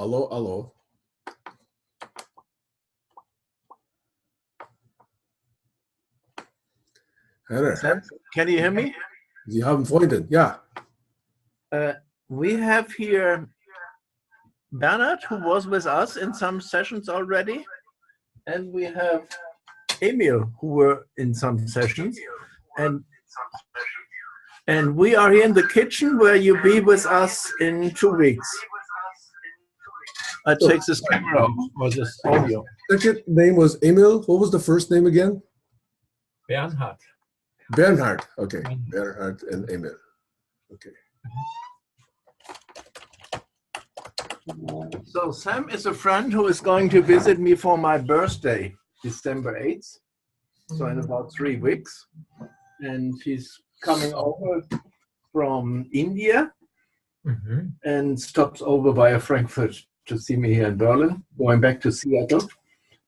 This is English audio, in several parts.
Hallo, hallo. Heather, Sam, can you hear me? Sie haben Freunde, ja. We have here Bernard, who was with us in some sessions already, and we have Emil, who were in some sessions, and we are here in the kitchen where you be with us in 2 weeks. I take this camera off, or this audio. Second name was Emil. What was the first name again? Bernhard. Bernhard. Okay, Bernhard and Emil. Okay. So Sam is a friend who is going to visit me for my birthday, December 8th. So in about 3 weeks. And he's coming over from India and stops over via Frankfurt to see me here in Berlin, going back to Seattle.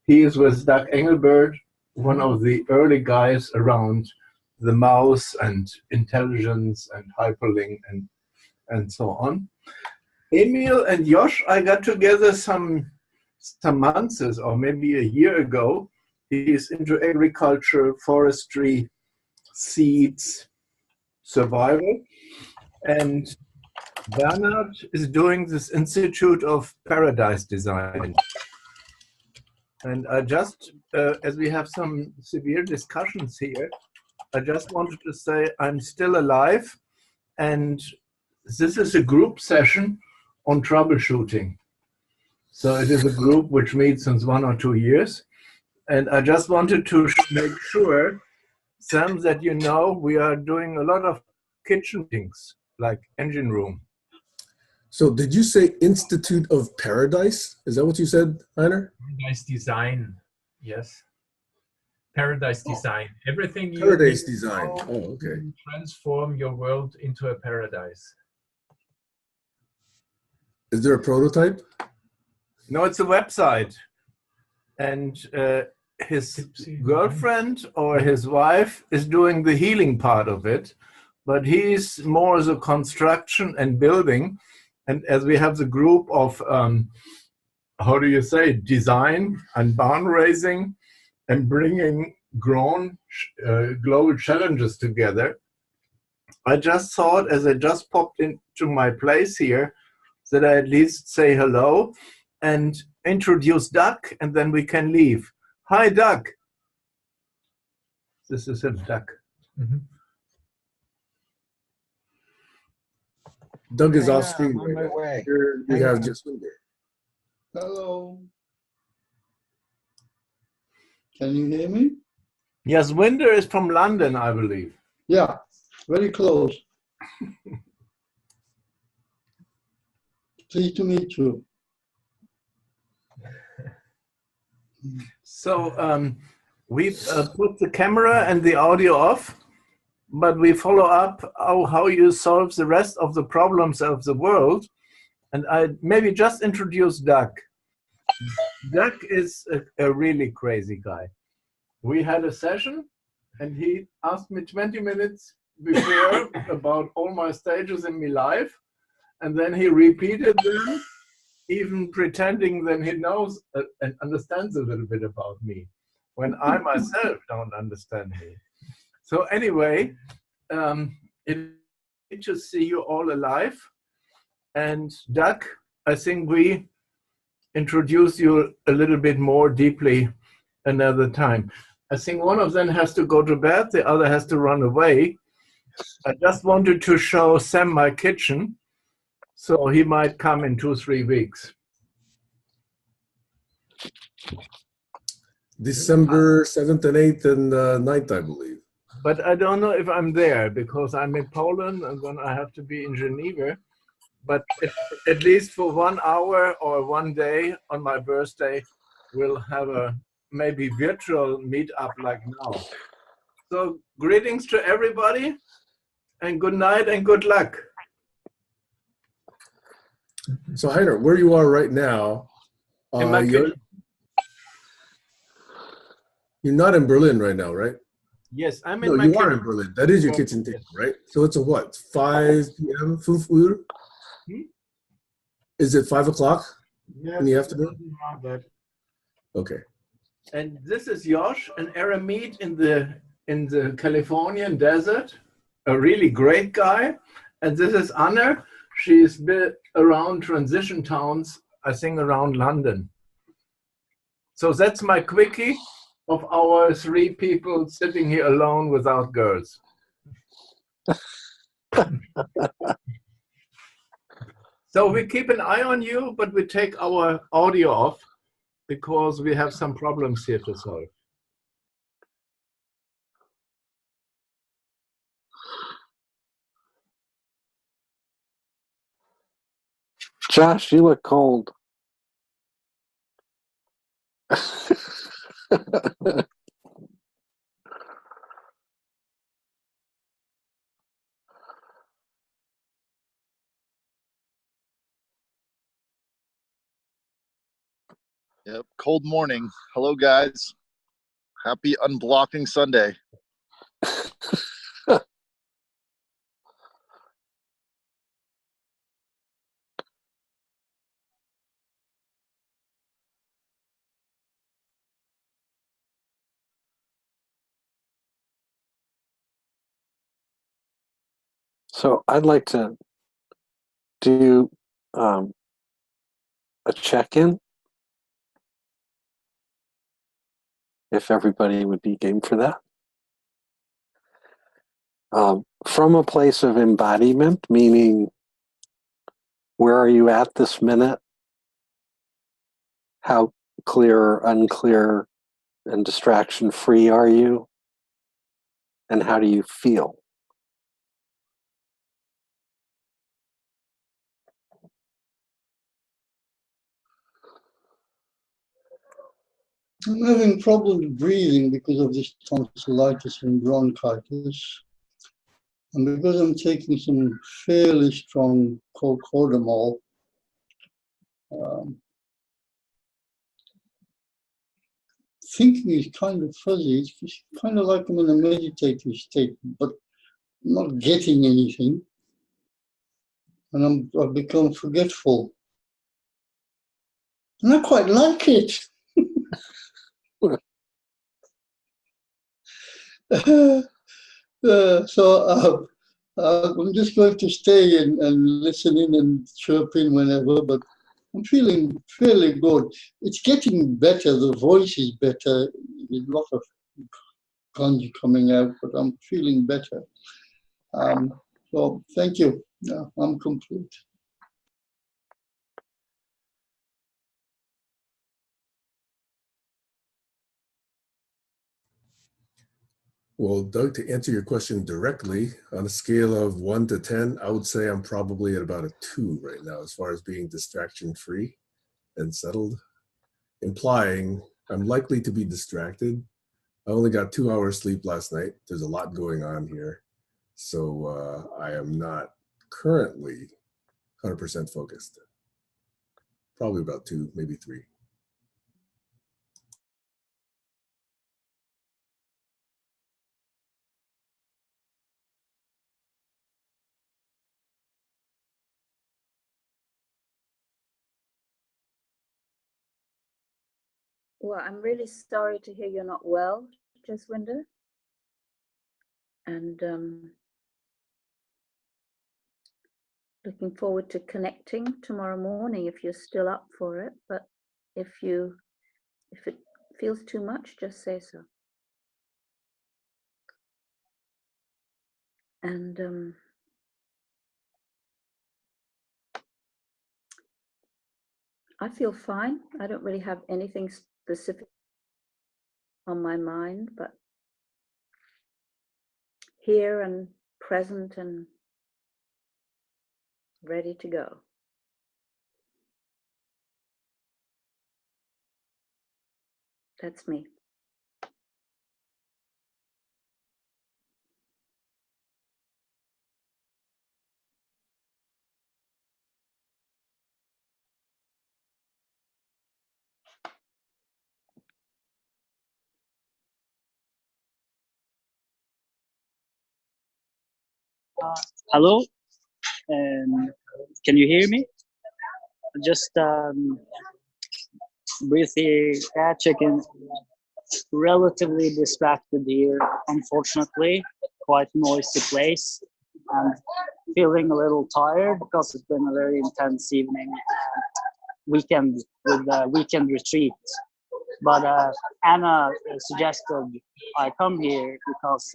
He is with Doug Engelbert, one of the early guys around the mouse and intelligence and hyperlink and so on. Emil and Josh, I got together some months or maybe a year ago. He's into agriculture, forestry, seeds, survival. And Bernard is doing this Institute of Paradise Design. And I just, as we have some severe discussions here, I just wanted to say I'm still alive. And this is a group session on troubleshooting. So it is a group which meets since 1 or 2 years. And I just wanted to make sure, Sam, that you know we are doing a lot of kitchen things, like engine room. So did you say Institute of Paradise? Is that what you said, Heiner? Paradise design, yes. Paradise design. Everything you Paradise design. Oh, okay. Transform your world into a paradise. Is there a prototype? No, it's a website. And his girlfriend or his wife is doing the healing part of it, but he's more as a construction and building. And as we have the group of, how do you say, design and barn raising and bringing global challenges together, I just thought, as I just popped into my place here, that I at least say hello and introduce Doug, and then we can leave. Hi, Doug. This is him, Doug. Doug is off screen. On my way. Here we have Jaswinder. Hello. Can you hear me? Yes, Winder is from London, I believe. Yeah, very close. Pleased to meet you. So we've put the camera and the audio off, but we follow up how you solve the rest of the problems of the world. And I maybe just introduce Doug. Doug is a really crazy guy. We had a session and he asked me 20 minutes before about all my stages in my life. And then he repeated them, even pretending that he knows and understands a little bit about me, when I myself don't understand me. So anyway, it's good to see you all alive. And Doug, I think we introduce you a little bit more deeply another time. I think one of them has to go to bed, the other has to run away. I just wanted to show Sam my kitchen, so he might come in 2-3 weeks. December 7th and 8th and 9th, I believe. But I don't know if I'm there because I'm in Poland and then I have to be in Geneva. But at least for 1 hour or 1 day on my birthday, we'll have a maybe virtual meetup like now. So greetings to everybody and good night and good luck. So Heiner, where you are right now, you're not in Berlin right now, right? Yes, I'm in No, my you kitchen. are in Berlin. That is your kitchen table, right? So it's a what? 5 p.m., 5 Uhr? Is it 5 o'clock? Yes, in the afternoon? something around that. Okay. And this is Josh, an eremite in the Californian desert, a really great guy. And this is Anna. She's been around transition towns, I think around London. So that's my quickie of our three people sitting here alone without girls. So we keep an eye on you, but we take our audio off because we have some problems here to solve. Josh, you look cold. Yep, cold morning. Hello, guys. Happy Unblocking Sunday. So I'd like to do a check-in, if everybody would be game for that. From a place of embodiment, meaning where are you at this minute? How clear or unclear and distraction-free are you? And how do you feel? I'm having problems breathing because of this tonsillitis and bronchitis. And because I'm taking some fairly strong cocodamol, thinking is kind of fuzzy. It's kind of like I'm in a meditative state, but not getting anything. And I've become forgetful. And I quite like it. So I'm just going to stay and listen in and chirp in whenever, but I'm feeling fairly good. It's getting better. The voice is better. There's a lot of kanji coming out, but I'm feeling better. So thank you. Yeah, I'm complete. Well, Doug, to answer your question directly, on a scale of 1 to 10, I would say I'm probably at about a 2 right now as far as being distraction-free and settled, implying I'm likely to be distracted. I only got 2 hours sleep last night. There's a lot going on here. So I am not currently 100% focused. Probably about 2, maybe 3. Well, I'm really sorry to hear you're not well, Jaswinder. And looking forward to connecting tomorrow morning if you're still up for it. But if it feels too much, just say so. And I feel fine. I don't really have anything specific on my mind, but here and present and ready to go. That's me. Hello, can you hear me? just briefly checking. Relatively distracted here, unfortunately. Quite noisy place, and feeling a little tired because it's been a very intense evening, weekend with a weekend retreat. But Anna suggested I come here because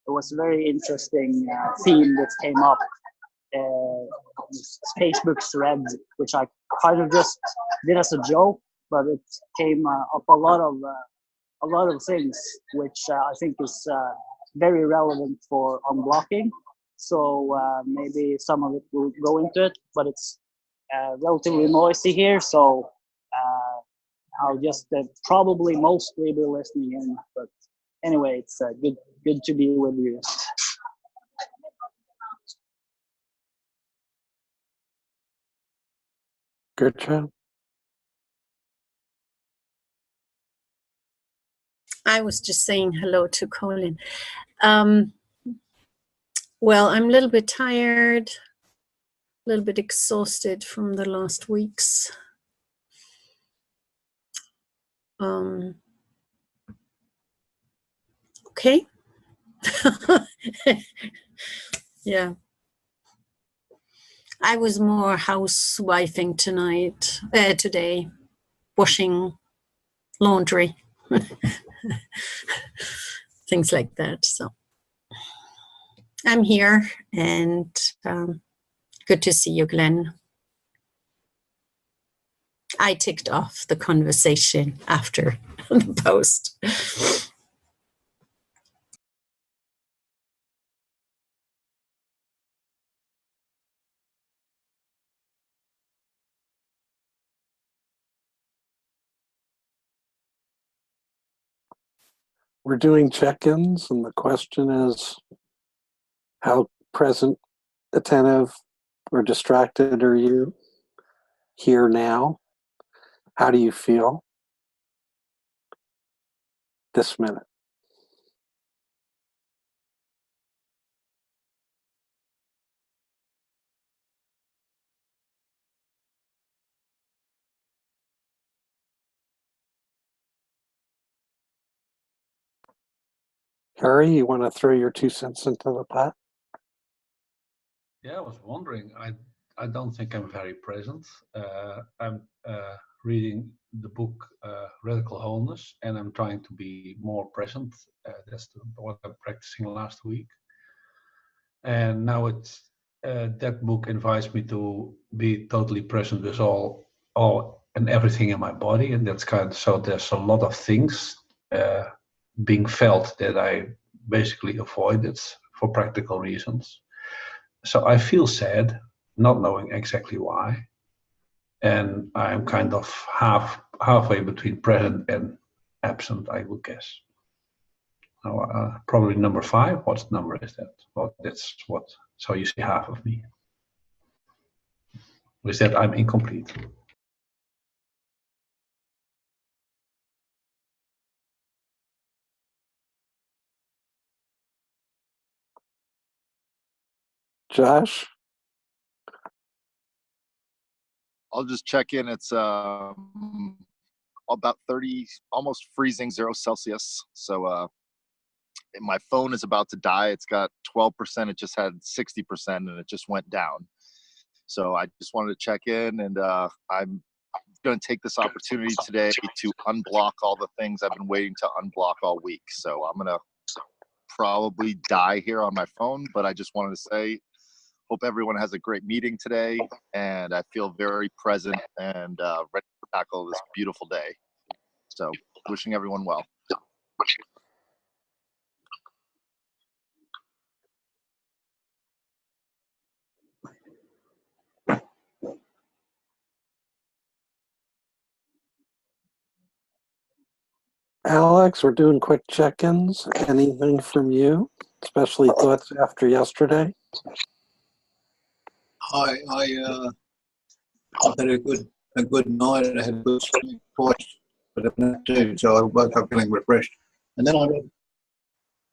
it was a very interesting theme that came up. Facebook thread, which I kind of just did as a joke, but it came up a lot of things, which I think is very relevant for unblocking. So maybe some of it will go into it, but it's relatively noisy here, so I'll just probably mostly be listening in. But anyway, it's good to be with you. Good job. I was just saying hello to Colin. Well, I'm a little bit tired, a little bit exhausted from the last weeks. Okay. Yeah. I was more housewifing today, washing laundry, things like that. So I'm here, and good to see you, Glenn. I ticked off the conversation after the post. We're doing check-ins, and the question is, how present, attentive, or distracted are you here now? How do you feel this minute? Harry, you want to throw your 2 cents into the pot? Yeah, I was wondering. I don't think I'm very present. I'm reading the book Radical Wholeness, and I'm trying to be more present. That's what I'm practicing last week. And now that book invites me to be totally present with all and everything in my body, and that's so there's a lot of things being felt that I basically avoided for practical reasons. So I feel sad, not knowing exactly why, and I'm kind of halfway between present and absent, I would guess. Probably number 5. What number is that? Well, that's what. So you see half of me. With that, I'm incomplete. Josh? I'll just check in. It's about 30, almost freezing, 0 Celsius. So my phone is about to die. It's got 12%. It just had 60%, and it just went down. So I just wanted to check in, and I'm going to take this opportunity today to unblock all the things I've been waiting to unblock all week. So I'm going to probably die here on my phone, but I just wanted to say, hope everyone has a great meeting today, and I feel very present and ready to tackle this beautiful day. So wishing everyone well. Alex, we're doing quick check-ins. Anything from you, especially thoughts after yesterday? I had a good night. I had a good sleep twice, but I'm not too, so I woke up feeling refreshed. And then I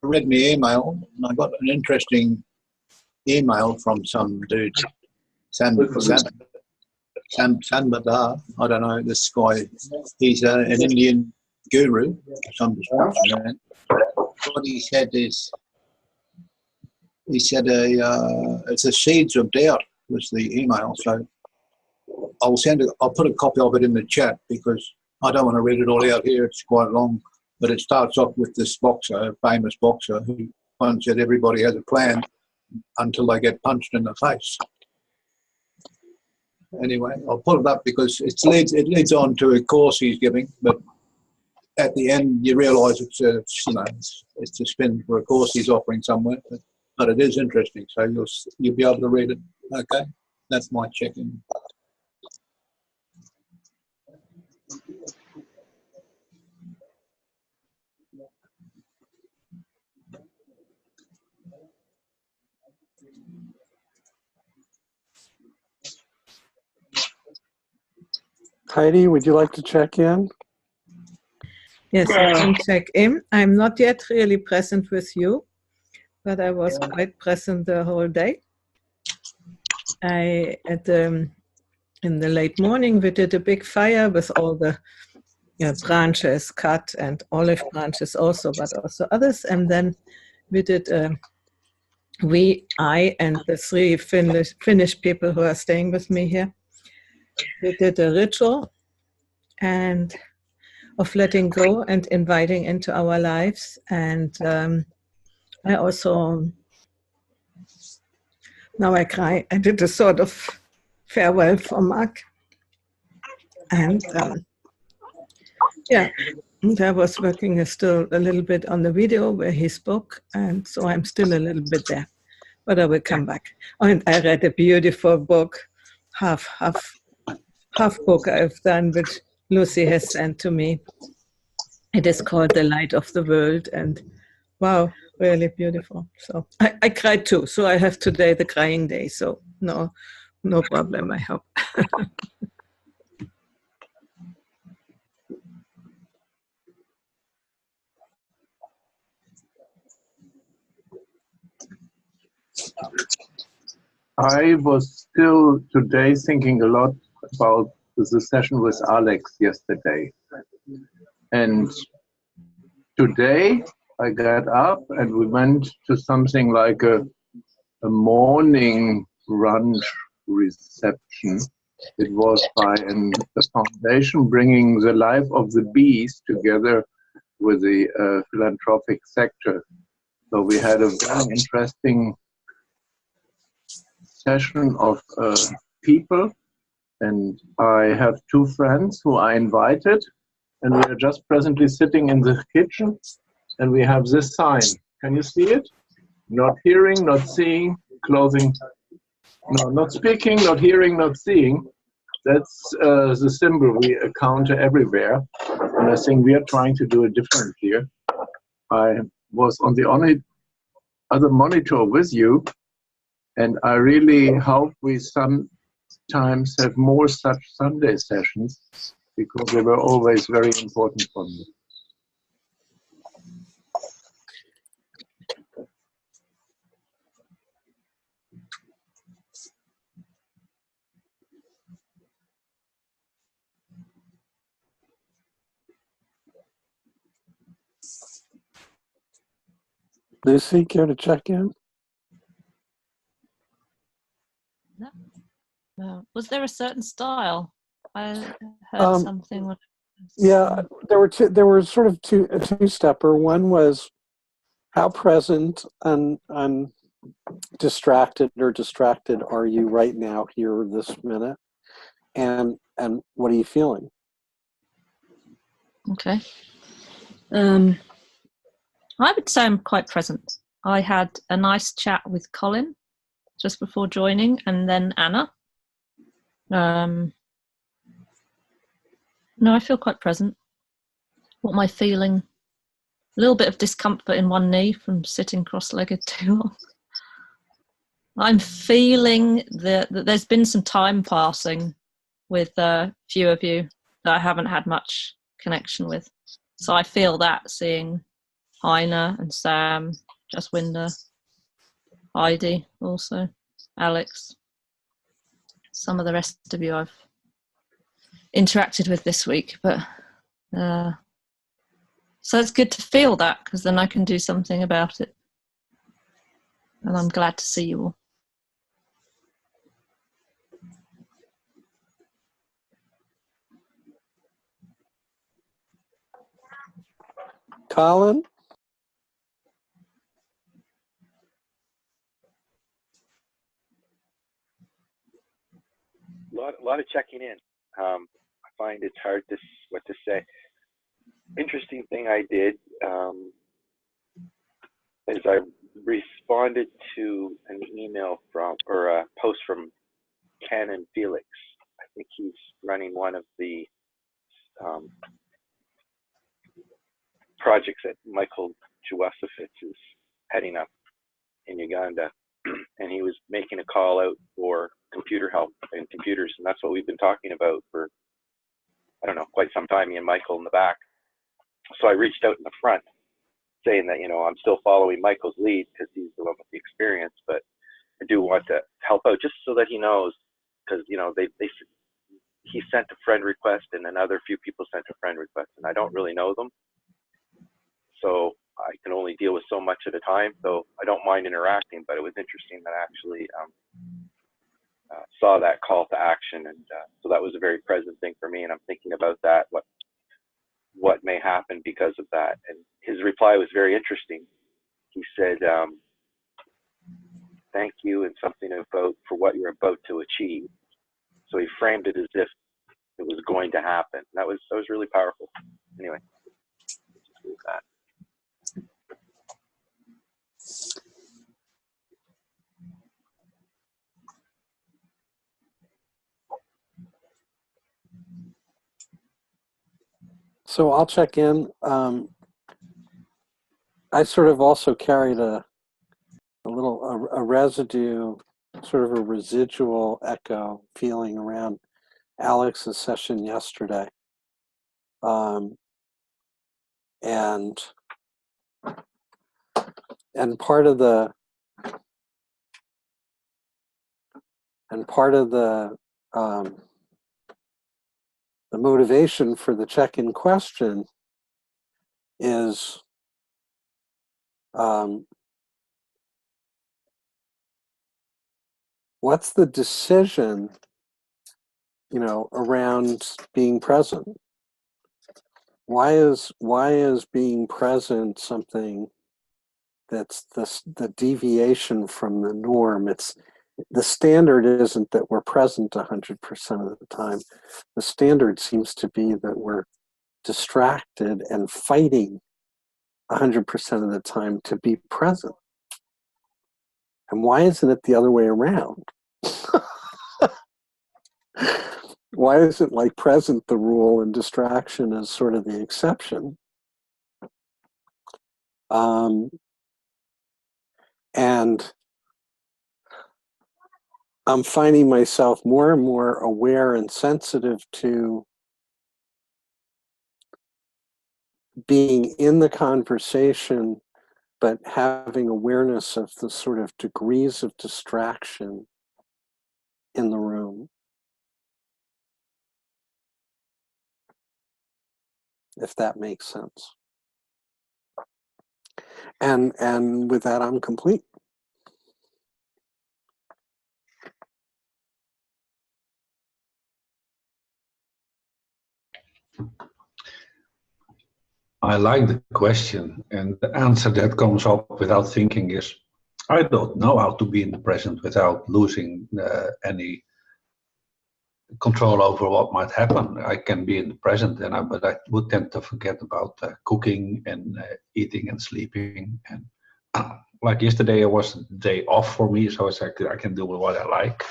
read my email, and I got an interesting email from some dude, Sam Sambadar, I don't know this guy. He's an Indian guru, some description. What he said is, he said it's the seeds of doubt was the email. So I'll put a copy of it in the chat because I don't want to read it all out here. It's quite long, but it starts off with this boxer, a famous boxer, who once said everybody has a plan until they get punched in the face. Anyway, I'll put it up because it leads on to a course he's giving, but at the end you realise it's a spin for a course he's offering somewhere, but it is interesting. So you'll be able to read it. Okay, that's my check-in. Heidi, would you like to check in? Yes, I can check in. I'm not yet really present with you, but I was quite present the whole day. In the late morning, we did a big fire with all the branches cut and olive branches also, but also others. And then we did, I and the 3 Finnish people who are staying with me here, we did a ritual and of letting go and inviting into our lives. And I also, now I cry, I did a sort of farewell for Mark. And and I was working still a little bit on the video where he spoke, and so I'm still a little bit there, but I will come back. And I read a beautiful book, half book I've done, which Lucy has sent to me. It is called The Light of the World, and wow, really beautiful. So I cried too, so I have today the crying day, so no problem, I hope. I was still today thinking a lot about the session with Alex yesterday. And today I got up and we went to something like a morning brunch reception. It was by the foundation bringing the life of the bees together with the philanthropic sector. So we had a very interesting session of people, and I have 2 friends who I invited, and we are just presently sitting in the kitchen, and we have this sign. Can you see it? Not hearing, not seeing, closing, no, not speaking, not hearing, not seeing. That's the symbol we encounter everywhere, and I think we are trying to do it different here. I was on the other monitor with you, and I really hope we sometimes have more such Sunday sessions, because they were always very important for me. Lucy, care to check in? No. Was there a certain style? I heard something. Yeah, there were sort of a two-stepper. One was how present and distracted are you right now here this minute, and what are you feeling? Okay. I would say I'm quite present. I had a nice chat with Colin just before joining, and then Anna. No, I feel quite present. What am I feeling? A little bit of discomfort in one knee from sitting cross-legged too long. I'm feeling that there's been some time passing with a few of you that I haven't had much connection with. So I feel that, seeing Heine and Sam, Jaswinder, Heidi also, Alex. Some of the rest of you I've interacted with this week. But so it's good to feel that, because then I can do something about it. And I'm glad to see you all. Colin? A lot of checking in. I find it's hard what to say. Interesting thing I did is I responded to an email or a post from Ken and Felix. I think he's running one of the projects that Michael Jawasowicz is heading up in Uganda, and he was making a call out for computer help and computers, and that's what we've been talking about for, I don't know, quite some time, me and Michael in the back. So I reached out in the front saying that, I'm still following Michael's lead because he's the one with the experience, but I do want to help out just so that he knows, because, he sent a friend request and another few people sent a friend request, and I don't really know them. So I can only deal with so much at a time. So I don't mind interacting, but it was interesting that I actually saw that call to action. And so that was a very present thing for me. And I'm thinking about that, what may happen because of that. And his reply was very interesting. He said, thank you, and something about for what you're about to achieve. So he framed it as if it was going to happen. That was really powerful. Anyway, let's just leave that. So I'll check in. I sort of also carried a residue, sort of a residual echo feeling around Alex's session yesterday. And part of the motivation for the check-in question is what's the decision, around being present? Why is being present something that's the deviation from the norm? It's the standard isn't that we're present 100% of the time. The standard seems to be that we're distracted and fighting 100% of the time to be present. And why isn't it the other way around? Why isn't like present the rule and distraction is sort of the exception? And I'm finding myself more and more aware and sensitive to being in the conversation, but having awareness of the sort of degrees of distraction in the room. If that makes sense. And with that, I'm complete. I like the question, and the answer that comes up without thinking is, I don't know how to be in the present without losing any control over what might happen. I can be in the present, but I would tend to forget about cooking and eating and sleeping. And like yesterday, it was a day off for me, so it's like I can do what I like.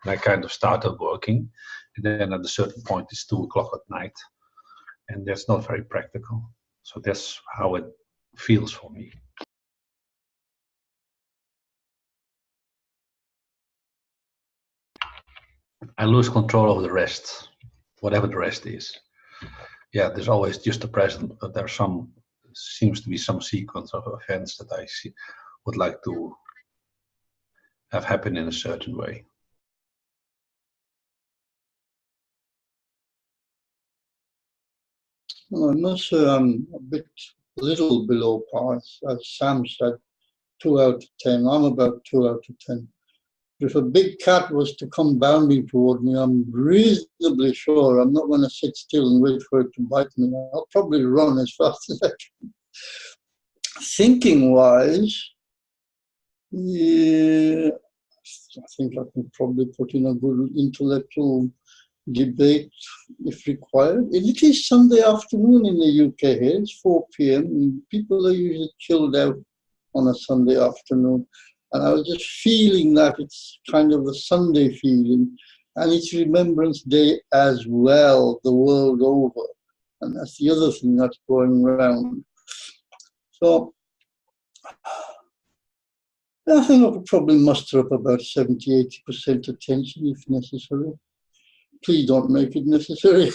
And I kind of started working, and then at a certain point, it's 2 o'clock at night, and that's not very practical. So that's how it feels for me. I lose control of the rest, whatever the rest is. Yeah, there's always just the present, but there's seems to be some sequence of events that I would like to have happen in a certain way. Well, I must say I'm a little below par, as Sam said, 2 out of 10. I'm about 2 out of 10. If a big cat was to come bounding toward me, I'm reasonably sure I'm not going to sit still and wait for it to bite me. I'll probably run as fast as I can. Thinking-wise, yeah, I think I can probably put in a good intellectual debate if required. It is Sunday afternoon in the UK here. It's 4 p.m. and people are usually chilled out on a Sunday afternoon. And I was just feeling that it's kind of a Sunday feeling. And it's Remembrance Day as well, the world over. And that's the other thing that's going around. So I think I could probably muster up about 70, 80% attention if necessary. Please don't make it necessary.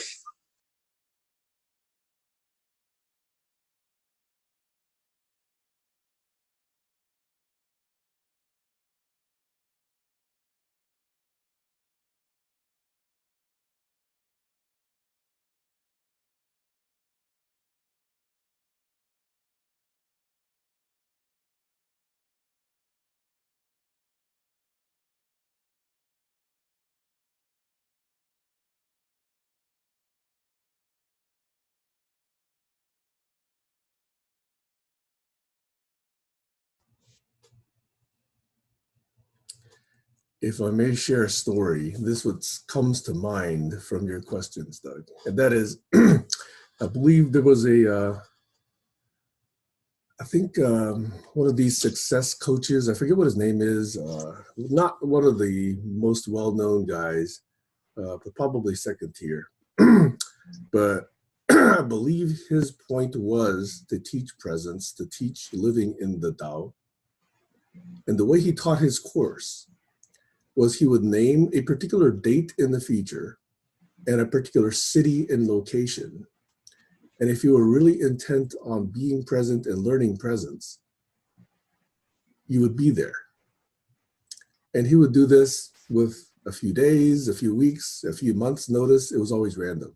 If I may share a story, this what comes to mind from your questions, Doug. And that is, I believe there was I think one of these success coaches, I forget what his name is, not one of the most well-known guys, but probably second tier. But I believe his point was to teach presence, to teach living in the Tao. And the way he taught his course was he would name a particular date in the future and a particular city and location. And if you were really intent on being present and learning presence, you would be there. And he would do this with a few days, a few weeks, a few months notice. It was always random.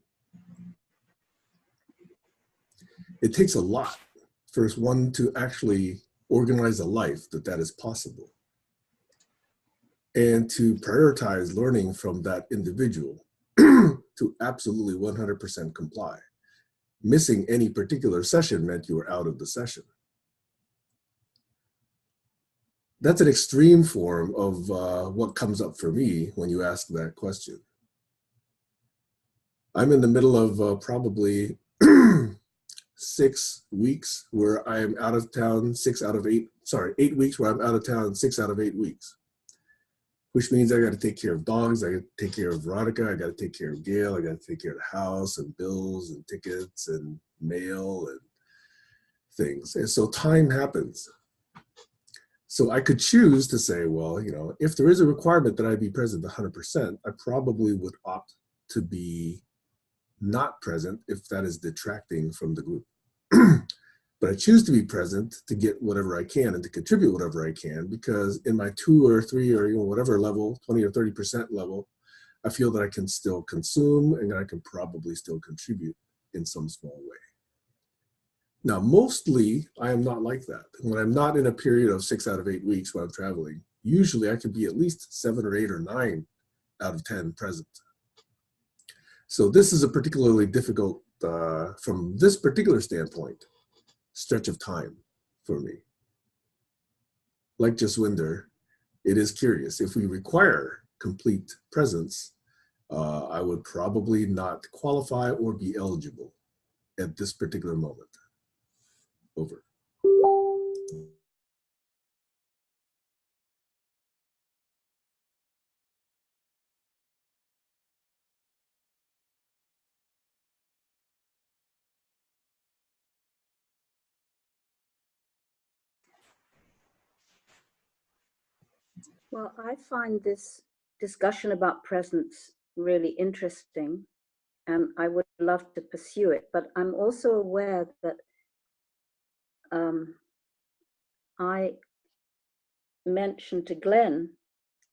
It takes a lot for one to actually organize a life that is possible, and to prioritize learning from that individual to absolutely 100% comply. Missing any particular session meant you were out of the session. That's an extreme form of what comes up for me when you ask that question. I'm in the middle of probably 6 weeks where I am out of town, 8 weeks where I'm out of town, 6 out of 8 weeks. Which means I got to take care of dogs, I got to take care of Veronica, I got to take care of Gail, I got to take care of the house and bills and tickets and mail and things. And so time happens. So I could choose to say, well, you know, if there is a requirement that I be present 100%, I probably would opt to be not present if that is detracting from the group. But I choose to be present to get whatever I can and to contribute whatever I can, because in my 2 or 3 or whatever level, 20 or 30% level, I feel that I can still consume and I can probably still contribute in some small way. Now, mostly I am not like that. When I'm not in a period of 6 out of 8 weeks when I'm traveling, usually I can be at least 7 or 8 or 9 out of 10 present. So this is a particularly difficult, from this particular standpoint, stretch of time for me. Like Jaswinder, it is curious. If we require complete presence, I would probably not qualify or be eligible at this particular moment. Over. Well, I find this discussion about presence really interesting, and I would love to pursue it, but I'm also aware that I mentioned to Glenn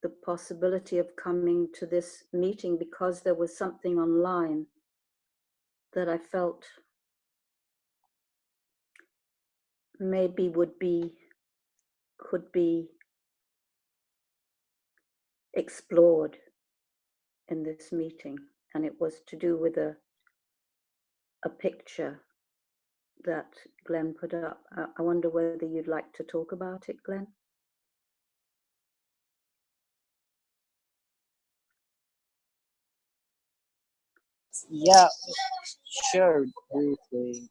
the possibility of coming to this meeting because there was something online that I felt maybe could be explored in this meeting, and it was to do with a picture that Glenn put up. I wonder whether you'd like to talk about it, Glenn? Yeah, sure, briefly.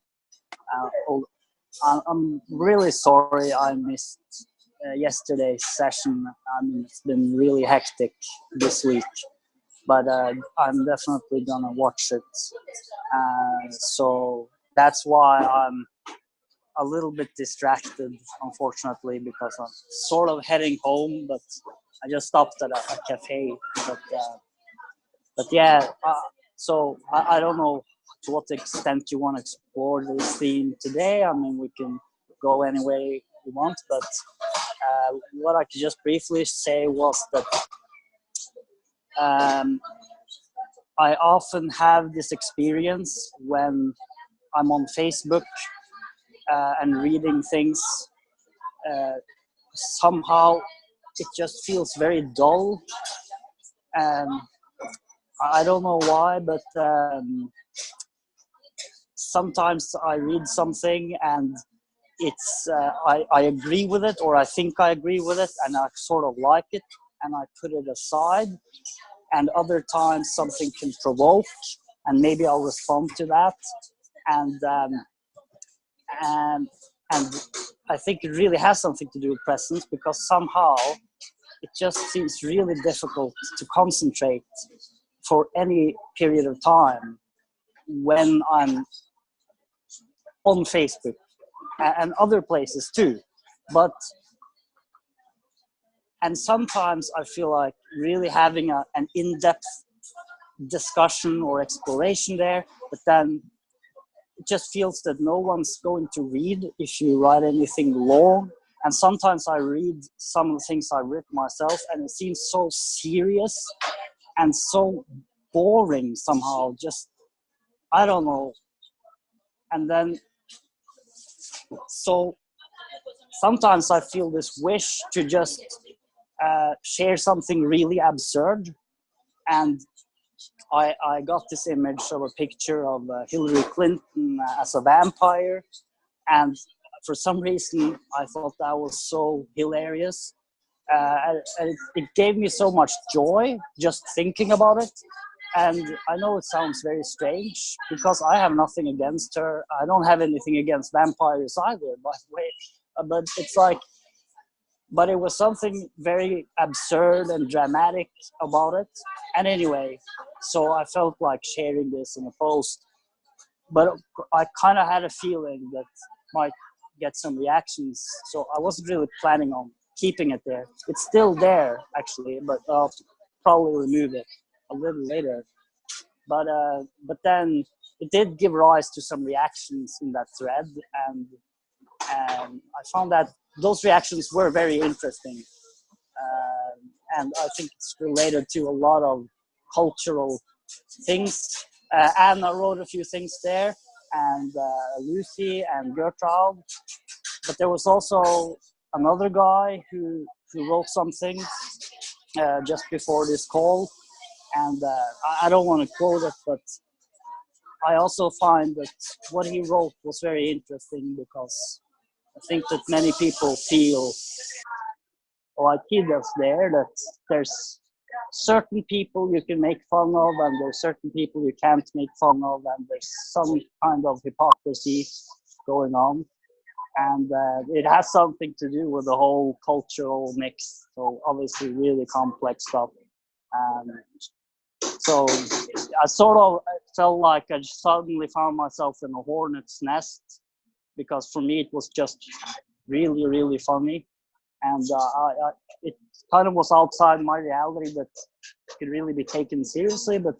I'm really sorry I missed yesterday's session. I mean, it's been really hectic this week, but I'm definitely gonna watch it. So that's why I'm a little bit distracted, unfortunately, because I'm sort of heading home, but I just stopped at a cafe. But yeah, so I don't know to what extent you want to explore this theme today. I mean, we can go any way we want, but what I could just briefly say was that I often have this experience when I'm on Facebook and reading things. Somehow it just feels very dull. I don't know why, but sometimes I read something and it's I agree with it, or I think I agree with it, and I sort of like it, and I put it aside. And other times something can provoke, and maybe I'll respond to that. And I think it really has something to do with presence, because somehow it just seems really difficult to concentrate for any period of time when I'm on Facebook and other places too. And sometimes I feel like really having an in-depth discussion or exploration there, but then it just feels that no one's going to read if you write anything long. And sometimes I read some of the things I written myself, and it seems so serious and so boring somehow. Just, I don't know. And then, so sometimes I feel this wish to just share something really absurd. And I got this image of a picture of Hillary Clinton as a vampire. And for some reason, I thought that was so hilarious. And it gave me so much joy just thinking about it. And I know it sounds very strange, because I have nothing against her. I don't have anything against vampires either, by the way. But it's like, but it was something very absurd and dramatic about it. And anyway, so I felt like sharing this in a post. But I kind of had a feeling that might get some reactions. So I wasn't really planning on keeping it there. It's still there, actually, but I'll probably remove it a little later. But then it did give rise to some reactions in that thread, and I found that those reactions were very interesting. And I think it's related to a lot of cultural things. Anna wrote a few things there, and Lucy and Gertrude. But there was also another guy who wrote something just before this call. And I don't want to quote it, but I also find that what he wrote was very interesting, because I think that many people feel like he does there, that there's certain people you can make fun of, and there's certain people you can't make fun of, and there's some kind of hypocrisy going on. And it has something to do with the whole cultural mix, so obviously really complex stuff. So I sort of felt like I suddenly found myself in a hornet's nest, because for me it was just really, really funny. And it kind of was outside my reality that could really be taken seriously. But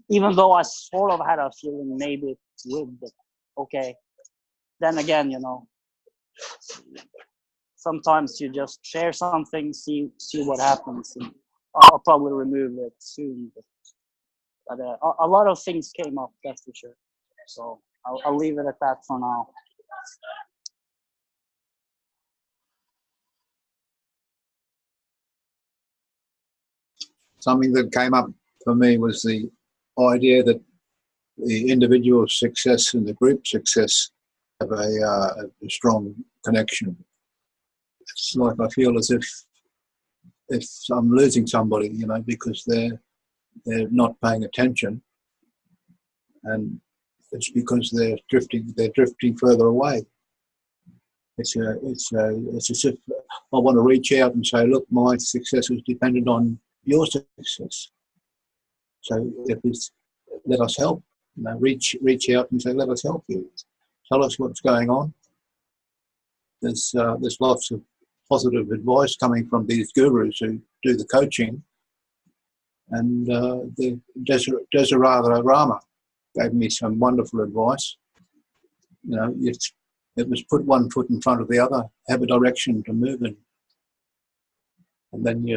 even though I sort of had a feeling maybe it would, but okay. Then again, sometimes you just share something, see what happens. And I'll probably remove it soon. But a lot of things came up, that's for sure. So I'll leave it at that for now. Something that came up for me was the idea that the individual success and the group success have a strong connection. It's like I feel as if I'm losing somebody, you know, because they're not paying attention, and it's because they're drifting further away. It's as if I want to reach out and say, look, my success is dependent on your success. So let us help. You know, reach out and say, let us help you. Tell us what's going on. There's lots of positive advice coming from these gurus who do the coaching. And the Desiree Rama gave me some wonderful advice. You know, it was put one foot in front of the other, have a direction to move in, and then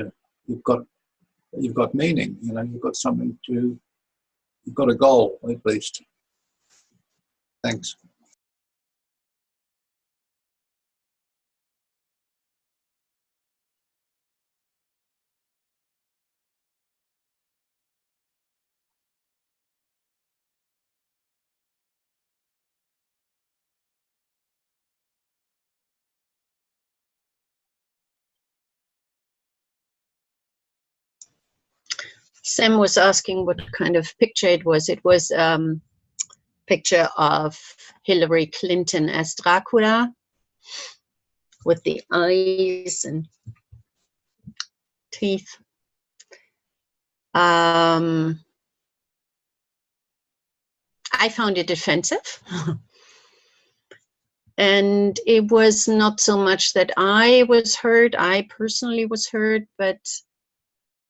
you've got meaning. You know, you've got a goal at least. Thanks. Sam was asking what kind of picture it was. It was picture of Hillary Clinton as Dracula with the eyes and teeth. I found it offensive. And it was not so much that I was hurt, I personally was hurt, but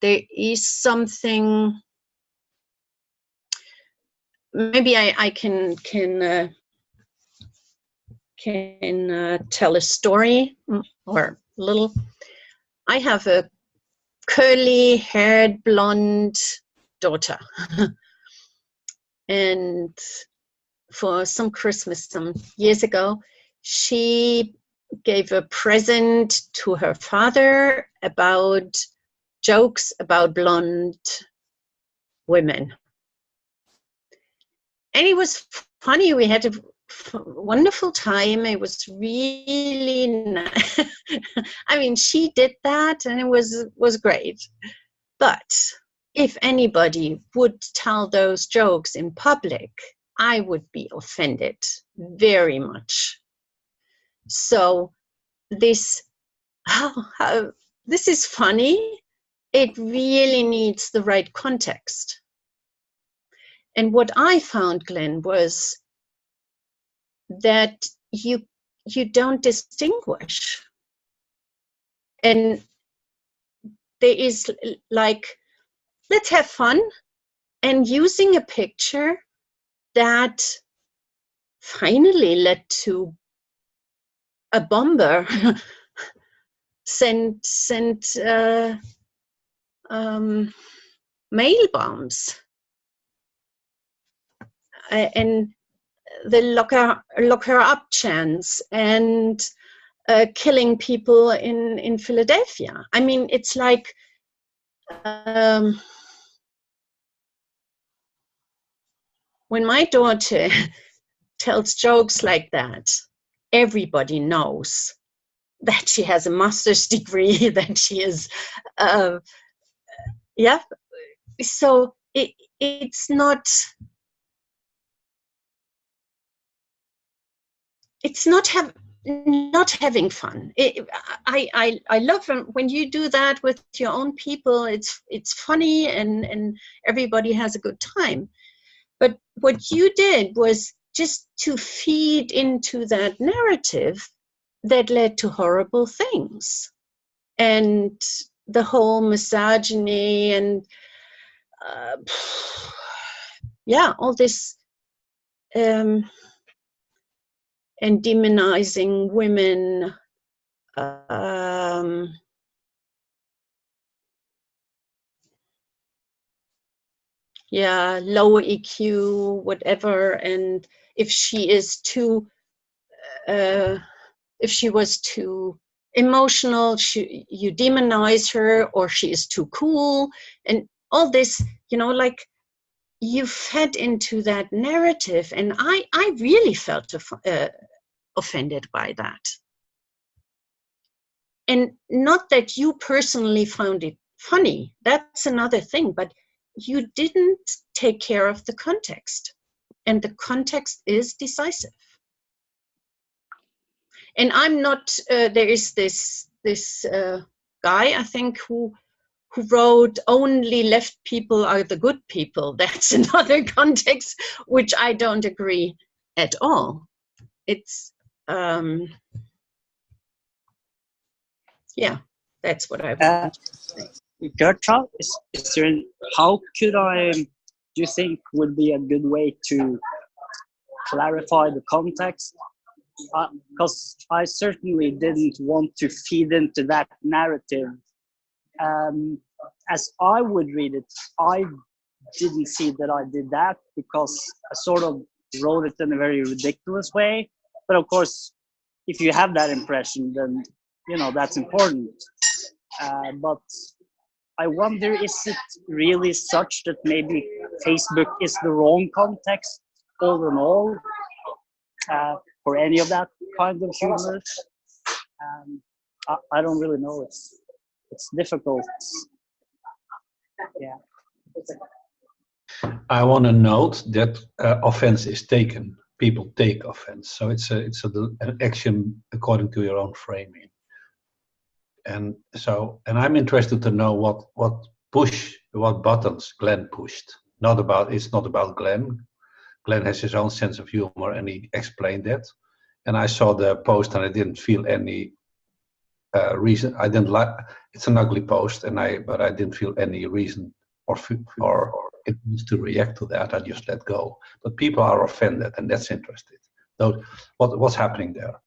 there is something, maybe I can tell a story or a little. I have a curly haired blonde daughter. And for some Christmas some years ago, she gave a present to her father about jokes about blonde women. And it was funny. We had a wonderful time. It was really nice. I mean, she did that and it was great. But if anybody would tell those jokes in public, I would be offended very much. So this is funny. It really needs the right context. And what I found, Glenn, was that you don't distinguish. And there is like, let's have fun, and using a picture that finally led to a bomber sent mail bombs and the lock her up chance and killing people in Philadelphia. I mean, it's like when my daughter tells jokes like that, everybody knows that she has a master's degree, that she is, yeah. So it's not having fun. I love when you do that with your own people. It's funny and everybody has a good time. But what you did was just to feed into that narrative that led to horrible things. And the whole misogyny and yeah, all this and demonizing women, yeah, low EQ, whatever, and if she is too if she was too emotional, you demonize her, or she is too cool, and all this, you know, like you fed into that narrative, and I really felt offended by that. And not that you personally found it funny, that's another thing, but you didn't take care of the context, and the context is decisive. And I'm not, there is this guy, I think, who wrote only left people are the good people. That's another context, which I don't agree at all. It's, yeah, that's what I want to say. Gertrude, is there, how could I, do you think would be a good way to clarify the context? Because I certainly didn't want to feed into that narrative. As I would read it, I didn't see that I did that, because I sort of wrote it in a very ridiculous way. But of course, if you have that impression, then, you know, that's important. But I wonder, is it really such that maybe Facebook is the wrong context all in all for any of that kind of humor? I don't really know. It's difficult. Yeah. I want to note that offense is taken. People take offense, so it's an action according to your own framing. And I'm interested to know what buttons Glenn pushed. It's not about Glenn. Glenn has his own sense of humor, and he explained that. And I saw the post, and I didn't feel any reason. I didn't like. It's an ugly post, but I didn't feel any reason or it needs to react to that. I just let go. But people are offended, and that's interesting. So, what's happening there?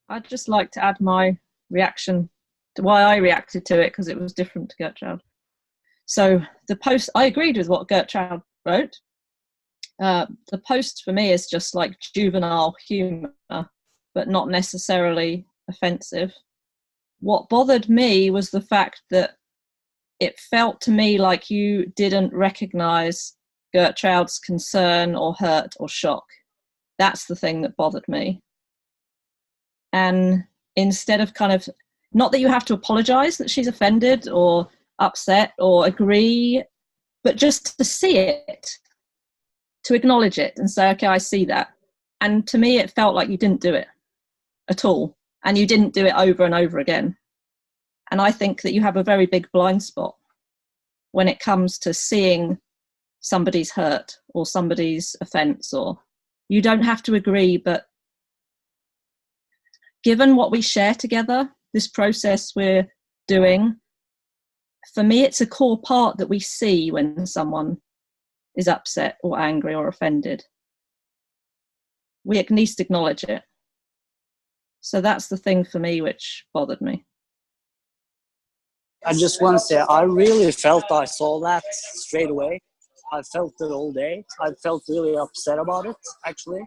I'd just like to add my reaction to why I reacted to it, because it was different to Gertrude. So the post, I agreed with what Gertrude wrote. The post for me is just like juvenile humour, but not necessarily offensive. What bothered me was the fact that it felt to me like you didn't recognise Gertrude's concern or hurt or shock. That's the thing that bothered me. And instead of kind of, not that you have to apologise that she's offended or upset or agree, but just to see it, to acknowledge it and say, okay, I see that. And to me, it felt like you didn't do it at all. And you didn't do it over and over again. And I think that you have a very big blind spot when it comes to seeing somebody's hurt or somebody's offence, or you don't have to agree, but given what we share together, this process we're doing, for me, it's a core part that we see when someone is upset or angry or offended. We at least acknowledge it. So that's the thing for me which bothered me. I just want to say, I really felt I saw that straight away. I felt it all day. I felt really upset about it, actually.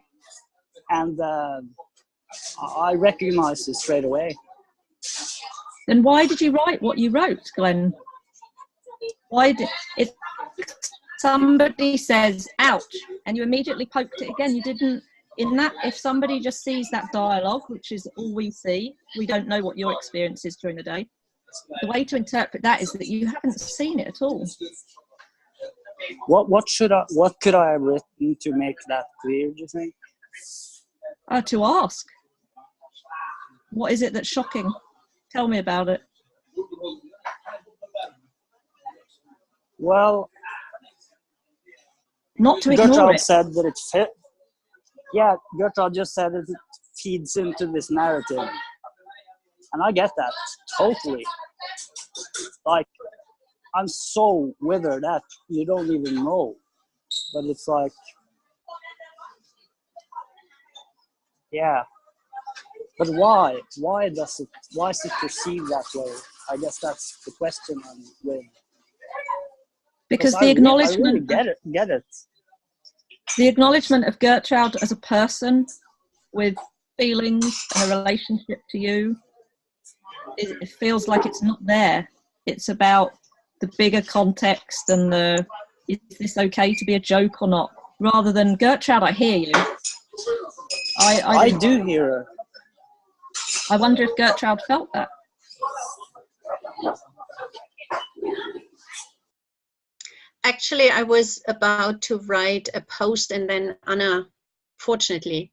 And I recognized it straight away. Then why did you write what you wrote, Glenn? Why did if somebody says ouch and you immediately poked it again? You didn't, in that, if somebody just sees that dialogue, which is all we see, we don't know what your experience is during the day. The way to interpret that is that you haven't seen it at all. What could I have written to make that clear, do you think? To ask, what is it that's shocking? Tell me about it. Well, not to ignore Gertrude it. said that it fit. Yeah, Gertrude just said that it feeds into this narrative. And I get that, totally. Like, I'm so with her that you don't even know. But it's like, yeah. But why? Why is it perceived that way? I guess that's the question I'm with. Because the acknowledgement. I really get it. the acknowledgement of Gertrude as a person with feelings and a relationship to you, it feels like it's not there. It's about the bigger context and the, is this okay to be a joke or not? Rather than, Gertrude, I hear you. I do hear her. I wonder if Gertrude felt that. Actually, I was about to write a post, and then Anna, fortunately,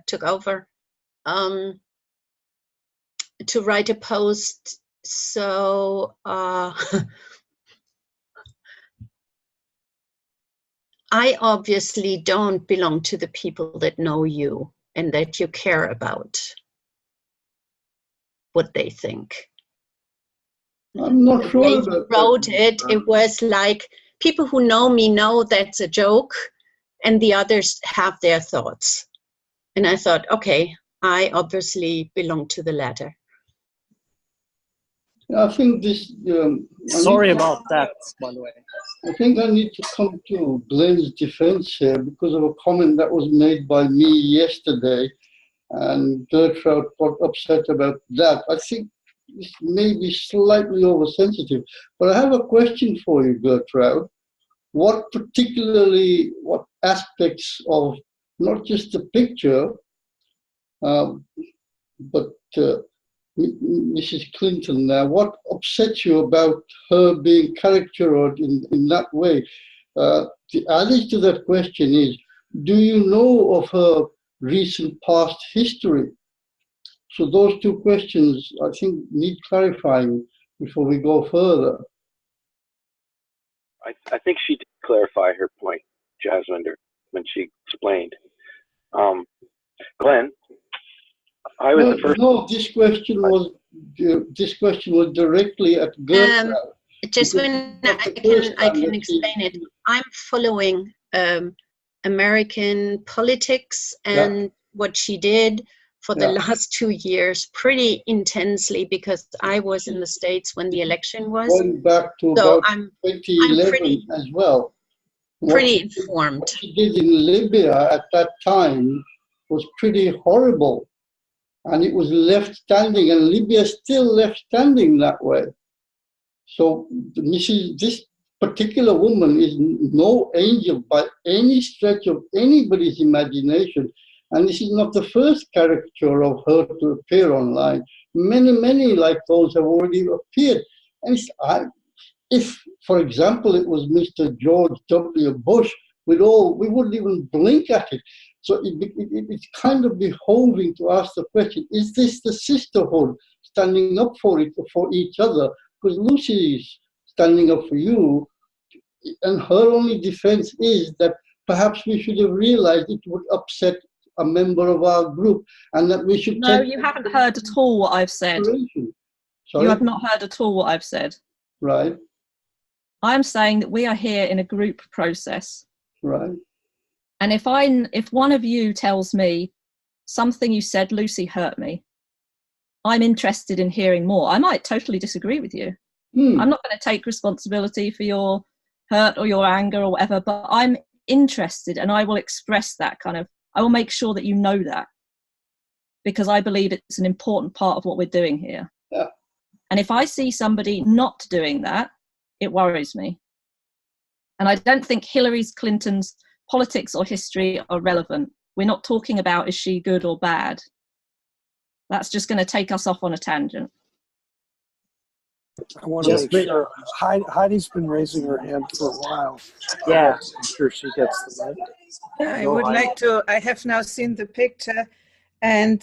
took over to write a post. So I obviously don't belong to the people that know you and that you care about what they think. I'm not The sure way you about wrote that. it was like, people who know me know that's a joke, and the others have their thoughts. And I thought, okay, I obviously belong to the latter. I think this. Sorry about that, by the way. I think I need to come to Glenn's defense here because of a comment that was made by me yesterday, and Gertrude got upset about that. I think this may be slightly oversensitive, but I have a question for you, Gertrude. What aspects of not just the picture, but Mrs. Clinton now, what upsets you about her being caricatured in that way? The answer to that question is, do you know of her recent past history? So those two questions, I think, need clarifying before we go further. I think she did clarify her point, Jasminder, when she explained. Glenn, I was the first. No, this question was directly at Gertrude. Just when I can explain it. I'm following American politics and what she did for the last 2 years pretty intensely, because I was in the States when the election was. Going back to so about I'm 2011 as well. Pretty informed. What she did in Libya at that time was pretty horrible. And it was left standing, and Libya still left standing that way. So this particular woman is no angel by any stretch of anybody's imagination. And this is not the first caricature of her to appear online. Many like those have already appeared. And if, for example, it was Mr. George W. Bush, we wouldn't even blink at it. So it's kind of behoving to ask the question, is this the sisterhood standing up for each other? Because Lucy is standing up for you, and her only defense is that perhaps we should have realized it would upset a member of our group, and that we should No, you haven't heard at all what I've said. Sorry? You have not heard at all what I've said. Right. I'm saying that we are here in a group process. Right. And if one of you tells me something you said, Lucy, hurt me, I'm interested in hearing more. I might totally disagree with you. I'm not going to take responsibility for your hurt or your anger or whatever, but I'm interested, and I will express that I will make sure that you know that, because I believe it's an important part of what we're doing here. Yeah. And if I see somebody not doing that, it worries me. And I don't think Hillary Clinton's politics or history are relevant. We're not talking about, is she good or bad? That's just going to take us off on a tangent. I want to make sure. Heidi's been raising her hand for a while. Yeah. I'm sure she gets the mic. I would like to, I have now seen the picture, and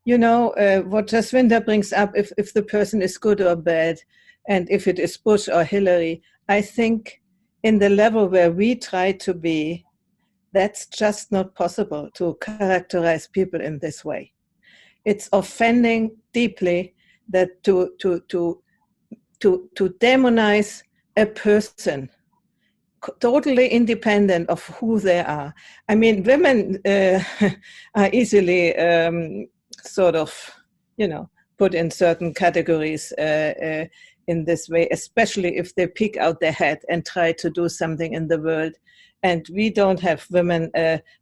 what Jaswinder brings up, if the person is good or bad, and if it is Bush or Hillary, I think in the level where we try to be, that's just not possible to characterize people in this way. It's offending deeply that to demonize a person totally independent of who they are. I mean, women are easily put in certain categories. in this way, especially if they peek out their head and try to do something in the world. And we don't have women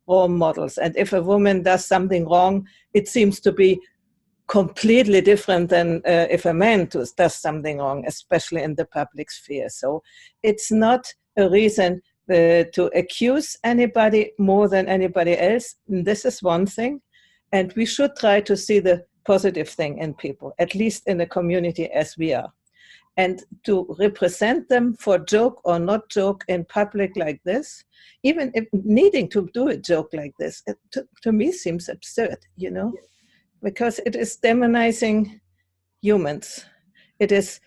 role models. And if a woman does something wrong, it seems to be completely different than if a man does something wrong, especially in the public sphere. So it's not a reason to accuse anybody more than anybody else. This is one thing. And we should try to see the positive thing in people, at least in a community as we are. And to represent them for joke or not joke in public like this, even if needing to do a joke like this, it to me seems absurd, you know, because it is demonizing humans. It is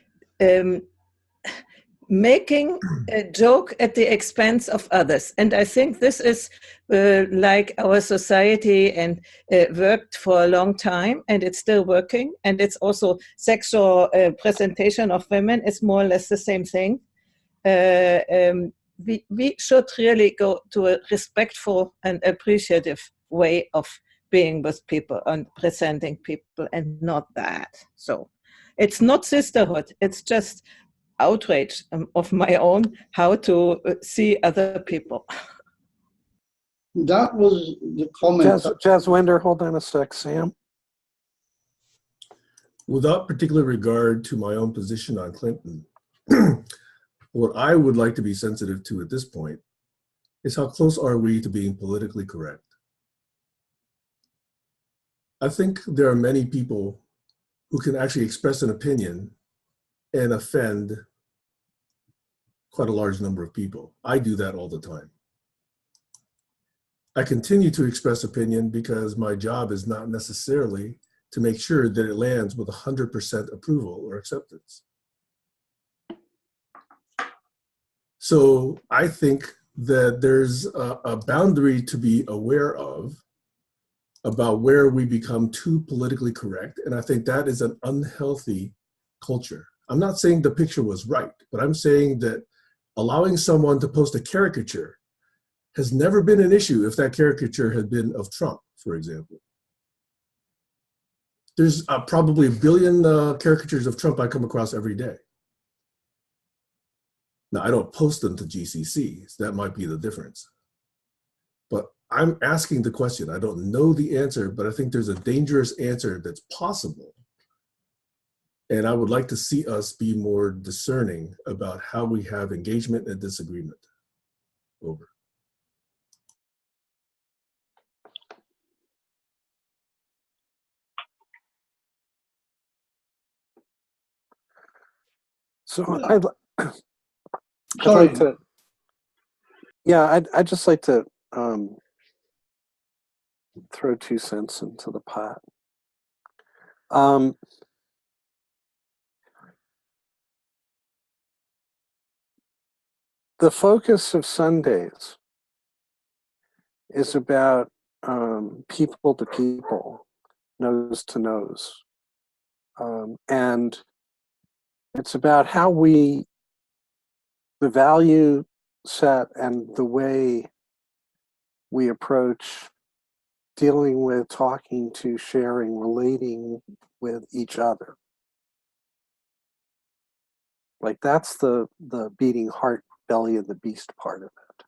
making a joke at the expense of others. And I think this is like our society and worked for a long time, and it's still working. And it's also sexual presentation of women is more or less the same thing. We should really go to a respectful and appreciative way of being with people and presenting people, and not that. So it's not sisterhood. It's just outrage of my own how to see other people. That was the comment. Jaswinder, hold on a sec, Sam. Without particular regard to my own position on Clinton, what I would like to be sensitive to at this point is how close are we to being politically correct? I think there are many people who can actually express an opinion and offend quite a large number of people. I do that all the time. I continue to express opinion because my job is not necessarily to make sure that it lands with 100% approval or acceptance. So I think that there's a boundary to be aware of about where we become too politically correct. And I think that is an unhealthy culture. I'm not saying the picture was right, but I'm saying that allowing someone to post a caricature has never been an issue if that caricature had been of Trump, for example. There's probably 1 billion caricatures of Trump I come across every day. Now, I don't post them to GCC, so that might be the difference. But I'm asking the question. I don't know the answer, but I think there's a dangerous answer that's possible. And I would like to see us be more discerning about how we have engagement and disagreement. Over. So I'd like to, yeah, I'd just like to throw 2 cents into the pot. The focus of Sundays is about people to people, nose to nose. And it's about how the value set and the way we approach dealing with, talking to, sharing, relating with each other. Like that's the beating heart, belly of the beast part of it.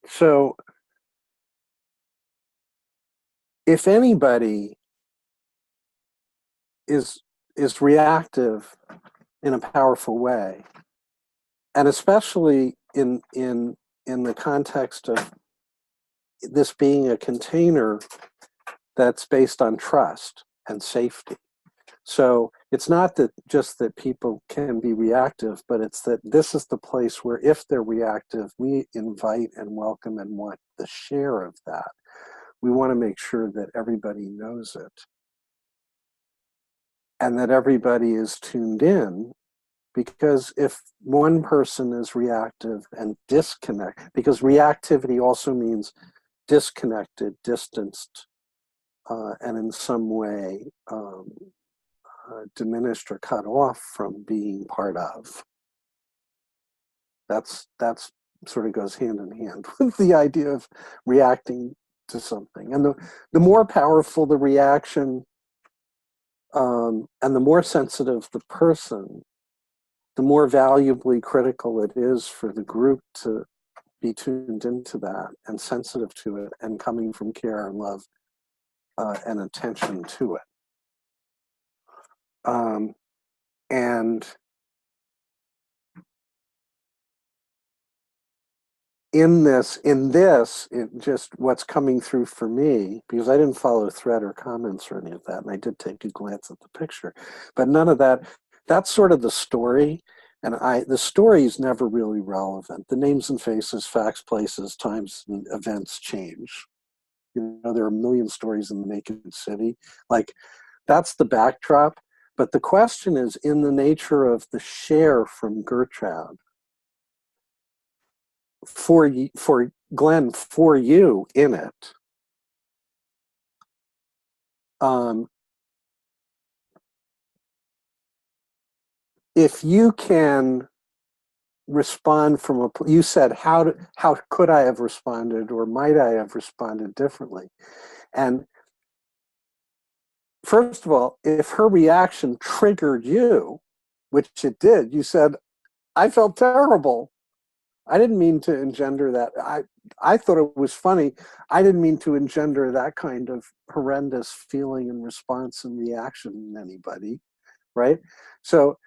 So if anybody is reactive in a powerful way, and especially in the context of this being a container that's based on trust and safety. So it's not that just that people can be reactive, but it's that this is the place where if they're reactive, we invite and welcome and want the share of that. We want to make sure that everybody knows it and that everybody is tuned in, because if one person is reactive and disconnect, because reactivity also means disconnected, distanced, and in some way diminished or cut off from being part of. That's sort of goes hand in hand with the idea of reacting to something. And the more powerful the reaction, And the more sensitive the person, the more valuably critical it is for the group to be tuned into that and sensitive to it and coming from care and love and attention to it. And in this, it just what's coming through for me, because I didn't follow thread or comments or any of that, and I did take a glance at the picture, but none of that, that's sort of the story. And the story is never really relevant. The names and faces, facts, places, times, and events change. You know, there are a million stories in the Naked City. Like, that's the backdrop. But the question is, in the nature of the share from Gertrude, for Glenn, for you in it, if you can respond from you said, how could I have responded, or might I have responded differently? And first of all, if her reaction triggered you, which it did, you said, I felt terrible. I didn't mean to engender that. I thought it was funny. I didn't mean to engender that kind of horrendous feeling and response and reaction in anybody, right? So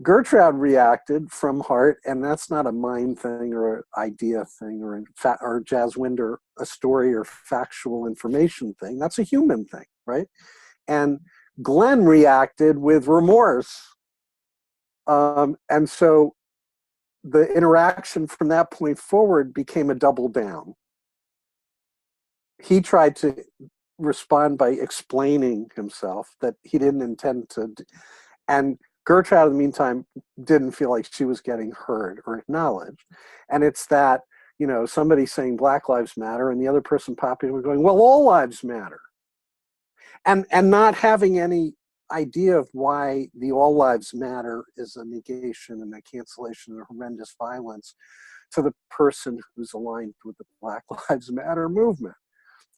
Gertrude reacted from heart, and that's not a mind thing or an idea thing or Jaswinder, a story or factual information thing. That's a human thing, right? And Glenn reacted with remorse. And so the interaction from that point forward became a double down. He tried to respond by explaining himself that he didn't intend to, and Gertrude, in the meantime, didn't feel like she was getting heard or acknowledged. And it's that, you know, somebody saying Black Lives Matter and the other person popping up going, well, all lives matter. And not having any idea of why the all lives matter is a negation and a cancellation of horrendous violence to the person who's aligned with the Black Lives Matter movement,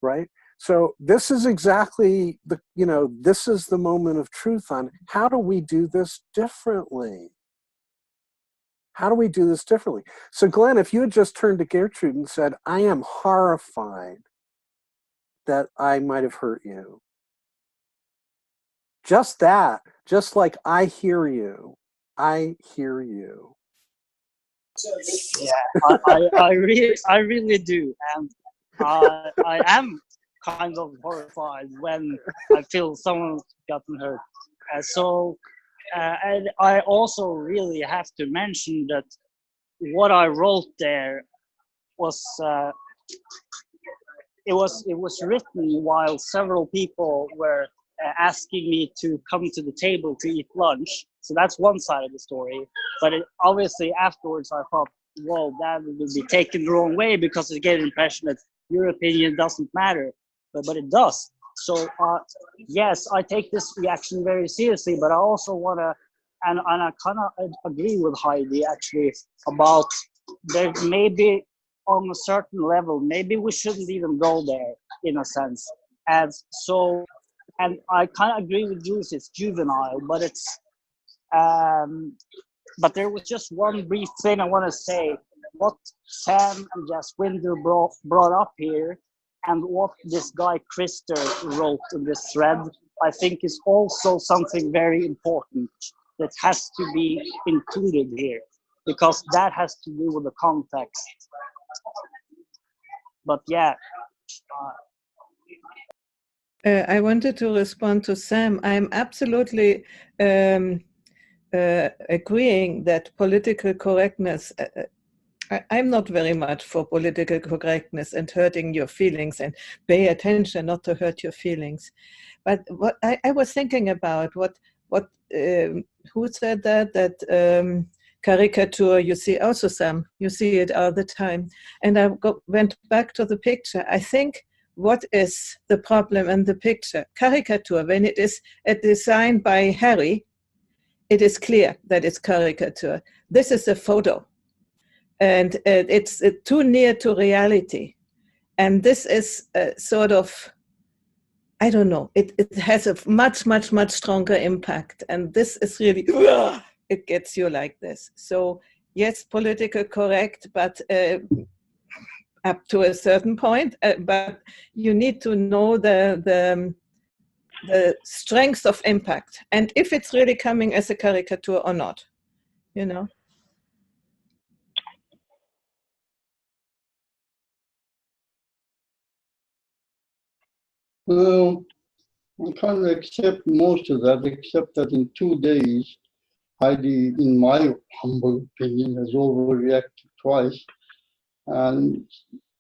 right? So this is exactly the, you know, this is the moment of truth on how do we do this differently? How do we do this differently? So Glenn, if you had just turned to Gertrude and said, I am horrified that I might have hurt you. Just that, just like I hear you. I hear you. Yeah, I really do. And I am kind of horrified when I feel someone's gotten hurt. And I also really have to mention that what I wrote there was it was written while several people were asking me to come to the table to eat lunch. So that's one side of the story. But obviously afterwards I thought, well, that would be taken the wrong way because it gave the impression that your opinion doesn't matter. But it does. So yes, I take this reaction very seriously, but I also want to, and I kind of agree with Heidi actually about there maybe on a certain level, maybe we shouldn't even go there in a sense. And so, and I kind of agree with Jules, it's juvenile, but it's, but there was just one brief thing I want to say. What Sam and Jaswinder brought up here, and what this guy Krister wrote in this thread, I think is also something very important that has to be included here, because that has to do with the context. But yeah. I wanted to respond to Sam. I'm absolutely agreeing that political correctness, I'm not very much for political correctness and hurting your feelings, and pay attention not to hurt your feelings. But what I was thinking about, who said that caricature, you see also, Sam, you see it all the time. And I went back to the picture. I think, what is the problem in the picture? Caricature, when it is designed by Harry, it is clear that it's caricature. This is a photo, and it's too near to reality. And this is sort of, I don't know. It has a much stronger impact. And this is really, it gets you like this. So yes, political correct, but up to a certain point. But you need to know the strength of impact and if it's really coming as a caricature or not, you know. Well, I kind of accept most of that, except that in 2 days, Heidi, in my humble opinion, has overreacted twice, and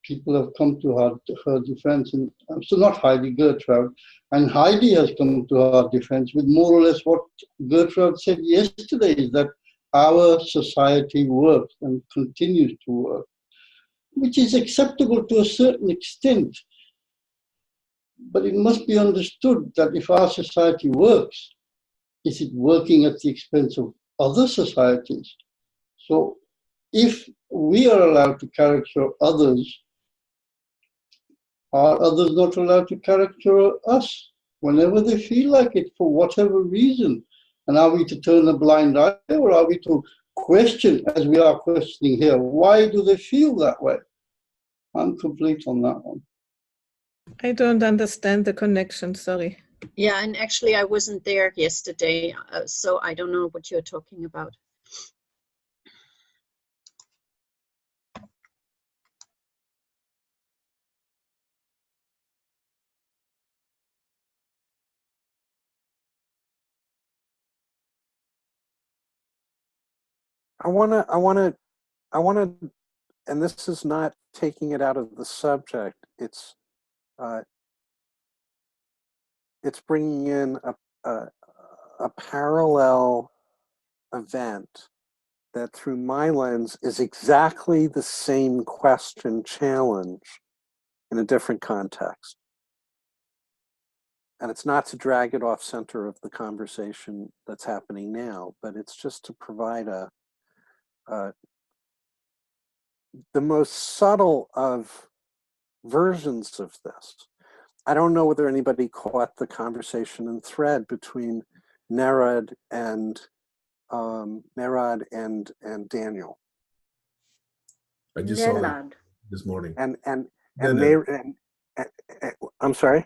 people have come to her defense, and so not Heidi, Gertrude, and Heidi has come to her defense with more or less what Gertrude said yesterday, is that our society works and continues to work, which is acceptable to a certain extent. But it must be understood that if our society works, is it working at the expense of other societies? So if we are allowed to caricature others, are others not allowed to caricature us whenever they feel like it for whatever reason? And are we to turn a blind eye, or are we to question, as we are questioning here, why do they feel that way? I'm complete on that one. I don't understand the connection, sorry. Yeah, and actually I wasn't there yesterday, so I don't know what you're talking about. I wanna, and this is not taking it out of the subject. It's bringing in a parallel event that, through my lens, is exactly the same question challenge in a different context. And it's not to drag it off center of the conversation that's happening now, but it's just to provide the most subtle of versions of this. I don't know whether anybody caught the conversation in thread between Nerad and Daniel. I just saw it this morning. And I'm sorry,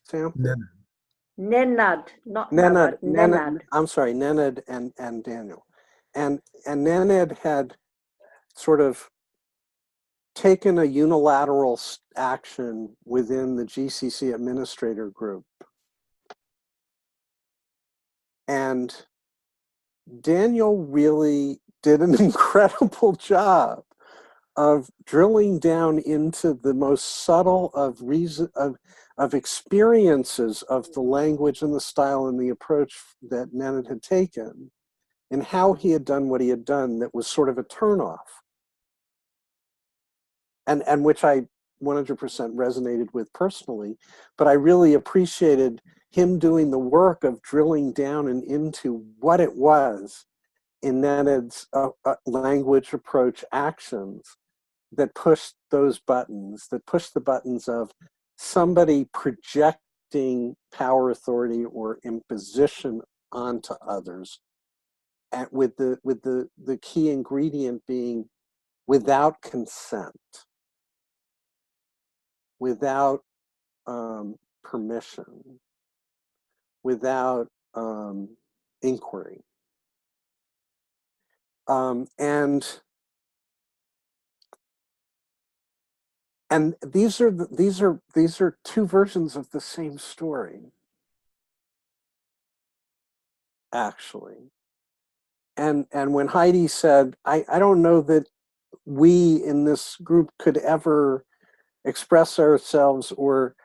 Sam? Nenad, not Nenad, Nenad. I'm sorry, Nenad and Daniel. And Nenad had sort of taken a unilateral action within the GCC administrator group. And Daniel really did an incredible job of drilling down into the most subtle of experiences of the language and the style and the approach that Nenad had taken, and how he had done what he had done that was sort of a turnoff. And which I 100% resonated with personally, but I really appreciated him doing the work of drilling down and into what it was in Nenad's language approach actions that pushed those buttons, that pushed the buttons of somebody projecting power, authority, or imposition onto others, and with the key ingredient being without consent, without permission, without inquiry. And these are two versions of the same story, actually. And when Heidi said, I don't know that we in this group could ever express ourselves or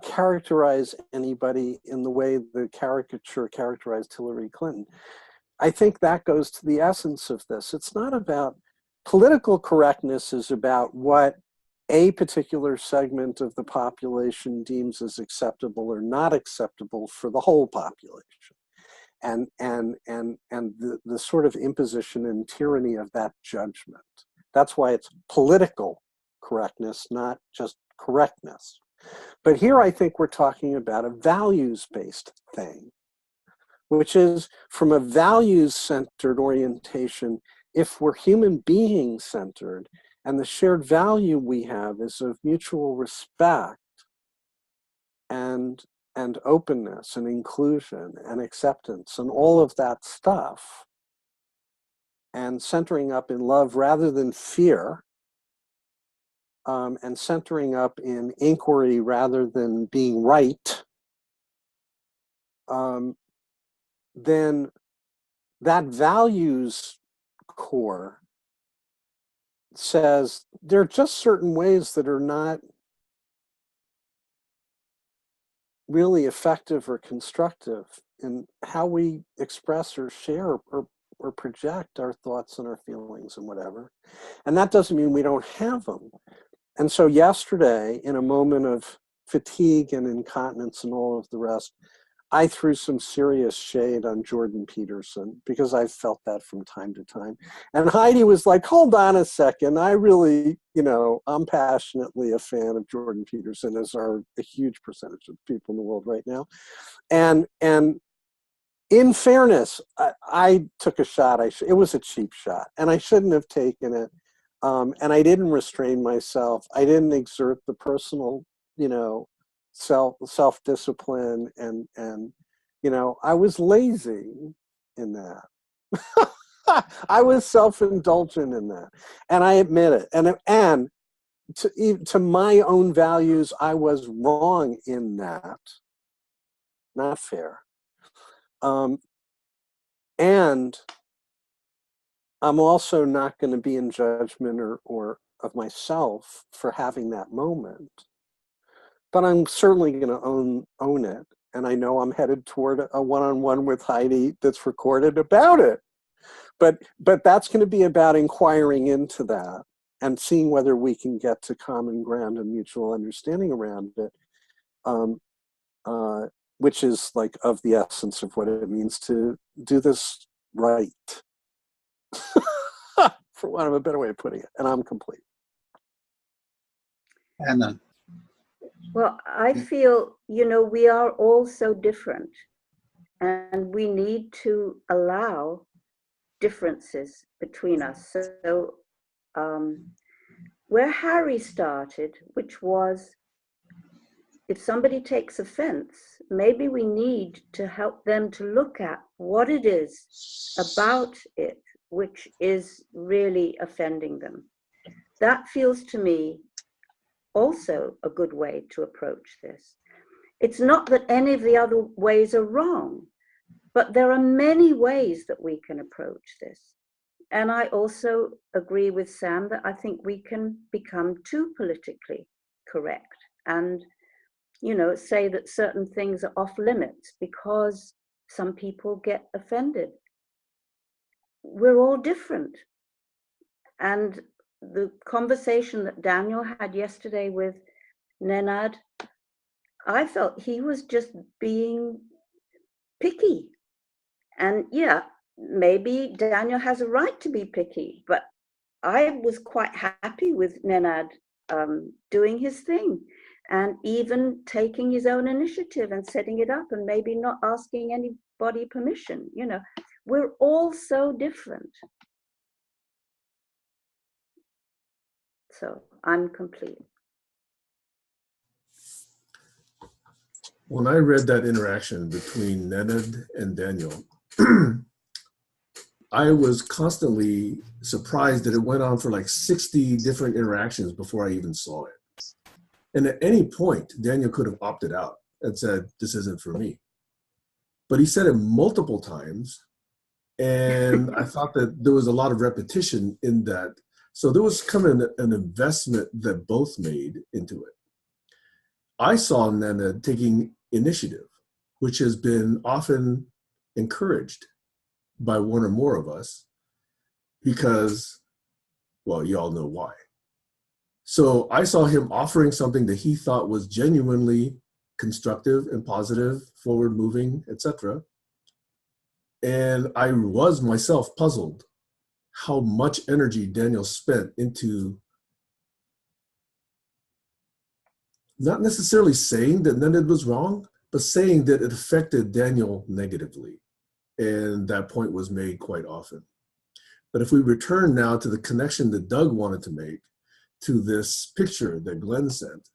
characterize anybody in the way the caricature characterized Hillary Clinton. I think that goes to the essence of this. It's not about political correctness, is about what a particular segment of the population deems as acceptable or not acceptable for the whole population. And the sort of imposition and tyranny of that judgment. That's why it's political correctness, not just correctness. But here I think we're talking about a values-based thing, which is from a values-centered orientation. If we're human being-centered and the shared value we have is of mutual respect and openness and inclusion and acceptance and all of that stuff, and centering up in love rather than fear, and centering up in inquiry rather than being right, then that values core says there are just certain ways that are not really effective or constructive in how we express or share or project our thoughts and our feelings and whatever. And that doesn't mean we don't have them. And so yesterday, in a moment of fatigue and incontinence and all of the rest, I threw some serious shade on Jordan Peterson because I felt that from time to time. And Heidi was like, hold on a second. I really, I'm passionately a fan of Jordan Peterson, as are a huge percentage of people in the world right now. And in fairness, I took a shot. It was a cheap shot and I shouldn't have taken it. And I didn't restrain myself. I didn't exert the personal, self-discipline and I was lazy in that. I was self-indulgent in that, and I admit it. And to my own values, I was wrong in that. Not fair. And I'm also not going to be in judgment or of myself for having that moment. But I'm certainly going to own it. And I know I'm headed toward a one-on-one with Heidi that's recorded about it. But that's going to be about inquiring into that and seeing whether we can get to common ground and mutual understanding around it, which is like of the essence of what it means to do this right, for want of a better way of putting it. And I'm complete. Anna. Well, I feel, we are all so different and we need to allow differences between us. So where Harry started, which was, if somebody takes offense, maybe we need to help them to look at what it is about it which is really offending them. That feels to me also a good way to approach this. It's not that any of the other ways are wrong, but there are many ways that we can approach this. And I also agree with Sam that I think we can become too politically correct and, say that certain things are off limits because some people get offended. We're all different. And the conversation that Daniel had yesterday with Nenad, I felt he was just being picky. And yeah, maybe Daniel has a right to be picky, but I was quite happy with Nenad doing his thing and even taking his own initiative and setting it up and maybe not asking anybody permission. We're all so different. So I'm complete. When I read that interaction between Nenad and Daniel, I was constantly surprised that it went on for like 60 different interactions before I even saw it. And at any point, Daniel could have opted out and said, this isn't for me. But he said it multiple times. And I thought that there was a lot of repetition in that. So there was kind of an investment that both made into it. I saw Nana taking initiative, which has been often encouraged by one or more of us because, well, you all know why. So I saw him offering something that he thought was genuinely constructive and positive, forward moving, etc. And I was myself puzzled how much energy Daniel spent into not necessarily saying that none of it was wrong, but saying that it affected Daniel negatively. And that point was made quite often. But if we return now to the connection that Doug wanted to make to this picture that Glenn sent,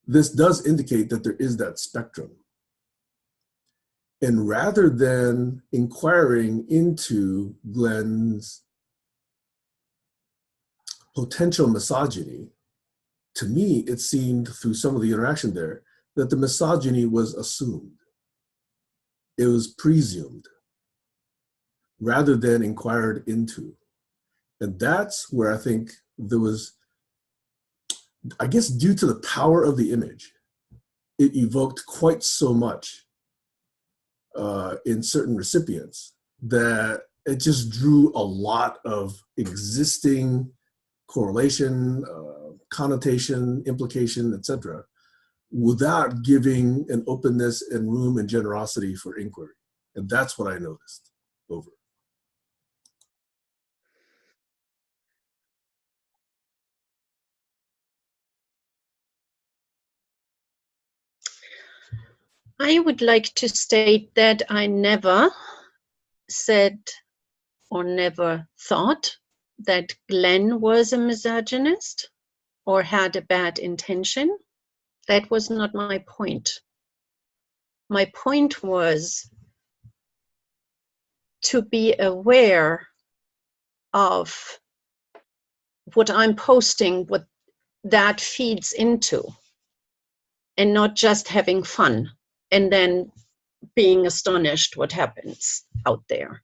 this does indicate that there is that spectrum. And rather than inquiring into Glenn's potential misogyny, to me, it seemed through some of the interaction there that the misogyny was assumed. It was presumed rather than inquired into. And that's where I think there was, I guess due to the power of the image, it evoked quite so much in certain recipients that it just drew a lot of existing correlation, connotation, implication, etc., without giving an openness and room and generosity for inquiry. And that's what I noticed. Over. I would like to state that I never said or never thought that Glenn was a misogynist or had a bad intention. That was not my point. My point was to be aware of what I'm posting, what that feeds into, and not just having fun and then being astonished what happens out there.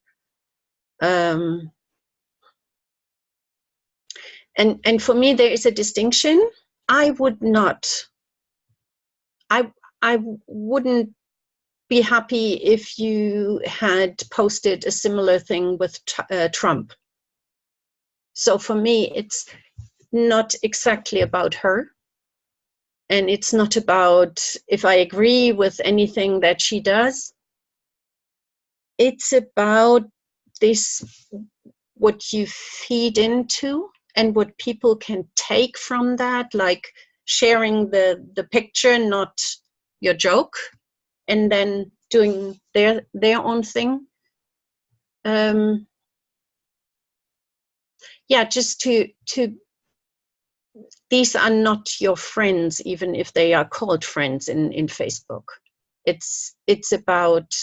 And for me, there is a distinction. I wouldn't be happy if you had posted a similar thing with Trump. So for me, it's not exactly about her. And it's not about if I agree with anything that she does. It's about this, what you feed into and what people can take from that, like sharing the picture, not your joke, and then doing their own thing. Yeah, just to these are not your friends, even if they are called friends in Facebook. It's about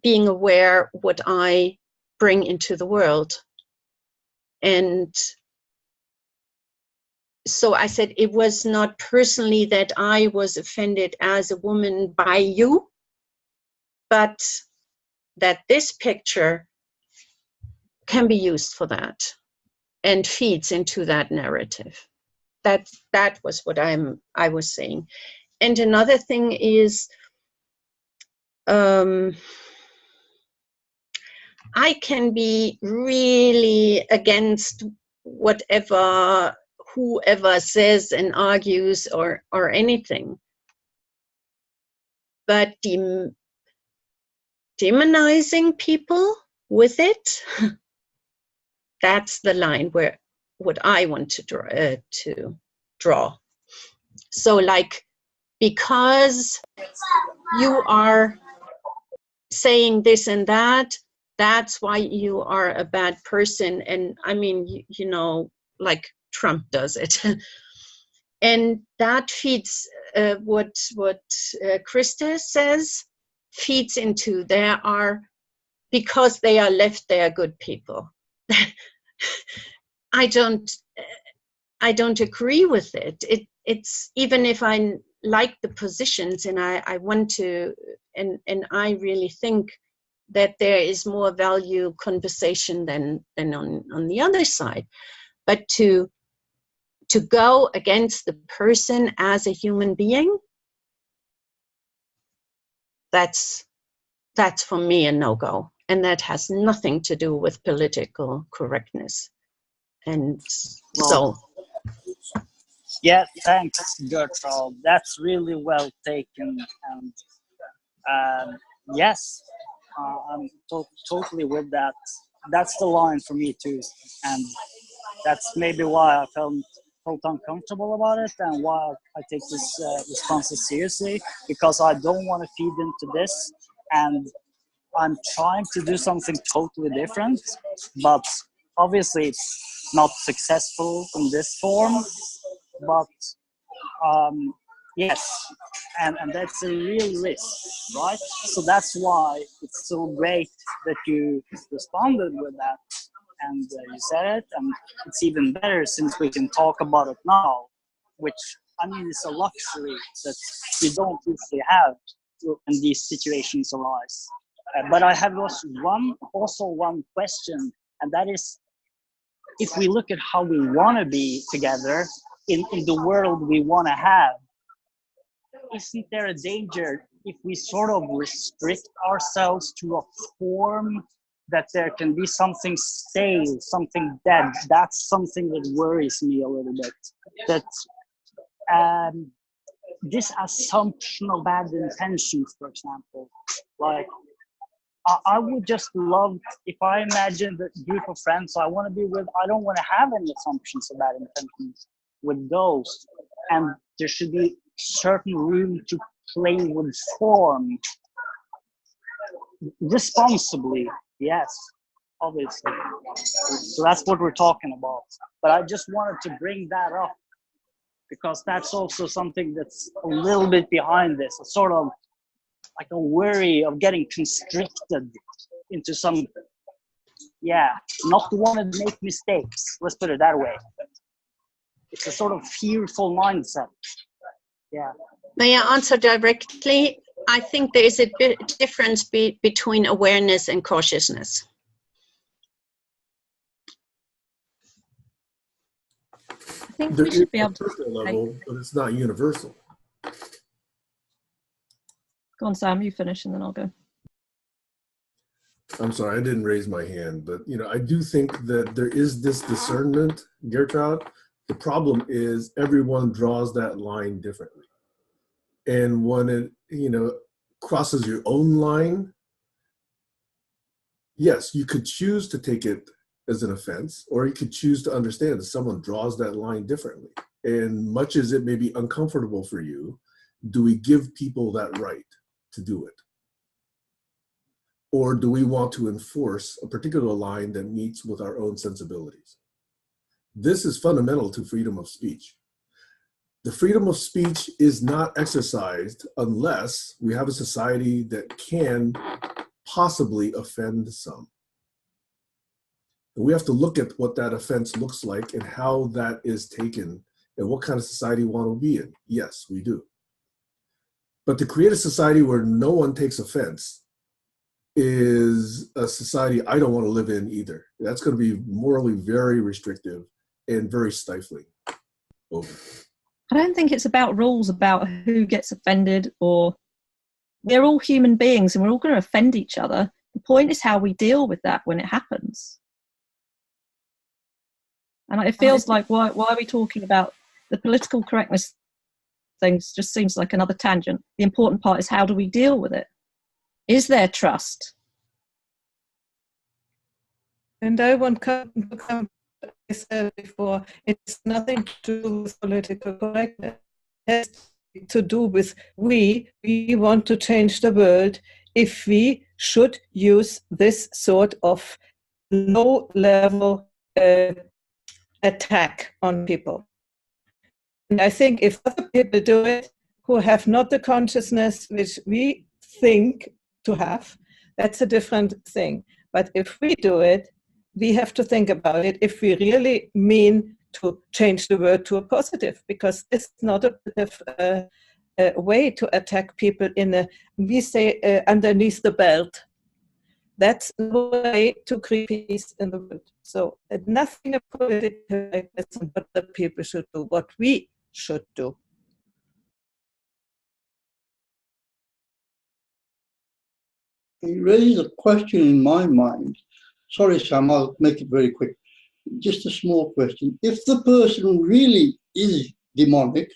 being aware what I bring into the world. And so I said it was not personally that I was offended as a woman by you, but that this picture can be used for that and feeds into that narrative. That was what I was saying. And another thing is, I can be really against whoever says and argues or anything, but demonizing people with it, that's the line where what I want to draw. So like, because you are saying this and that, that's why you are a bad person. And I mean, you know, like Trump does it. And that feeds what Krista says, feeds into because they are left, they are good people. I don't agree with it. It's even if I like the positions and I want to, and I really think that there is more value conversation than on the other side. But to go against the person as a human being, that's for me a no-go. And that has nothing to do with political correctness. And so. Yeah, thanks, Gertrude. That's really well taken. And yes, I'm totally with that. That's the line for me too. And that's maybe why I felt uncomfortable about it and why I take this responses seriously, because I don't want to feed into this, and I'm trying to do something totally different, but obviously it's not successful in this form. But yes, and that's a real risk, right? So that's why it's so great that you responded with that, and you said it, and it's even better since we can talk about it now, which, I mean, it's a luxury that you don't usually have when these situations arise. But I have also one question, and that is, if we look at how we want to be together in the world we want to have, isn't there a danger if we sort of restrict ourselves to a form that there can be something stale, something dead? That's something that worries me a little bit. That this assumption of bad intentions, for example, like I would just love, if I imagine the group of friends I want to be with, I don't want to have any assumptions of bad intentions with those. And there should be certain room to play with form responsibly, yes, obviously. So that's what we're talking about. But I just wanted to bring that up because that's also something that's a little bit behind this, a sort of like a worry of getting constricted into some, not wanting to make mistakes. Let's put it that way. It's a sort of fearful mindset. Yeah. May I answer directly? I think there is a bit difference between awareness and cautiousness. I think There we is should be a able to personal level, but it's not universal. go on, Sam, you finish and then I'll go. I'm sorry, I didn't raise my hand, but I do think that there is this discernment, Gertrude. The problem is everyone draws that line differently. And when it, crosses your own line, yes, you could choose to take it as an offense, or you could choose to understand that someone draws that line differently. And much as it may be uncomfortable for you, do we give people that right to do it? Or do we want to enforce a particular line that meets with our own sensibilities? This is fundamental to freedom of speech. The freedom of speech is not exercised unless we have a society that can possibly offend some. And we have to look at what that offense looks like and how that is taken and what kind of society we want to be in. Yes, we do. But to create a society where no one takes offense is a society I don't want to live in either. That's going to be morally very restrictive and very stifling. Over. I don't think it's about rules about who gets offended, or we're all human beings and we're all going to offend each other. The point is how we deal with that when it happens. And it feels like, why are we talking about the political correctness things? Just seems like another tangent. The important part is, how do we deal with it? Is there trust? And I want to come, as I said before, it's nothing to do with political correctness. It has to do with we want to change the world if we should use this sort of low-level attack on people. And I think if other people do it who have not the consciousness which we think to have, that's a different thing. But if we do it, we have to think about it if we really mean to change the world to a positive, because it's not a way to attack people we say, underneath the belt. That's the way to create peace in the world. So nothing of political correctness and what the people should do, what we should do. You raise a question in my mind. Sorry, Sam, I'll make it very quick. Just a small question. If the person really is demonic,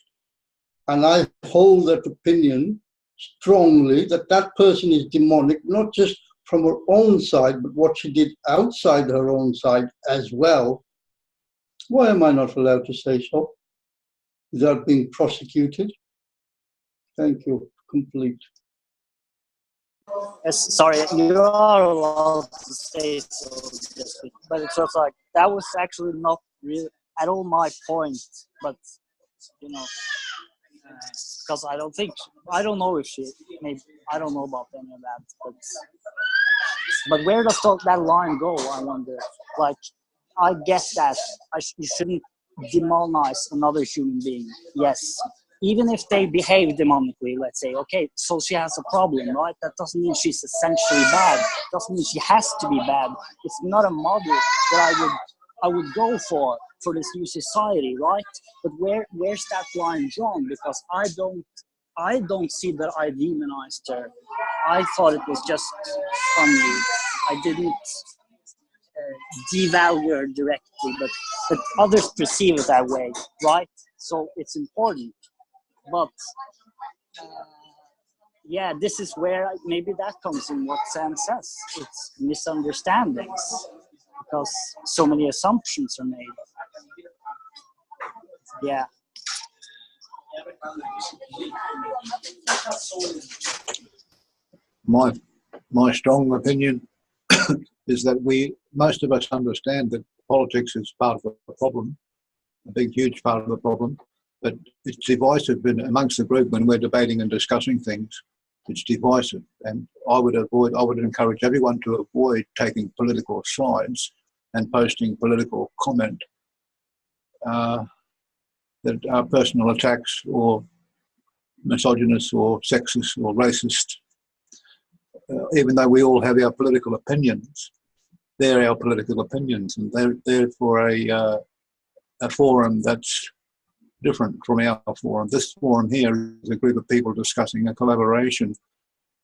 and I hold that opinion strongly, that person is demonic, not just from her own side, but what she did outside her own side as well, why am I not allowed to say so? without being prosecuted? Thank you. Complete. Yes, sorry, you are allowed to say so, but it's just like that was actually not really at all my point. But you know, because I don't know if she, maybe I don't know about any of that. But where does that line go? I wonder. Like, I get that you shouldn't demonize another human being. Yes. Even if they behave demonically, let's say, okay, so she has a problem, right? That doesn't mean she's essentially bad. Doesn't mean she has to be bad. It's not a model that I would go for this new society, right? But where's that line drawn? Because I don't see that I demonized her. I thought it was just funny. I didn't devalue her directly, but others perceive it that way, right? So it's important. But yeah, this is where maybe that comes in what Sam says. It's misunderstandings because so many assumptions are made. Yeah. My strong opinion is that most of us understand that politics is part of the problem, a big, huge part of the problem, but it's divisive amongst the group when we're debating and discussing things. It's divisive, and I would encourage everyone to avoid taking political sides and posting political comment that are personal attacks or misogynist or sexist or racist. Even though we all have our political opinions, they're our political opinions, and they're for a forum that's different from our forum. This forum here is a group of people discussing a collaboration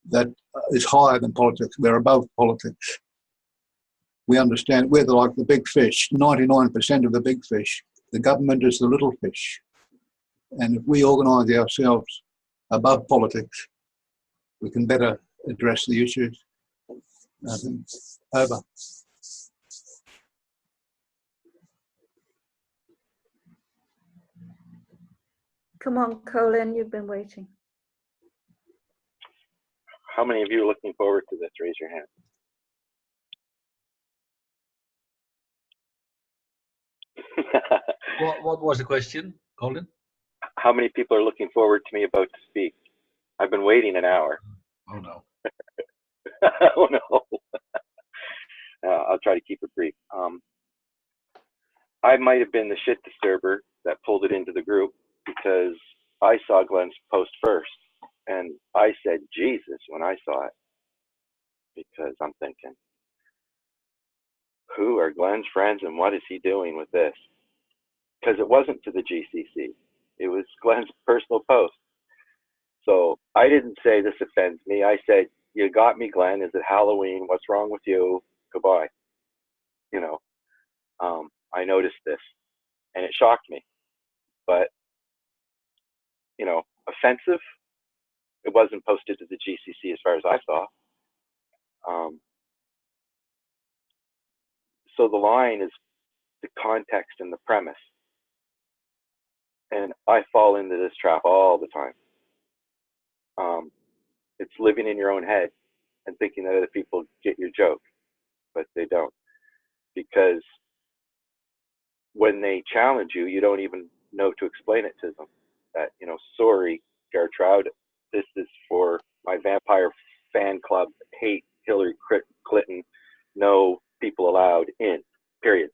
that is higher than politics. We're above politics. We understand we're like the big fish, 99% of the big fish. The government is the little fish. And if we organise ourselves above politics, we can better address the issues. I think over. Come on, Colin, you've been waiting. How many of you are looking forward to this? Raise your hand. What was the question, Colin? How many people are looking forward to me about to speak? I've been waiting an hour. Oh no. Oh no. I'll try to keep it brief. I might have been the shit disturber that pulled it into the group because I saw Glenn's post first, and I said Jesus when I saw it, because I'm thinking, who are Glenn's friends and what is he doing with this? Because it wasn't to the GCC. It was Glenn's personal post. So I didn't say this offends me. I said, you got me, Glenn. Is it Halloween? What's wrong with you? Goodbye. You know, I noticed this and it shocked me. But, you know, offensive, it wasn't posted to the GCC as far as I saw. So the line is the context and the premise. And I fall into this trap all the time. It's living in your own head and thinking that other people get your joke, but they don't. Because when they challenge you, you don't even know to explain it to them. That, you know, sorry, Gertrude, this is for my vampire fan club, hate Hillary Clinton, no people allowed in, period.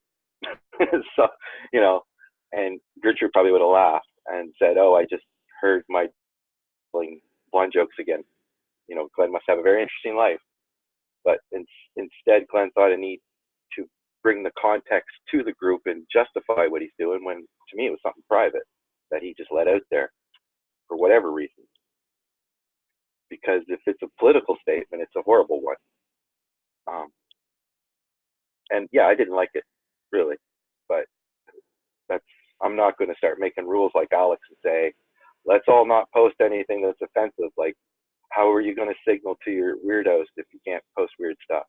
So, you know, and Gertrude probably would have laughed and said, oh, I just heard my blonde jokes again. You know, Glenn must have a very interesting life. But instead, Glenn thought I need to bring the context to the group and justify what he's doing, when to me it was something private that he just let out there for whatever reason. Because if it's a political statement, it's a horrible one. And yeah, I didn't like it, really. But I'm not going to start making rules like Alex and say, let's all not post anything that's offensive. Like, how are you going to signal to your weirdos if you can't post weird stuff?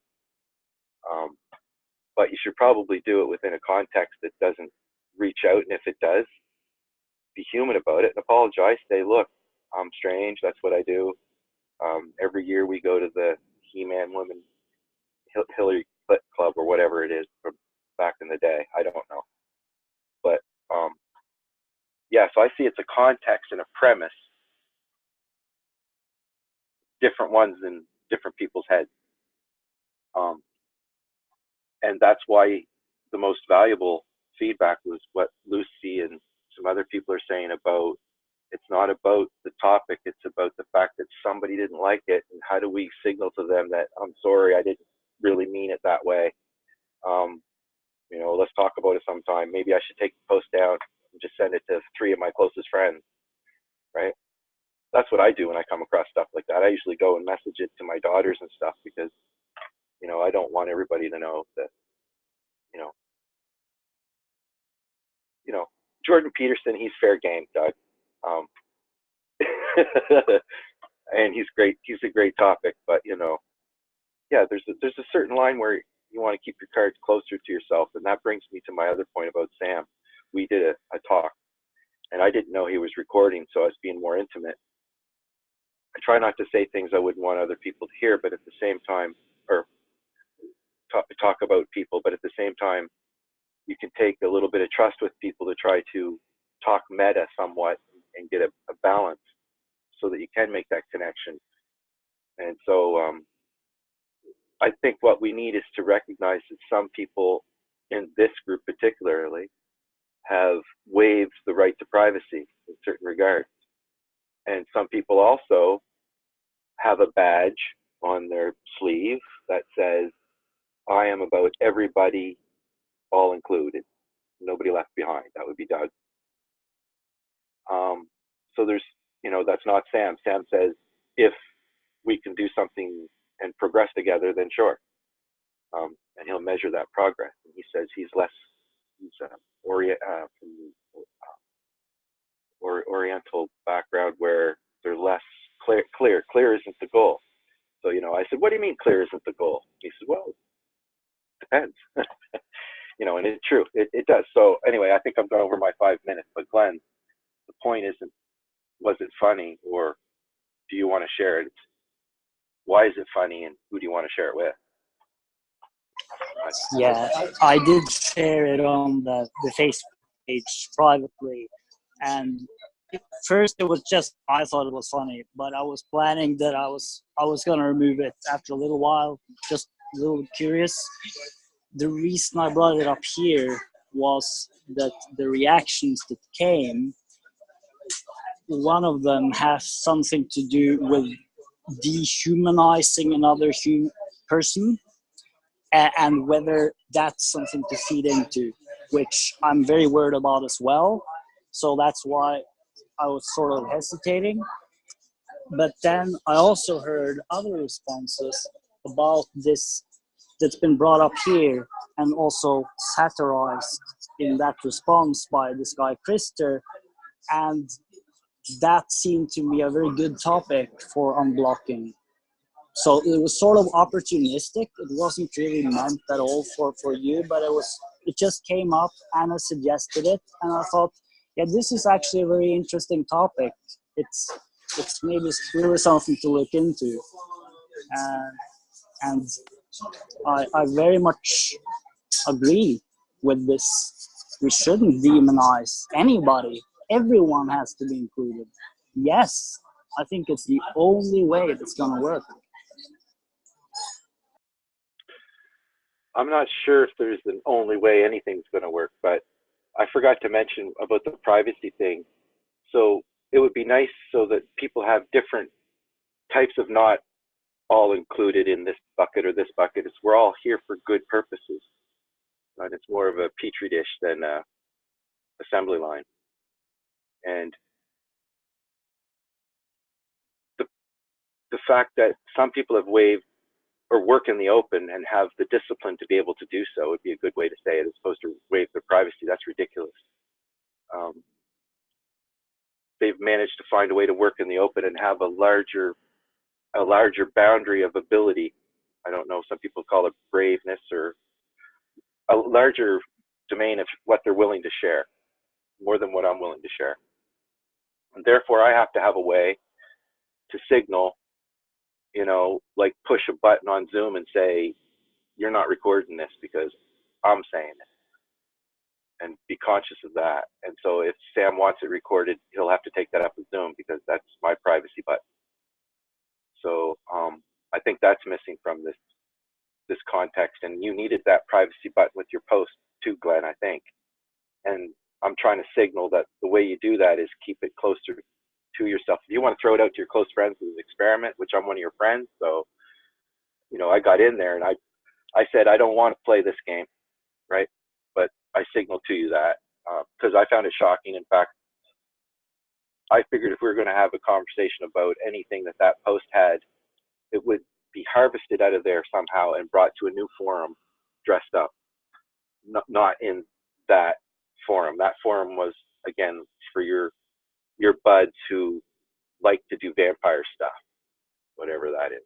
But you should probably do it within a context that doesn't reach out, and if it does, be human about it and apologize. Say, look, I'm strange. That's what I do. Every year we go to the He-Man Women Hillary Club or whatever it is from back in the day. I don't know. But yeah, so I see it's a context and a premise, different ones in different people's heads. And that's why the most valuable feedback was what Lucy and some other people are saying about, it's not about the topic, it's about the fact that somebody didn't like it, and how do we signal to them that, I'm sorry, I didn't really mean it that way. You know, let's talk about it sometime. Maybe I should take the post down and just send it to 3 of my closest friends, right? That's what I do when I come across stuff like that. I usually go and message it to my daughters and stuff, because, you know, I don't want everybody to know that, you know, Jordan Peterson, he's fair game, Doug. And he's great. He's a great topic, but, you know, yeah, there's a certain line where you want to keep your cards closer to yourself. And that brings me to my other point about Sam. We did a talk, and I didn't know he was recording, so I was being more intimate. I try not to say things I wouldn't want other people to hear, but at the same time, or talk about people, but at the same time, you can take a little bit of trust with people to try to talk meta somewhat and get a balance so that you can make that connection. And so I think what we need is to recognize that some people in this group particularly have waived the right to privacy in certain regards. And some people also have a badge on their sleeve that says, I am about everybody, all included, nobody left behind. That would be Doug. So there's, you know, that's not Sam. Sam says, if we can do something and progress together, then sure. And he'll measure that progress. And he says he's less, he's from Oriental background where they're less clear. Clear isn't the goal. So, you know, I said, what do you mean clear isn't the goal? He said, well, it depends. You know, and it's true. It does. So anyway, I think I'm going over my 5 minutes. But Glenn, the point isn't, was it funny, or do you want to share it? It's, why is it funny, and who do you want to share it with? Yeah, I did share it on the Facebook page privately, and first it was just, I thought it was funny, but I was planning that I was gonna remove it after a little while, just a little curious. The reason I brought it up here was that the reactions that came, one of them has something to do with dehumanizing another person, and whether that's something to feed into, which I'm very worried about as well. So that's why I was sort of hesitating. But then I also heard other responses about this that's been brought up here and also satirized in that response by this guy Krister, and that seemed to be a very good topic for unblocking. So it was sort of opportunistic. It wasn't really meant at all for you, but it just came up. Anna suggested it, and I thought, yeah, this is actually a very interesting topic. It's maybe really something to look into. And I very much agree with this. We shouldn't demonize anybody. Everyone has to be included. Yes, I think it's the only way that's going to work. I'm not sure if there's an only way anything's going to work, but I forgot to mention about the privacy thing. So it would be nice so that people have different types of not all included in this bucket or this bucket. It's, we're all here for good purposes. And it's more of a petri dish than a assembly line. And the fact that some people have waived or work in the open and have the discipline to be able to do so would be a good way to say it, as opposed to waive their privacy. That's ridiculous. They've managed to find a way to work in the open and have a larger boundary of ability. I don't know, some people call it braveness, or a larger domain of what they're willing to share, more than what I'm willing to share. And therefore, I have to have a way to signal, like push a button on Zoom and say, you're not recording this because I'm saying it, and be conscious of that. And so if Sam wants it recorded, he'll have to take that up with Zoom because that's my privacy button. So I think that's missing from this context, and you needed that privacy button with your post too, Glenn, I think. And I'm trying to signal that the way you do that is keep it closer to yourself. If you want to throw it out to your close friends as an experiment, which I'm one of your friends, so I got in there and I said I don't want to play this game, right? But I signaled to you that because I found it shocking. In fact, I figured if we were going to have a conversation about anything that post had, it would be harvested out of there somehow and brought to a new forum, dressed up, not in that forum. That forum was, again, for your buds who like to do vampire stuff, whatever that is.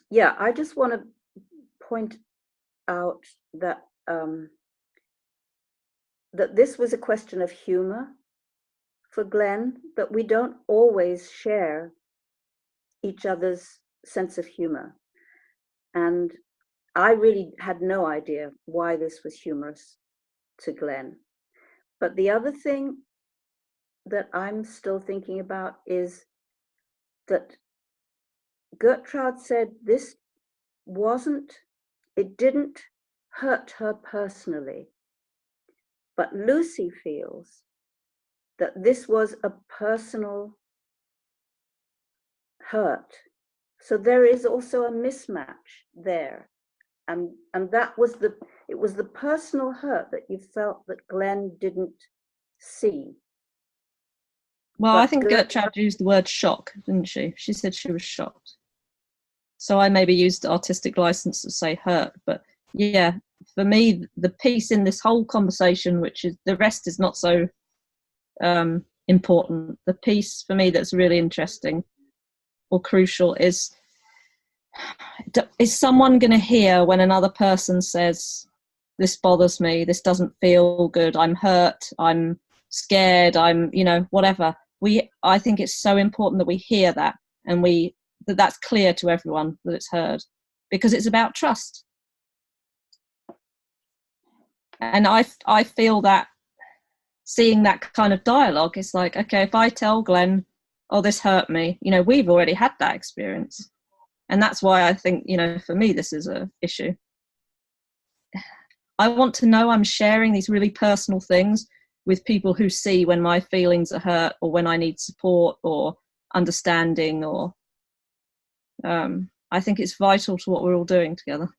Yeah, I just want to point out that that this was a question of humor for Glenn, that we don't always share each other's sense of humor. And I really had no idea why this was humorous to Glenn. But the other thing that I'm still thinking about is that Gertrude said it didn't hurt her personally. But Lucy feels that this was a personal hurt. So there is also a mismatch there. And that was it was the personal hurt that you felt that Glenn didn't see. Well, But I think Gertrude used the word shock, didn't she? She said she was shocked. So I maybe used artistic license to say hurt. But yeah, for me, the piece in this whole conversation, which is the rest is not so important. The piece for me that's really interesting or crucial is someone going to hear when another person says, this bothers me, this doesn't feel good, I'm hurt, I'm scared, I'm, whatever. I think it's so important that we hear that and that's clear to everyone that it's heard, because it's about trust. And I feel that seeing that kind of dialogue is like, okay, if I tell Glenn, oh, this hurt me, we've already had that experience. And that's why I think, for me, this is an issue. I want to know I'm sharing these really personal things with people who see when my feelings are hurt or when I need support or understanding, or I think it's vital to what we're all doing together.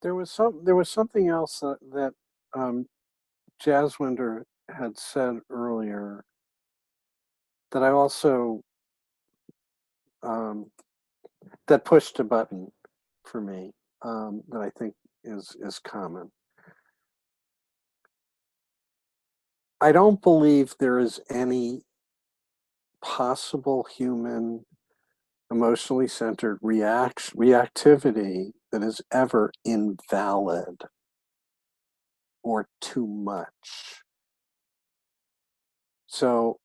There was something else that Jaswinder had said earlier that I also that pushed a button for me that I think is common. I don't believe there is any possible human emotionally centered reactivity that is ever invalid or too much. So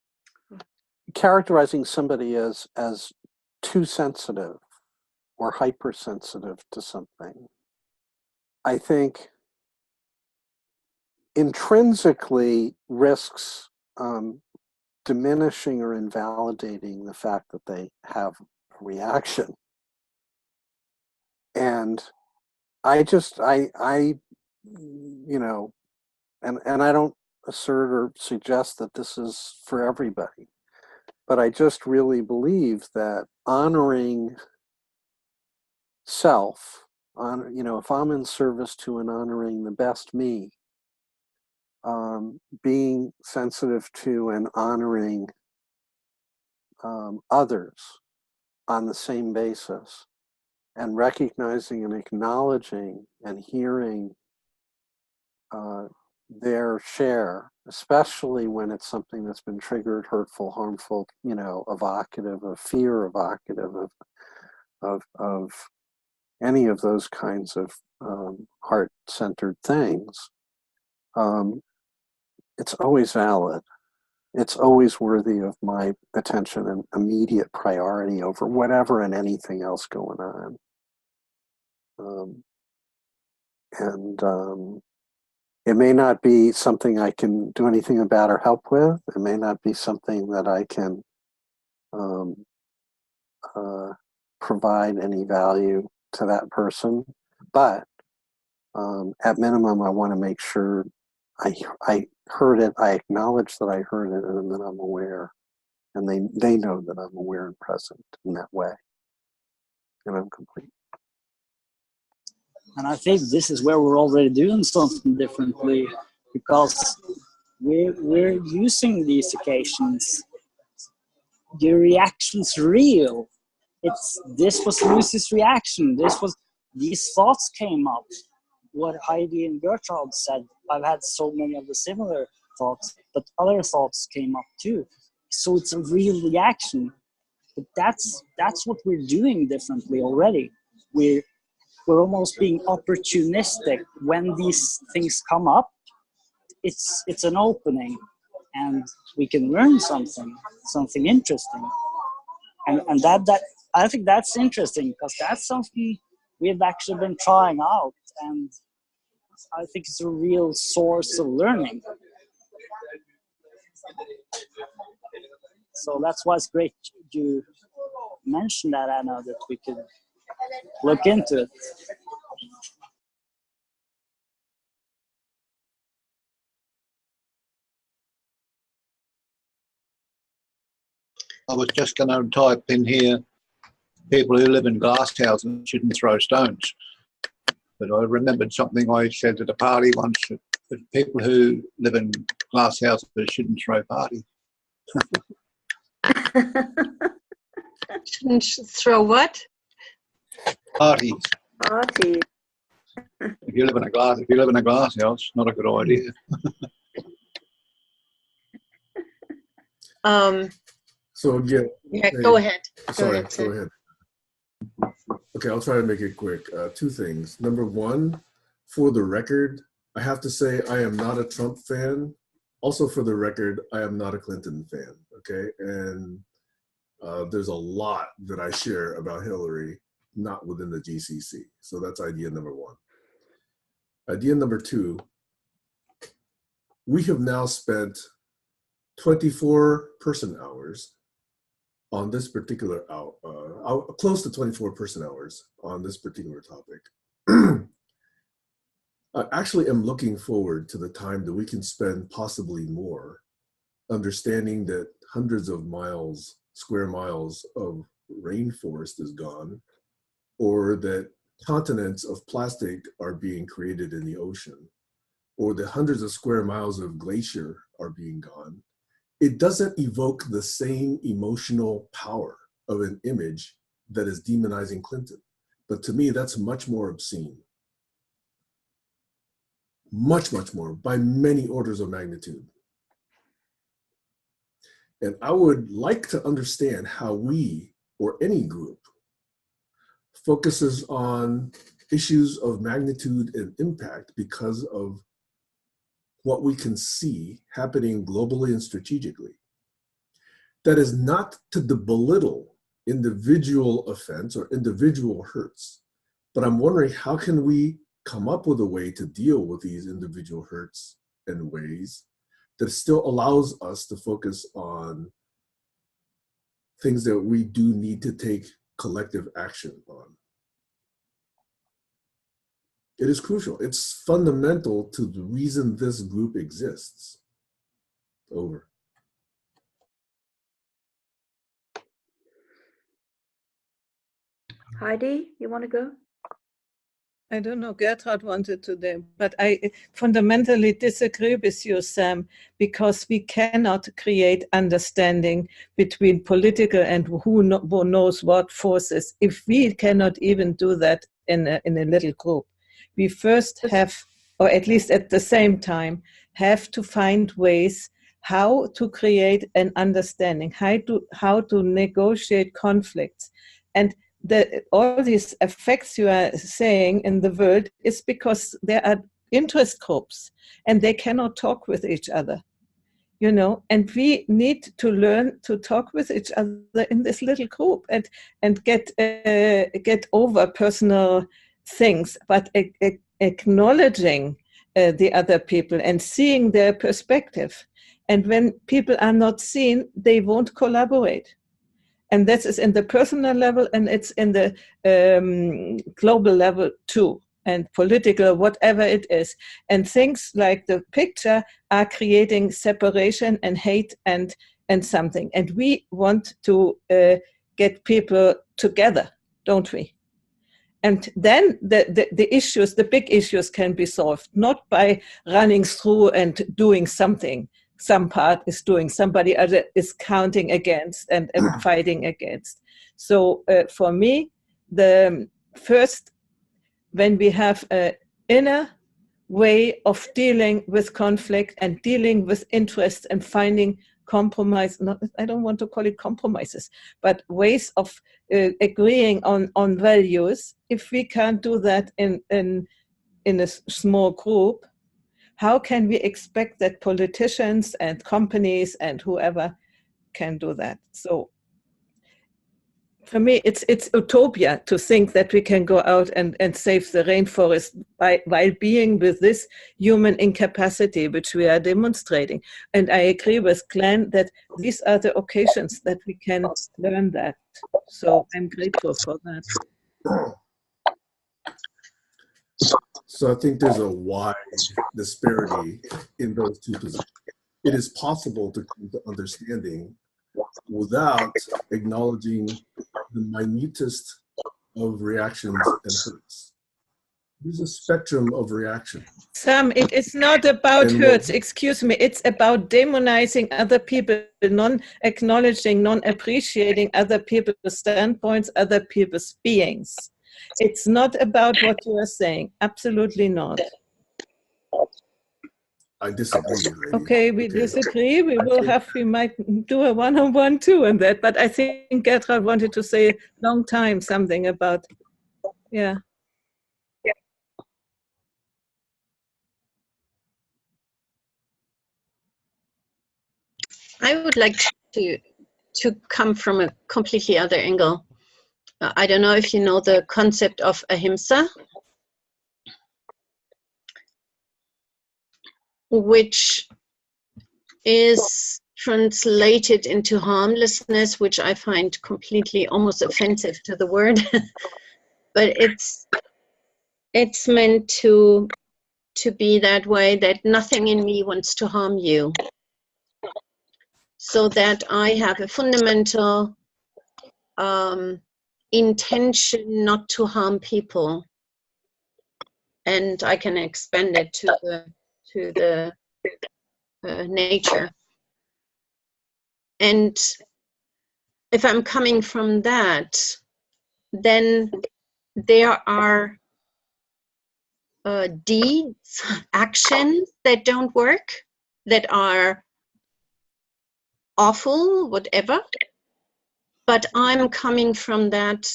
characterizing somebody as too sensitive or hypersensitive to something, I think intrinsically risks diminishing or invalidating the fact that they have a reaction. And I don't assert or suggest that this is for everybody, but I just really believe that honoring self, if I'm in service to and honoring the best me, being sensitive to and honoring others on the same basis, and recognizing and acknowledging and hearing their share, especially when it's something that's been triggered, hurtful, harmful, evocative of fear, evocative of any of those kinds of heart-centered things, it's always valid. It's always worthy of my attention and immediate priority over whatever and anything else going on. It may not be something I can do anything about or help with. It may not be something that I can provide any value to that person, but at minimum, I want to make sure I heard it, I acknowledge that I heard it, and that I'm aware, and they know that I'm aware and present in that way, and I'm complete. And I think this is where we're already doing something differently, because we're using these occasions. The reaction's real. This was Lucy's reaction. These thoughts came up. What Heidi and Gertrude said, I've had so many of the similar thoughts, but other thoughts came up too. So it's a real reaction. But that's what we're doing differently already. We're almost being opportunistic. When these things come up, it's an opening, and we can learn something interesting. And that I think that's interesting, because that's something we've actually been trying out, and I think it's a real source of learning. So that's why it's great you mentioned that, Anna, that we could look into it. I was just going to type in here, people who live in glass houses shouldn't throw stones. But I remembered something I said at a party once, that people who live in glass houses shouldn't throw parties. Shouldn't throw what? Parties. Parties. If you live in a glass house, not a good idea. So again, Yeah, go ahead. Sorry, go ahead. Okay, I'll try to make it quick. Two things. Number one, for the record, I have to say I am not a Trump fan. Also, for the record, I am not a Clinton fan. Okay, and there's a lot that I share about Hillary, not within the GCC. So that's idea number one. Idea number two, we have now spent 24 person hours on this particular close to 24 person hours on this particular topic. I actually am looking forward to the time that we can spend possibly more understanding that hundreds of square miles of rainforest is gone, or that continents of plastic are being created in the ocean, or that hundreds of square miles of glacier are being gone. It doesn't evoke the same emotional power of an image that is demonizing Clinton. But to me, that's much more obscene. Much, much more, by many orders of magnitude. And I would like to understand how we, or any group, focuses on issues of magnitude and impact because of what we can see happening globally and strategically. That is not to belittle individual offense or individual hurts, but I'm wondering, how can we come up with a way to deal with these individual hurts in ways that still allows us to focus on things that we do need to take collective action on. It is crucial. It's fundamental to the reason this group exists. Over. Heidi, you want to go? I don't know, Gertrude wanted to them, but I fundamentally disagree with you, Sam, because we cannot create understanding between political and who knows what forces if we cannot even do that in a little group. We first have, or at least at the same time, have to find ways how to create an understanding, how to negotiate conflicts. And all these effects you are saying in the world is because there are interest groups and they cannot talk with each other, you know, and we need to learn to talk with each other in this little group and get over personal things, but acknowledging the other people and seeing their perspective. And when people are not seen, they won't collaborate. And that is in the personal level, and it's in the global level too, and political, whatever it is. And things like the picture are creating separation and hate and something. And we want to get people together, don't we? And then the issues, the big issues can be solved, not by running through and doing something. Some part is doing, somebody other is counting against and fighting against. So for me, the first, when we have an inner way of dealing with conflict and dealing with interest and finding compromise, I don't want to call it compromises, but ways of agreeing on values, if we can't do that in a small group, how can we expect that politicians and companies and whoever can do that? So for me, it's utopia to think that we can go out and save the rainforest while being with this human incapacity, which we are demonstrating. And I agree with Glenn that these are the occasions that we can learn that. So I'm grateful for that. So I think there's a wide disparity in those two positions. It is possible to come to understanding without acknowledging the minutest of reactions and hurts. There's a spectrum of reaction. Sam, it is not about hurts, excuse me. It's about demonizing other people, non-acknowledging, non-appreciating other people's standpoints, other people's beings. It's not about what you are saying. Absolutely not. I disagree. Okay, we disagree. We might do a one-on-one too on that. But I think Gertrude wanted to say a long time something about, yeah. I would like to come from a completely other angle. I don't know if you know the concept of ahimsa, which is translated into harmlessness, which I find completely almost offensive to the word. But it's meant to be that way, that nothing in me wants to harm you. So that I have a fundamental intention not to harm people, and I can expand it to the nature. And if I'm coming from that, then there are deeds, actions that don't work, that are awful, whatever. But I'm coming from that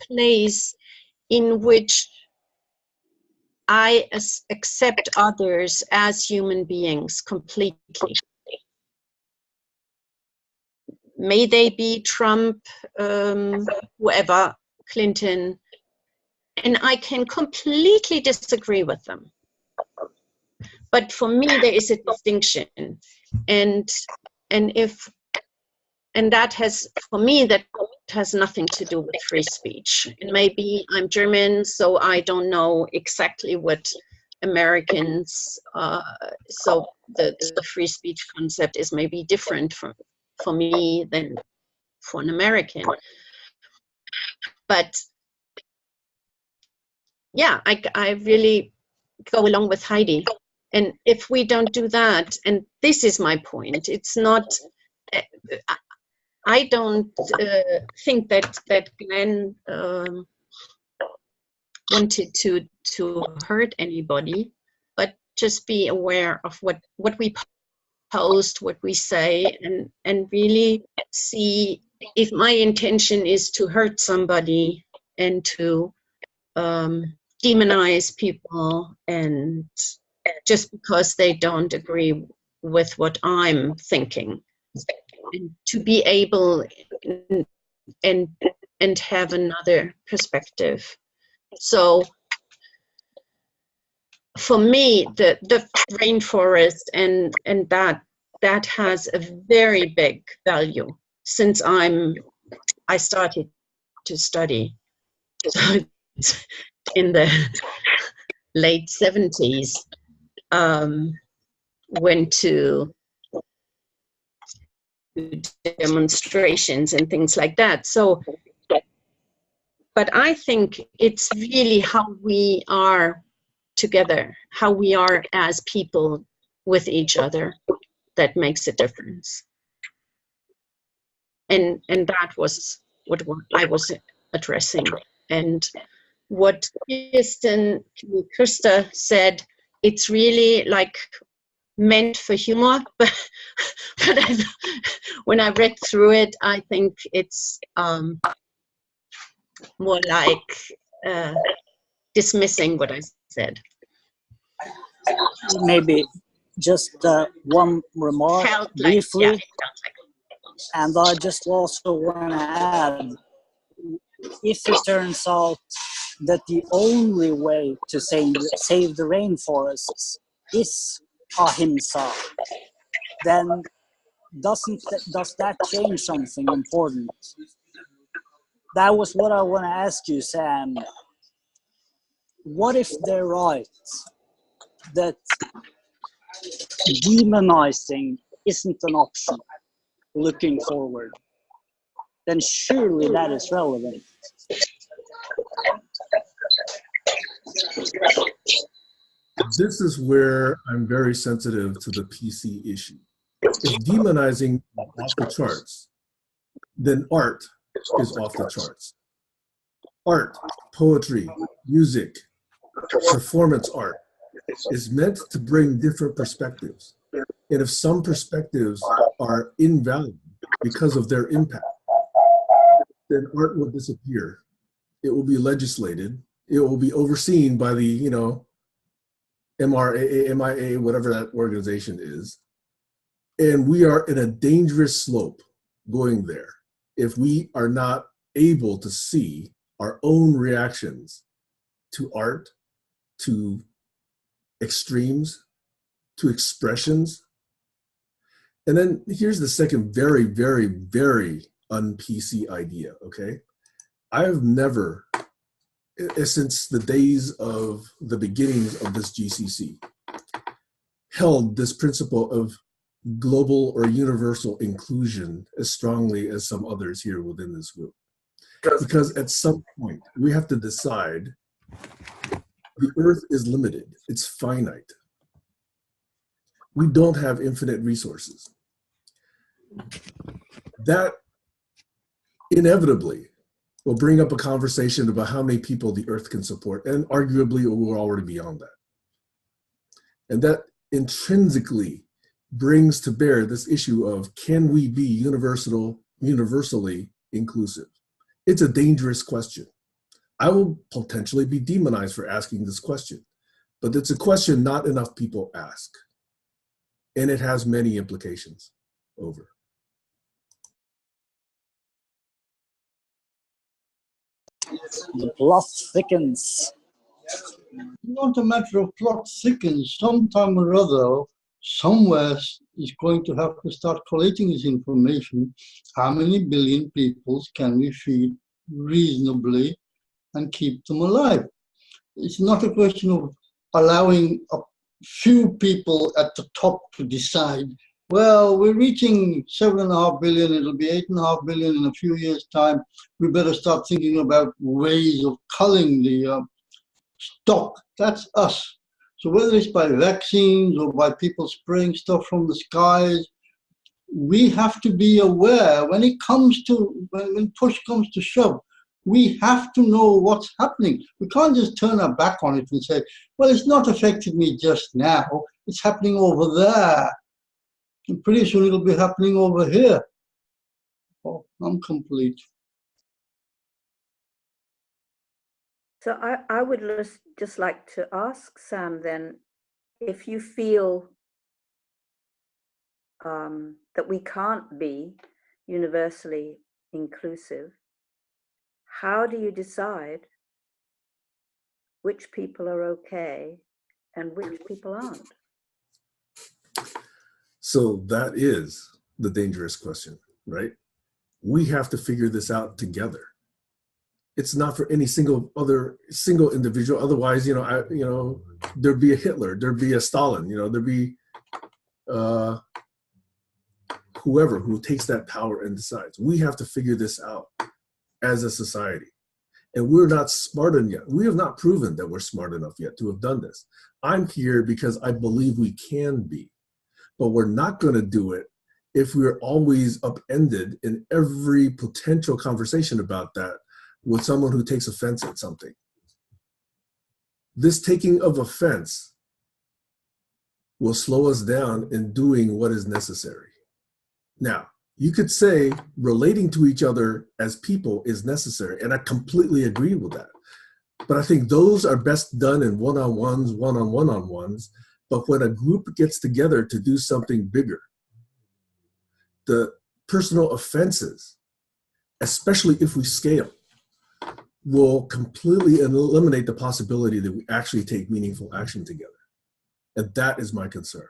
place in which I accept others as human beings completely. May they be Trump, whoever, Clinton, and I can completely disagree with them. But for me, there is a distinction, and that has, for me, that has nothing to do with free speech. And maybe I'm German, so I don't know exactly what Americans, so the free speech concept is maybe different for me than for an American. But yeah, I really go along with Heidi. And if we don't do that, and this is my point, it's not, I don't think that Glenn wanted to hurt anybody, but just be aware of what we post, what we say, and really see if my intention is to hurt somebody and to demonize people, and just because they don't agree with what I'm thinking, and to be able and have another perspective. So for me, the rainforest and that has a very big value since I started to study. So it's in the late 70s, went to demonstrations and things like that. So, but I think it's really how we are together, how we are as people with each other, that makes a difference. And that was what I was addressing. And what Krista said, it's really like meant for humor, but when I read through it, I think it's more like dismissing what I said. Maybe just one remark briefly, yeah. And I just also want to add, if it turns out that the only way to save the rainforests is ahimsa, then does that change something important? That was what I want to ask you, Sam. What if they're right, that demonizing isn't an option looking forward? Then surely that is relevant. This is where I'm very sensitive to the PC issue. If demonizing is off the charts, then art is off the charts. Art, poetry, music, performance art is meant to bring different perspectives. And if some perspectives are invalid because of their impact, then art will disappear. It will be legislated. It will be overseen by the, MRAA, MIA, whatever that organization is. And we are in a dangerous slope going there if we are not able to see our own reactions to art, to extremes, to expressions. And then here's the second very, very, very un-PC idea, okay? I have never, since the days of the beginnings of this GCC, held this principle of global or universal inclusion as strongly as some others here within this group. Because at some point, we have to decide the earth is limited, it's finite. We don't have infinite resources. That inevitably will bring up a conversation about how many people the earth can support, and arguably we're already beyond that. And that intrinsically brings to bear this issue of, can we be universally inclusive? It's a dangerous question. I will potentially be demonized for asking this question, but it's a question not enough people ask. And it has many implications. Over. The plot thickens. It's not a matter of plot thickens. Sometime or other, somewhere is going to have to start collating this information. How many billion people can we feed reasonably and keep them alive? It's not a question of allowing a few people at the top to decide, well, we're reaching 7.5 billion, it'll be 8.5 billion in a few years' time. We better start thinking about ways of culling the stock. That's us. So whether it's by vaccines or by people spraying stuff from the skies, we have to be aware when it comes to, when push comes to shove, we have to know what's happening. We can't just turn our back on it and say, well, it's not affected me just now. It's happening over there. And pretty soon it'll be happening over here. Oh, I'm complete. So I would just like to ask Sam then, if you feel that we can't be universally inclusive, how do you decide which people are okay and which people aren't? So that is the dangerous question, right? We have to figure this out together. It's not for any single individual. Otherwise, there'd be a Hitler, there'd be a Stalin, there'd be whoever who takes that power and decides. We have to figure this out as a society. And we're not smart enough yet. We have not proven that we're smart enough yet to have done this. I'm here because I believe we can be, but we're not going to do it if we're always upended in every potential conversation about that with someone who takes offense at something. This taking of offense will slow us down in doing what is necessary. Now, you could say relating to each other as people is necessary, and I completely agree with that. But I think those are best done in one-on-ones, one-on-one-on-ones. But when a group gets together to do something bigger, the personal offenses, especially if we scale, will completely eliminate the possibility that we actually take meaningful action together. And that is my concern.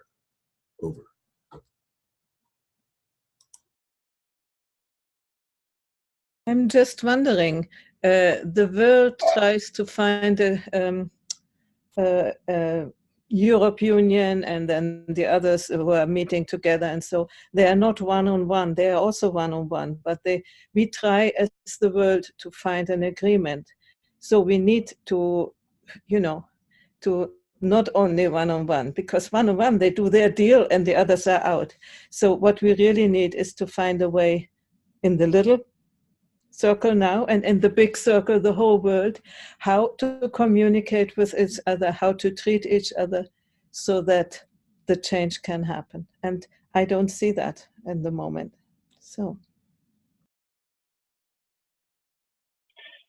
Over. I'm just wondering, the world tries to find a Europe Union and then the others who are meeting together, and so they are not one-on-one, they are also one-on-one, but we try as the world to find an agreement. So we need to, to not only one-on-one, because one-on-one they do their deal and the others are out. So what we really need is to find a way in the little circle now and in the big circle, the whole world, how to communicate with each other, how to treat each other so that the change can happen. And I don't see that in the moment. So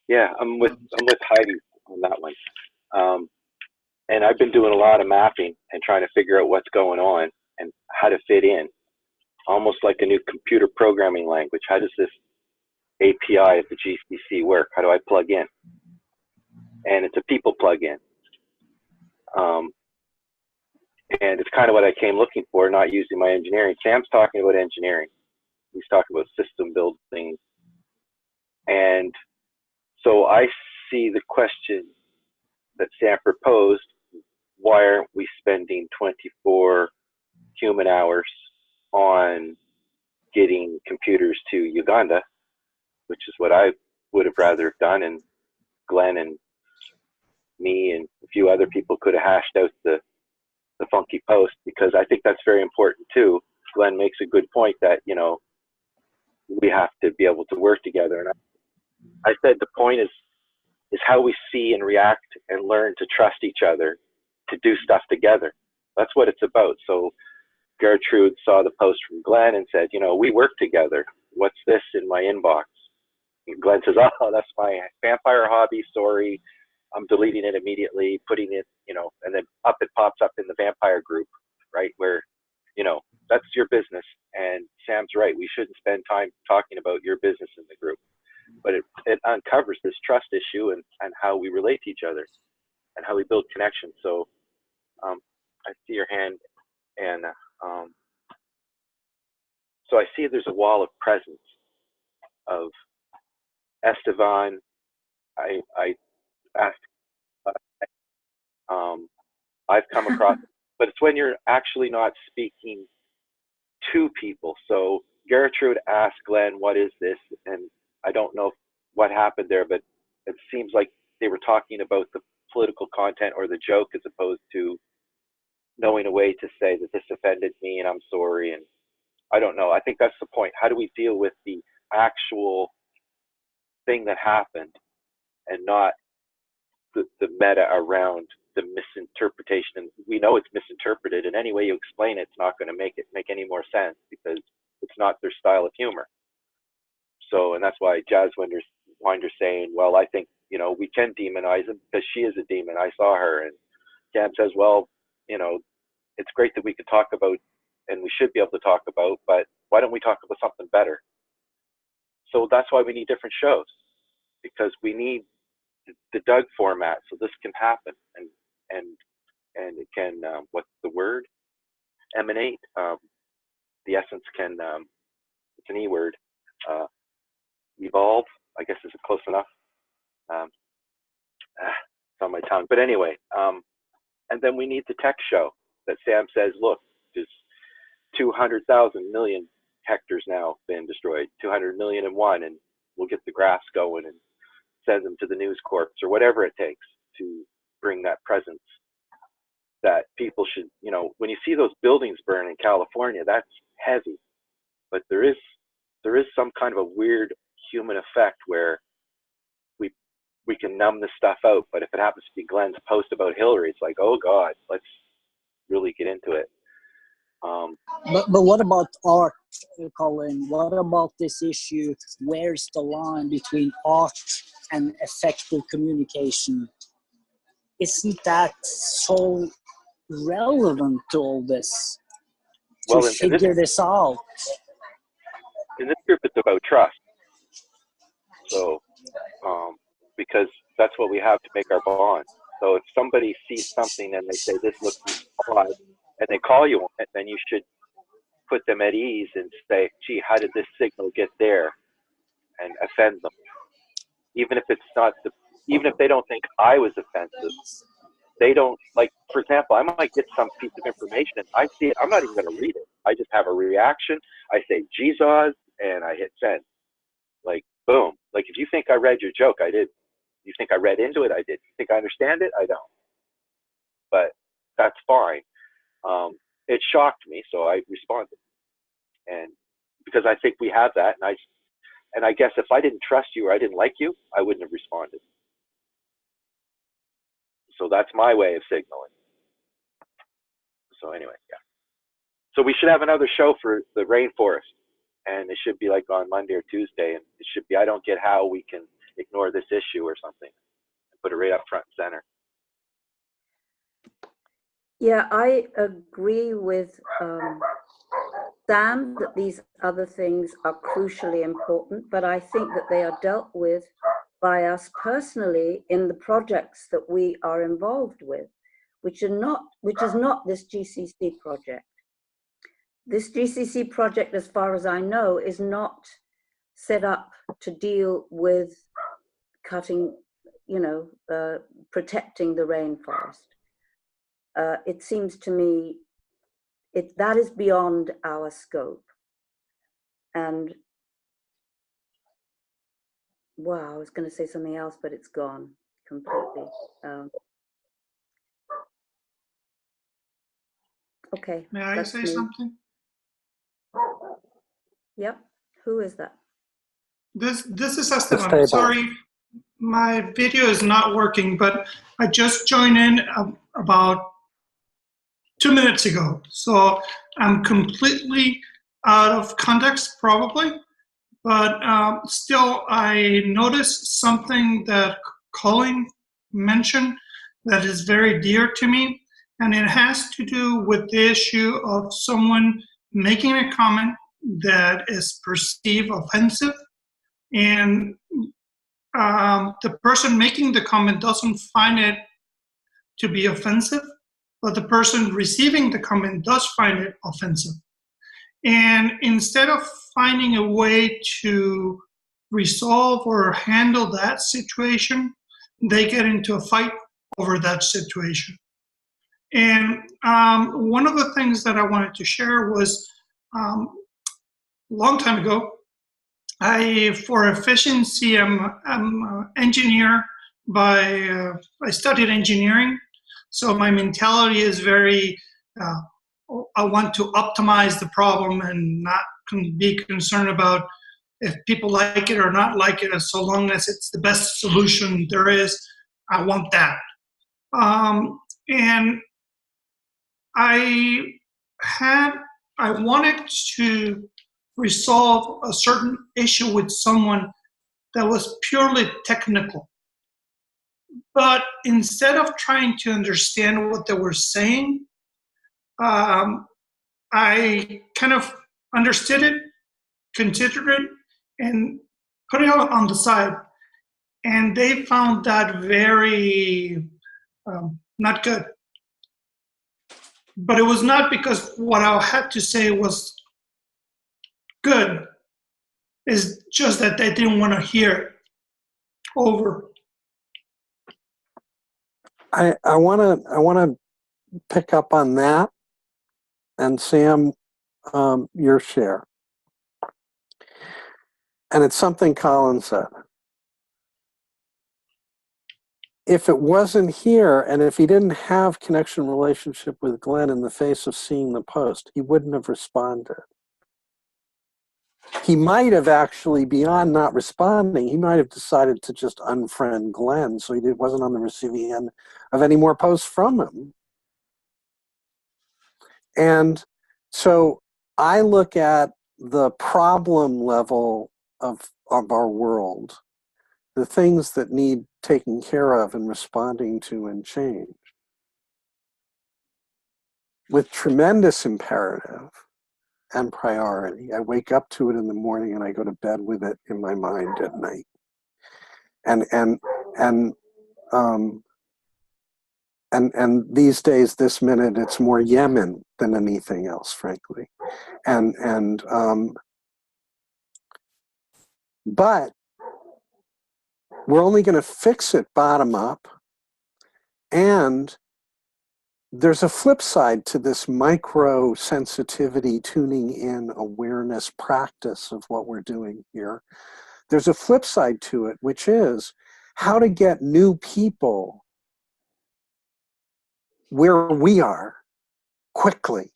yeah, I'm with Heidi on that one. And I've been doing a lot of mapping and trying to figure out what's going on and how to fit in, almost like a new computer programming language. How does this API at the GCC work? How do I plug in? And it's a people plug-in. And it's kind of what I came looking for, not using my engineering. Sam's talking about engineering. He's talking about system building. And so I see the question that Sam proposed, why aren't we spending 24 human hours on getting computers to Uganda, which is what I would have rather have done, and Glenn and me and a few other people could have hashed out the funky post, because I think that's very important too. Glenn makes a good point that, we have to be able to work together. And I said the point is how we see and react and learn to trust each other to do stuff together. That's what it's about. So Gertrude saw the post from Glenn and said, we work together. What's this in my inbox? And Glenn says, oh, that's my vampire hobby. Sorry. I'm deleting it immediately, putting it, and then it pops up in the vampire group, right? Where, that's your business. And Sam's right. We shouldn't spend time talking about your business in the group. But it uncovers this trust issue and how we relate to each other and how we build connection. So I see your hand, and so I see there's a wall of presence of Estevan. I asked, I've come across, but it's when you're actually not speaking to people. So Gertrude asked Glenn, what is this? And I don't know what happened there, but it seems like they were talking about the political content or the joke, as opposed to knowing a way to say that this offended me and I'm sorry. And I don't know. I think that's the point. How do we deal with the actual thing that happened and not the meta around the misinterpretation? And we know it's misinterpreted, and any way you explain it, it's not going to make any more sense, because it's not their style of humor. So, and that's why Winder's saying, well, I think, you know, we can demonize him because she is a demon. I saw her. And Sam says, well, you know, it's great that we could talk about, and we should be able to talk about, but why don't we talk about something better? So that's why we need different shows, because we need the Doug format so this can happen, and it can, what's the word? Emanate. The essence can, it's an E word, evolve, I guess, is it close enough? It's on my tongue. But anyway, and then we need the tech show that Sam says, look, there's 200,000 million hectares now been destroyed, 200,000,001, and we'll get the graphs going and send them to the News Corps or whatever it takes to bring that presence that people should, you know, when you see those buildings burn in California, that's heavy, but there is some kind of a weird human effect where we can numb this stuff out. But if it happens to be Glenn's post about Hillary, it's like, oh God, let's really get into it. But what about art, Colin? What about this issue? Where's the line between art and effective communication? Isn't that so relevant to all this? To Well, figure this out. In this group, it's about trust. So, because that's what we have to make our bond. So if somebody sees something and they say, this looks odd, and they call you on it, then you should put them at ease and say, gee, how did this signal get there? And offend them. Even if it's not, even if they don't think I was offensive, they don't, like, for example, I might get some piece of information, I see it, I'm not even going to read it. I just have a reaction. I say, Jesus, and I hit send. Like, boom. Like, if you think I read your joke, I did. You think I read into it? I did. You think I understand it? I don't. But that's fine. It shocked me, so I responded. And because I think we have that, and I guess if I didn't trust you or I didn't like you, I wouldn't have responded. So that's my way of signaling. So anyway, yeah. So we should have another show for the rainforest, and it should be like on Monday or Tuesday, and it should be, I don't get how we can ignore this issue or something, and put it right up front and center. Yeah, I agree with Sam that these other things are crucially important, but I think that they are dealt with by us personally in the projects that we are involved with, which is not this GCC project. This GCC project, as far as I know, is not set up to deal with cutting, protecting the rainforest. It seems to me that is beyond our scope. And wow, I was going to say something else, but it's gone completely. Okay. May I say something? Yep. Who is that? This is Esteban. Sorry, my video is not working, but I just joined in about 2 minutes ago. So I'm completely out of context, probably. But still, I noticed something that Colin mentioned that is very dear to me, and it has to do with the issue of someone making a comment that is perceived offensive, and the person making the comment doesn't find it to be offensive, but the person receiving the comment does find it offensive. And instead of finding a way to resolve or handle that situation, they get into a fight over that situation. And one of the things that I wanted to share was a long time ago, for efficiency, I'm an engineer I studied engineering. So my mentality is very, I want to optimize the problem and not be concerned about if people like it or not like it, so long as it's the best solution there is, I want that. And I wanted to resolve a certain issue with someone that was purely technical. But instead of trying to understand what they were saying, I kind of understood it, considered it, and put it on the side. And they found that very not good. But it was not because what I had to say was good. It's just that they didn't want to hear it over. I want to pick up on that, and Sam, your share. And it's something Colin said. If it wasn't here, and if he didn't have connection relationship with Glenn in the face of seeing the post, he wouldn't have responded. He might have actually, beyond not responding, he might have decided to just unfriend Glenn so he wasn't on the receiving end of any more posts from him. And so I look at the problem level of our world, the things that need taking care of and responding to and change, with tremendous imperative and priority. I wake up to it in the morning and I go to bed with it in my mind at night. And these days, this minute, it's more Yemen than anything else, frankly. But we're only going to fix it bottom up. And there's a flip side to this micro sensitivity, tuning in, awareness practice of what we're doing here. There's a flip side to it, which is how to get new people where we are quickly,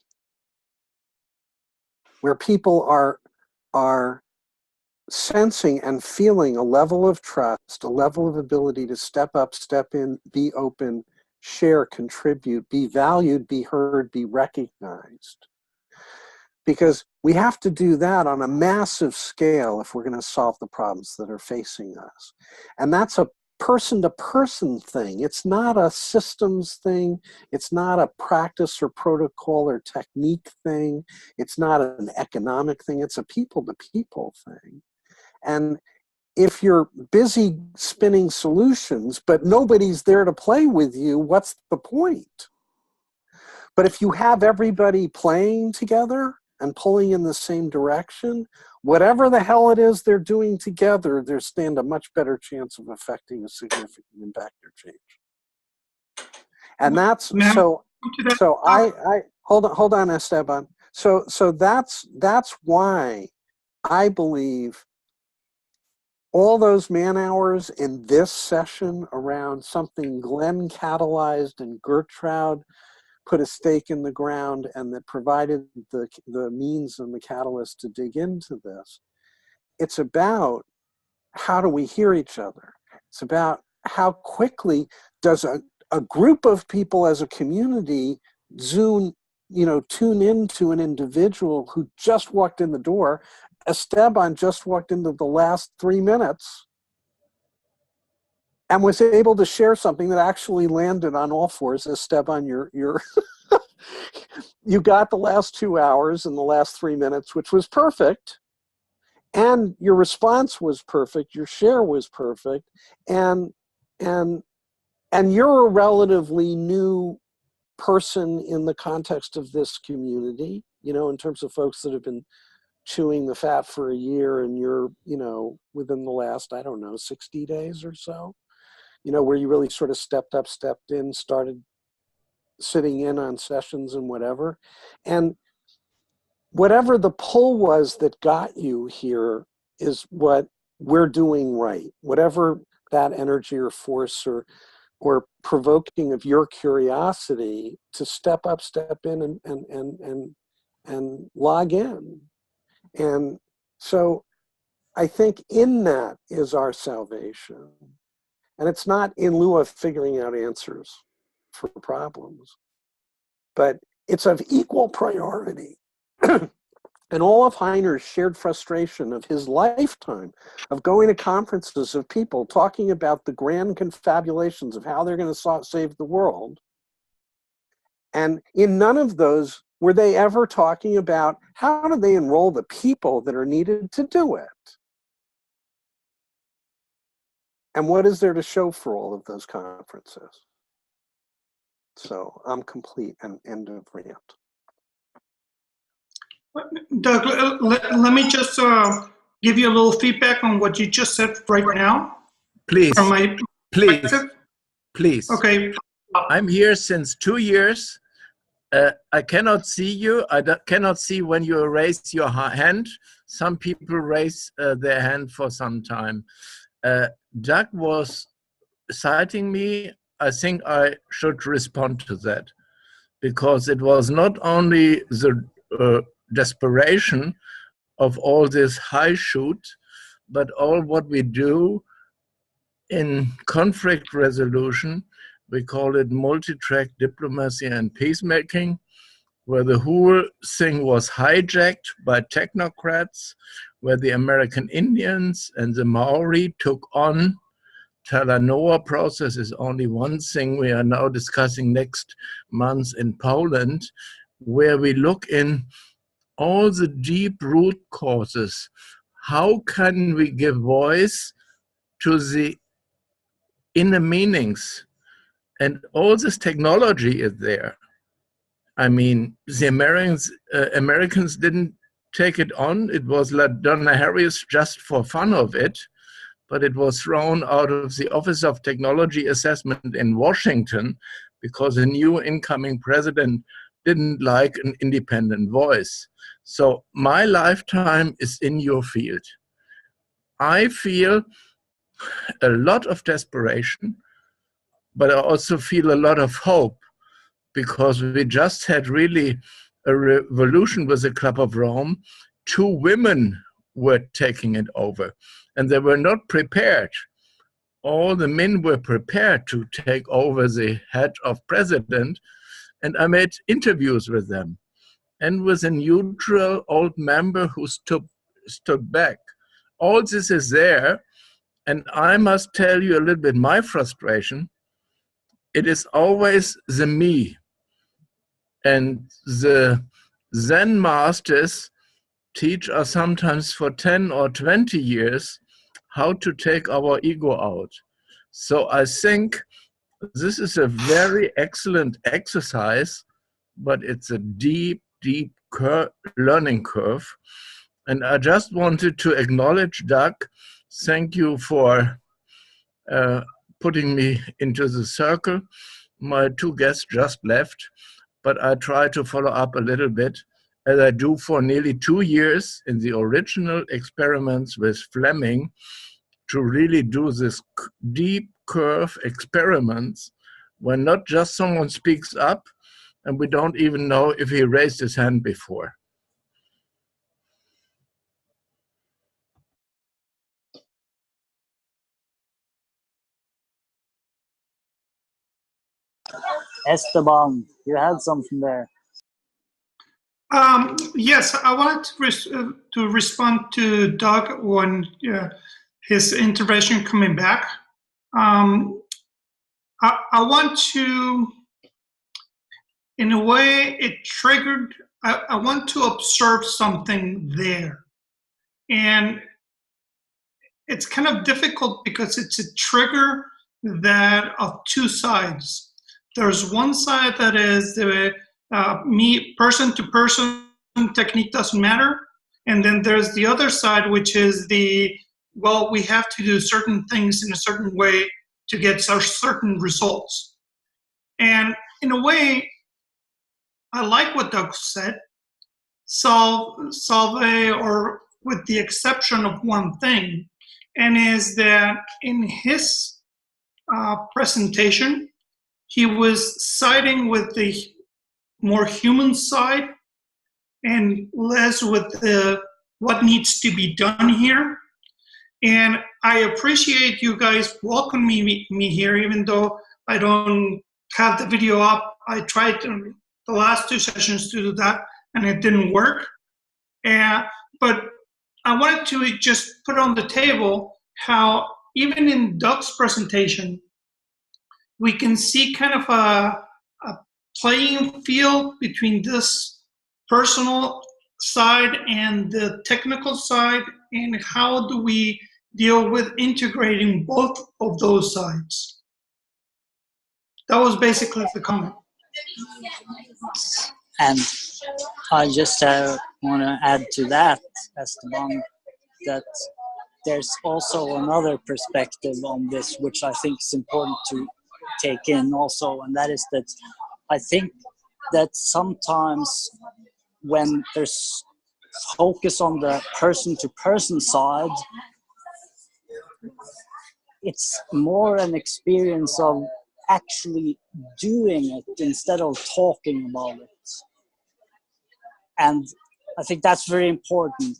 where people are sensing and feeling a level of trust, a level of ability to step up, step in, be open, share, contribute, be valued, be heard, be recognized. Because we have to do that on a massive scale if we're going to solve the problems that are facing us. And that's a person-to-person thing. It's not a systems thing. It's not a practice or protocol or technique thing. It's not an economic thing. It's a people-to-people thing. And if you're busy spinning solutions, but nobody's there to play with you, what's the point? But if you have everybody playing together and pulling in the same direction, whatever the hell it is they're doing together, they stand a much better chance of affecting a significant impact or change. And that's so I hold on, Esteban. So that's why I believe all those man hours in this session around something Glenn catalyzed and Gertrude put a stake in the ground and that provided the means and the catalyst to dig into this. It's about how do we hear each other? It's about how quickly does a group of people as a community tune into an individual who just walked in the door. Esteban just walked into the last 3 minutes and was able to share something that actually landed on all fours. Esteban, you're you got the last 2 hours and the last 3 minutes, which was perfect. And your response was perfect. Your share was perfect. And you're a relatively new person in the context of this community, in terms of folks that have been chewing the fat for a year, and you're, within the last, 60 days or so, where you really sort of stepped in, started sitting in on sessions and whatever. And whatever the pull was that got you here is what we're doing right. Whatever that energy or force or provoking of your curiosity to step up, step in and log in. And so I think in that is our salvation. And it's not in lieu of figuring out answers for problems, but it's of equal priority And all of Heiner's shared frustration of his lifetime of going to conferences of people talking about the grand confabulations of how they're going to save the world. And in none of those were they ever talking about how do they enroll the people that are needed to do it. And what is there to show for all of those conferences? So I'm complete and end of rant. Doug, let me just give you a little feedback on what you just said right now. Please, from my please. Okay. I'm here since 2 years. I cannot see you. I cannot see when you raise your hand. Some people raise their hand for some time. Doug was citing me. I think I should respond to that, because it was not only the desperation of all this high shoot, but all what we do in conflict resolution. We call it multi-track diplomacy and peacemaking, where the whole thing was hijacked by technocrats, where the American Indians and the Maori took on Talanoa process is only one thing we are now discussing next month in Poland, where we look in all the deep root causes. How can we give voice to the inner meanings? And all this technology is there. I mean, the Americans didn't take it on. It was done Harris just for fun of it, but it was thrown out of the Office of Technology Assessment in Washington because a new incoming president didn't like an independent voice. So my lifetime is in your field. I feel a lot of desperation, but I also feel a lot of hope, because we just had really a revolution with the Club of Rome. 2 women were taking it over, and they were not prepared. All the men were prepared to take over the head of president, and I made interviews with them, and with a neutral old member who stood back. All this is there, and I must tell you a little bit my frustration. It is always the me. And the Zen masters teach us sometimes for 10 or 20 years how to take our ego out. So I think this is a very excellent exercise, but it's a deep, deep learning curve. And I just wanted to acknowledge, Doug, thank you for putting me into the circle. My 2 guests just left, but I try to follow up a little bit, as I do for nearly 2 years in the original experiments with Fleming, to really do this deep curve experiments where not just someone speaks up and we don't even know if he raised his hand before. Esteban, you had something there. Yes, I wanted to respond to Doug on his intervention coming back. I want to, in a way, it triggered, I want to observe something there. And it's kind of difficult because it's a trigger that of 2 sides. There's one side that is the me, person to person, technique doesn't matter. And then there's the other side, which is the, well, we have to do certain things in a certain way to get certain results. And in a way, I like what Doug said. Salve, or with the exception of one thing, and is that in his presentation, he was siding with the more human side and less with the what needs to be done here. And I appreciate you guys welcoming me here, even though I don't have the video up. I tried the last 2 sessions to do that, and it didn't work. But I wanted to just put on the table how even in Doug's presentation, we can see kind of a playing field between this personal side and the technical side, and how do we deal with integrating both of those sides. That was basically the comment. And I just want to add to that, Esteban, that there's also another perspective on this, which I think is important to take in also, and that is that I think that sometimes when there's focus on the person-to-person side, it's more an experience of actually doing it instead of talking about it. And I think that's very important,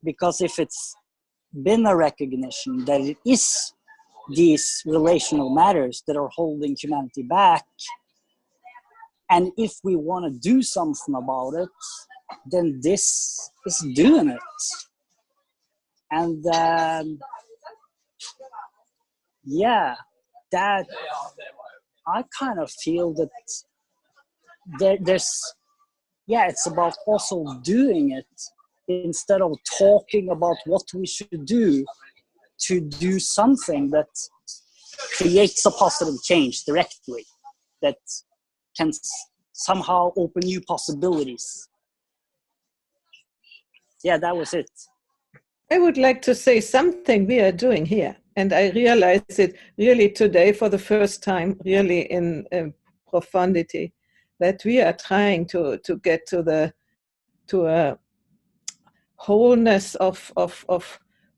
because if it's been a recognition that it is these relational matters that are holding humanity back, and if we want to do something about it, then this is doing it. And yeah, that I kind of feel that there's, yeah, it's about also doing it instead of talking about what we should do, to do something that creates a positive change directly, that can somehow open new possibilities. Yeah, that was it. I would like to say something we are doing here, and I realized it really today for the first time, really in profundity, that we are trying to get to a wholeness of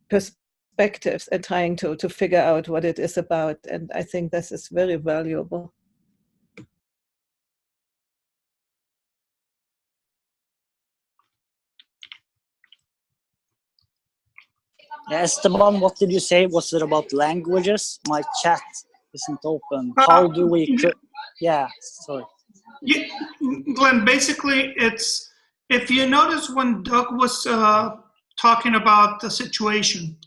perspectives and trying to figure out what it is about. And I think this is very valuable. Esteban, what did you say? Was it about languages? My chat isn't open. How do we... Yeah, sorry. Yeah, Glenn, basically it's, if you notice when Doug was talking about the situation,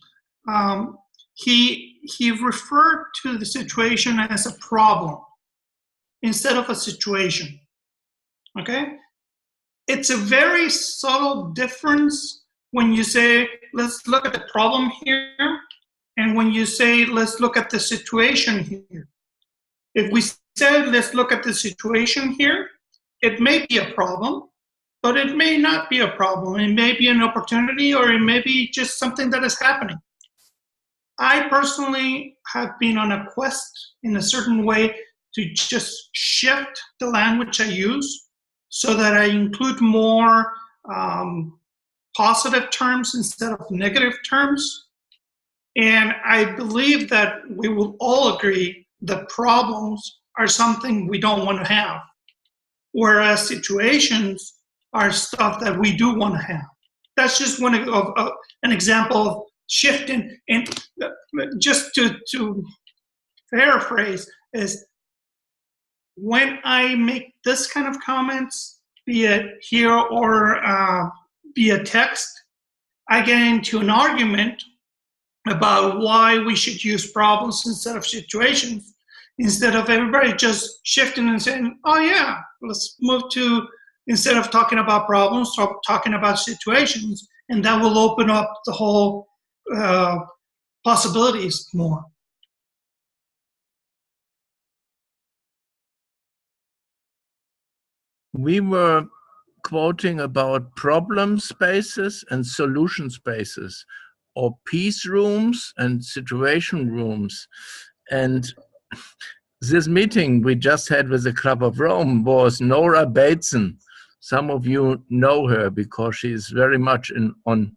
he referred to the situation as a problem instead of a situation, okay? It's a very subtle difference when you say, let's look at the problem here, and when you say, let's look at the situation here. If we said, let's look at the situation here, it may be a problem, but it may not be a problem. It may be an opportunity, or it may be just something that is happening. I personally have been on a quest in a certain way to just shift the language I use so that I include more positive terms instead of negative terms. And I believe that we will all agree that problems are something we don't want to have, whereas situations are stuff that we do want to have. That's just one of an example of shifting. And just to paraphrase is, when I make this kind of comments, be it here or via text, I get into an argument about why we should use problems instead of situations, instead of everybody just shifting and saying, oh yeah, let's move to, instead of talking about problems, start talking about situations, and that will open up the whole possibilities more. We were quoting about problem spaces and solution spaces, or peace rooms and situation rooms. And this meeting we just had with the Club of Rome was Nora Bateson. Some of you know her because she's very much on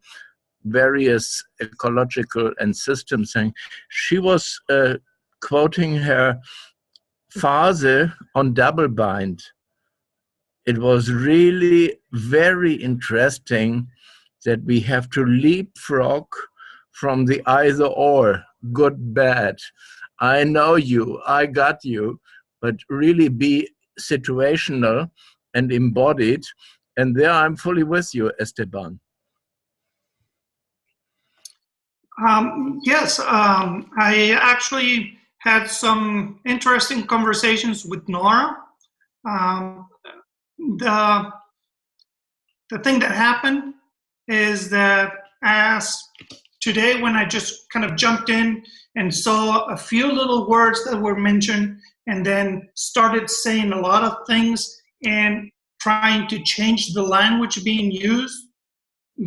various ecological and systems things. She was quoting her Phase on double bind. It was really very interesting that we have to leapfrog from the either or, good, bad. I know you, I got you, but really be situational and embodied And there I'm fully with you, Esteban. Yes, I actually had some interesting conversations with Nora. The thing that happened is that as today, when I just kind of jumped in and saw a few little words that were mentioned and then started saying a lot of things and trying to change the language being used,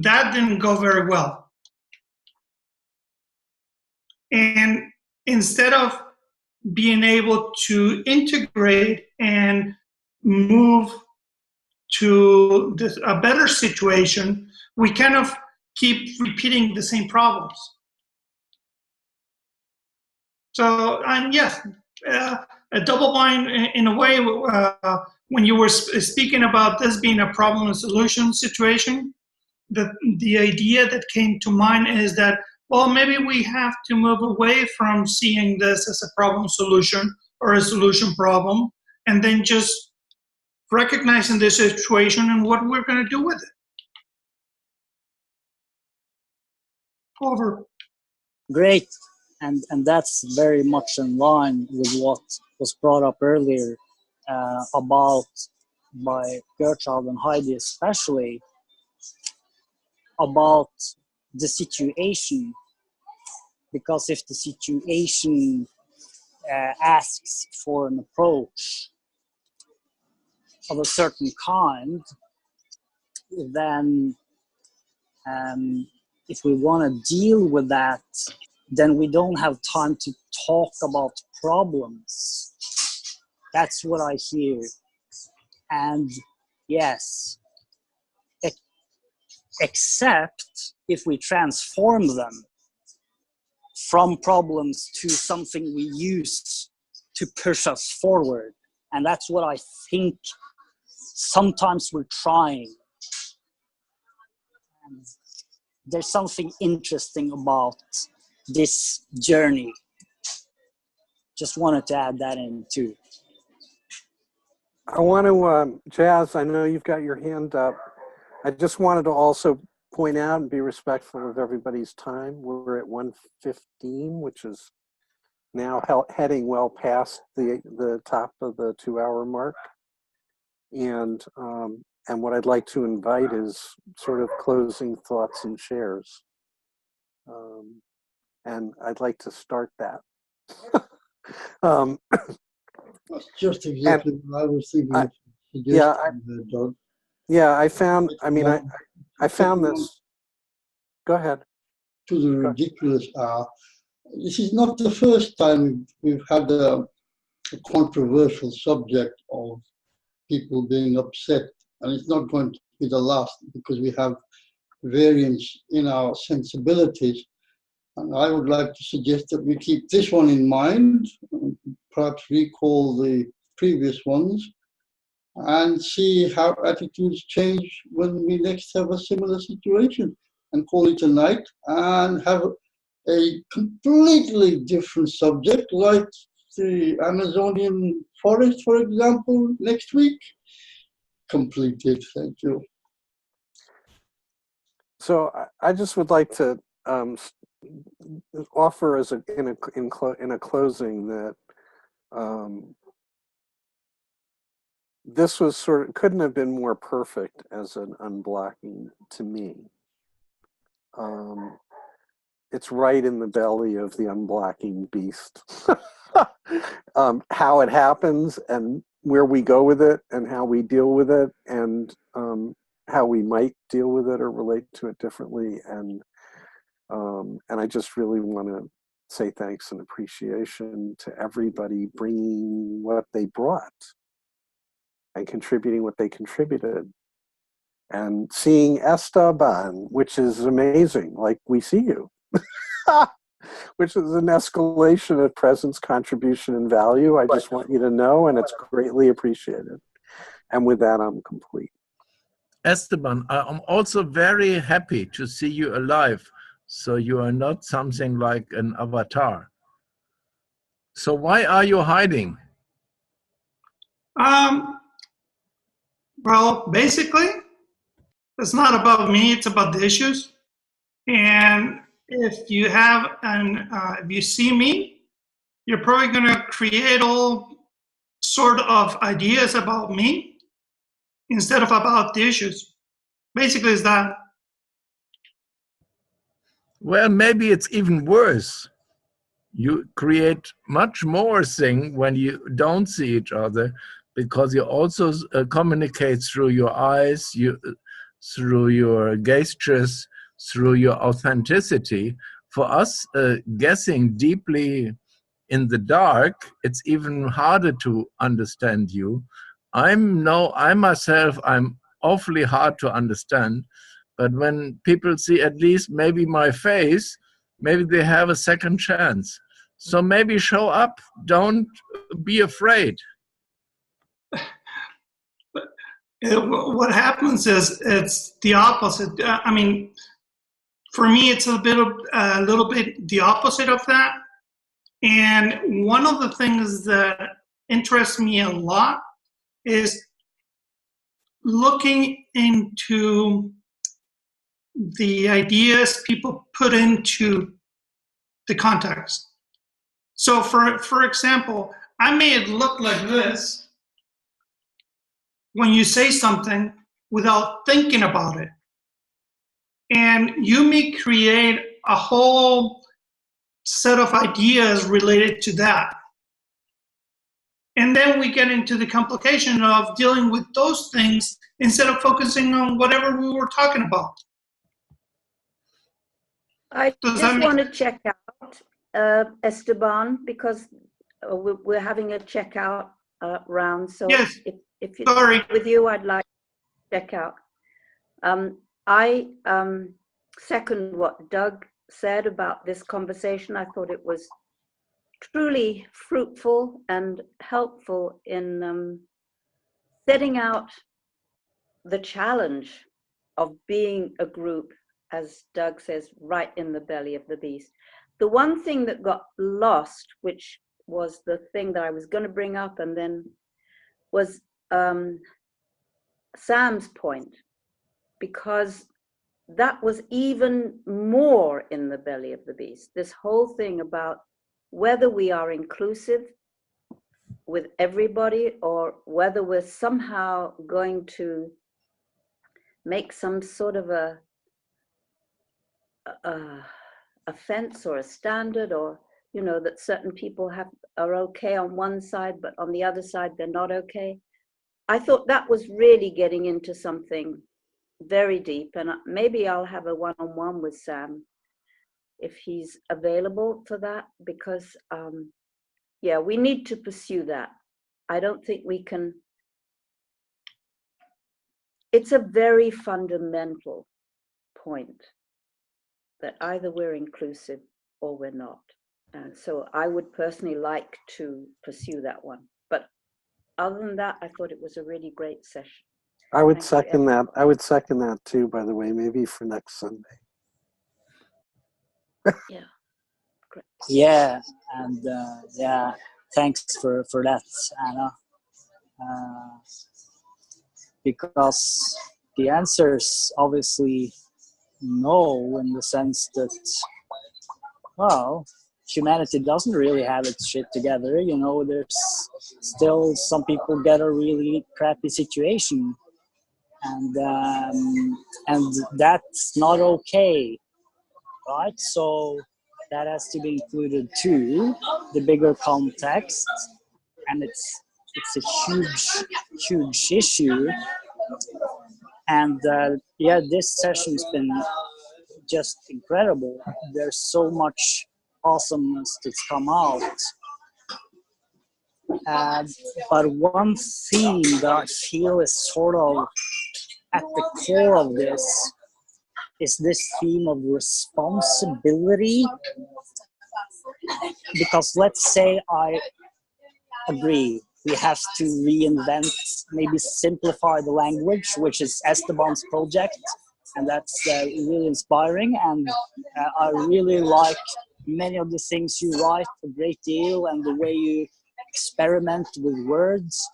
that didn't go very well. And instead of being able to integrate and move to a better situation, we kind of keep repeating the same problems. So, and yes, a double bind in a way, when you were speaking about this being a problem and solution situation, the idea that came to mind is that, well, maybe we have to move away from seeing this as a problem solution or a solution problem, and then just recognizing the situation and what we're going to do with it. Over. Great. And that's very much in line with what was brought up earlier about by Gertrude and Heidi, especially about the situation. Because if the situation asks for an approach of a certain kind, then if we want to deal with that, then we don't have time to talk about problems. That's what I hear. And yes, except if we transform them from problems to something we use to push us forward. And that's what I think sometimes we're trying. And there's something interesting about this journey. Just wanted to add that in too. I want to, Jazz, I know you've got your hand up. I just wanted to also point out and be respectful of everybody's time. We're at 1:15, which is now heading well past the top of the 2-hour mark. And what I'd like to invite is sort of closing thoughts and shares. And I'd like to start that. That's just exactly what I was thinking. I found this. Go ahead. To the ridiculous this is not the first time we've had a controversial subject of people being upset, and it's not going to be the last, because we have variance in our sensibilities. And I would like to suggest that we keep this one in mind, perhaps recall the previous ones, and see how attitudes change when we next have a similar situation, and call it a night and have a completely different subject, like the Amazonian forest, for example, next week. Completed. Thank you. So I just would like to offer as in a closing that this was couldn't have been more perfect as an unblocking to me. It's right in the belly of the unblocking beast. How it happens and where we go with it and how we deal with it and how we might deal with it or relate to it differently. And I just really want to say thanks and appreciation to everybody bringing what they brought and contributing what they contributed. And seeing Esteban, which is amazing, like we see you, which is an escalation of presence, contribution, and value. I just want you to know, and it's greatly appreciated. And with that, I'm complete. Esteban, I'm also very happy to see you alive. So you are not something like an avatar. So why are you hiding? Well, basically, it's not about me, it's about the issues. And if you have if you see me, you're probably going to create all sort of ideas about me instead of about the issues. Basically, it's that. Well, maybe it's even worse. You create much more thing when you don't see each other, because you also communicate through your eyes, through your gestures, through your authenticity. For us, guessing deeply in the dark, it's even harder to understand you. I myself, I'm awfully hard to understand, but when people see at least maybe my face, maybe they have a second chance. So maybe show up, don't be afraid. What happens is it's the opposite. I mean, for me, it's a little bit the opposite of that. And one of the things that interests me a lot is looking into the ideas people put into the context. So for example, I may look like this when you say something without thinking about it. And you may create a whole set of ideas related to that. And then we get into the complication of dealing with those things instead of focusing on whatever we were talking about. I just want to check out Esteban, because we're having a checkout round. So yes. if it's with you, I'd like to check out. I second what Doug said about this conversation. I thought it was truly fruitful and helpful in setting out the challenge of being a group, as Doug says, right in the belly of the beast. The one thing that got lost, which was the thing that I was going to bring up, and then was Sam's point, because that was even more in the belly of the beast. This whole thing about whether we are inclusive with everybody or whether we're somehow going to make some sort of a fence or a standard, or that certain people are okay on one side, but on the other side they're not okay. I thought that was really getting into something very deep, and maybe I'll have a one-on-one with Sam if he's available for that, because yeah, we need to pursue that. I don't think we can. It's a very fundamental point that either we're inclusive or we're not. And so I would personally like to pursue that one. But other than that, I thought it was a really great session. I would second that. I would second that too, by the way, maybe for next Sunday. Yeah. Great. Yeah, and yeah, thanks for that, Anna. Because the answer is obviously no, in the sense that, well, humanity doesn't really have its shit together. There's still some people get a really crappy situation, and that's not okay, right? So that has to be included too, the bigger context, and it's a huge issue. And yeah, this session's been just incredible. There's so much awesomeness that's come out. But one theme that I feel is sort of at the core of this is this theme of responsibility. Because let's say I agree, we have to reinvent, maybe simplify the language, which is Esteban's project, and that's really inspiring. And I really like many of the things you write a great deal, and the way you experiment with words.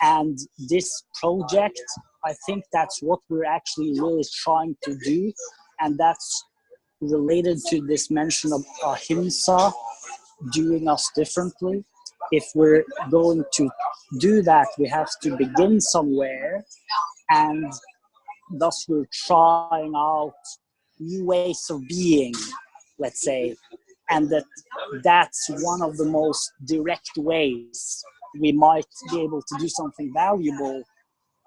And this project, I think that's what we're actually really trying to do. And that's related to this mention of ahimsa, doing us differently. If we're going to do that, we have to begin somewhere, and thus we're trying out new ways of being, let's say, and that's one of the most direct ways we might be able to do something valuable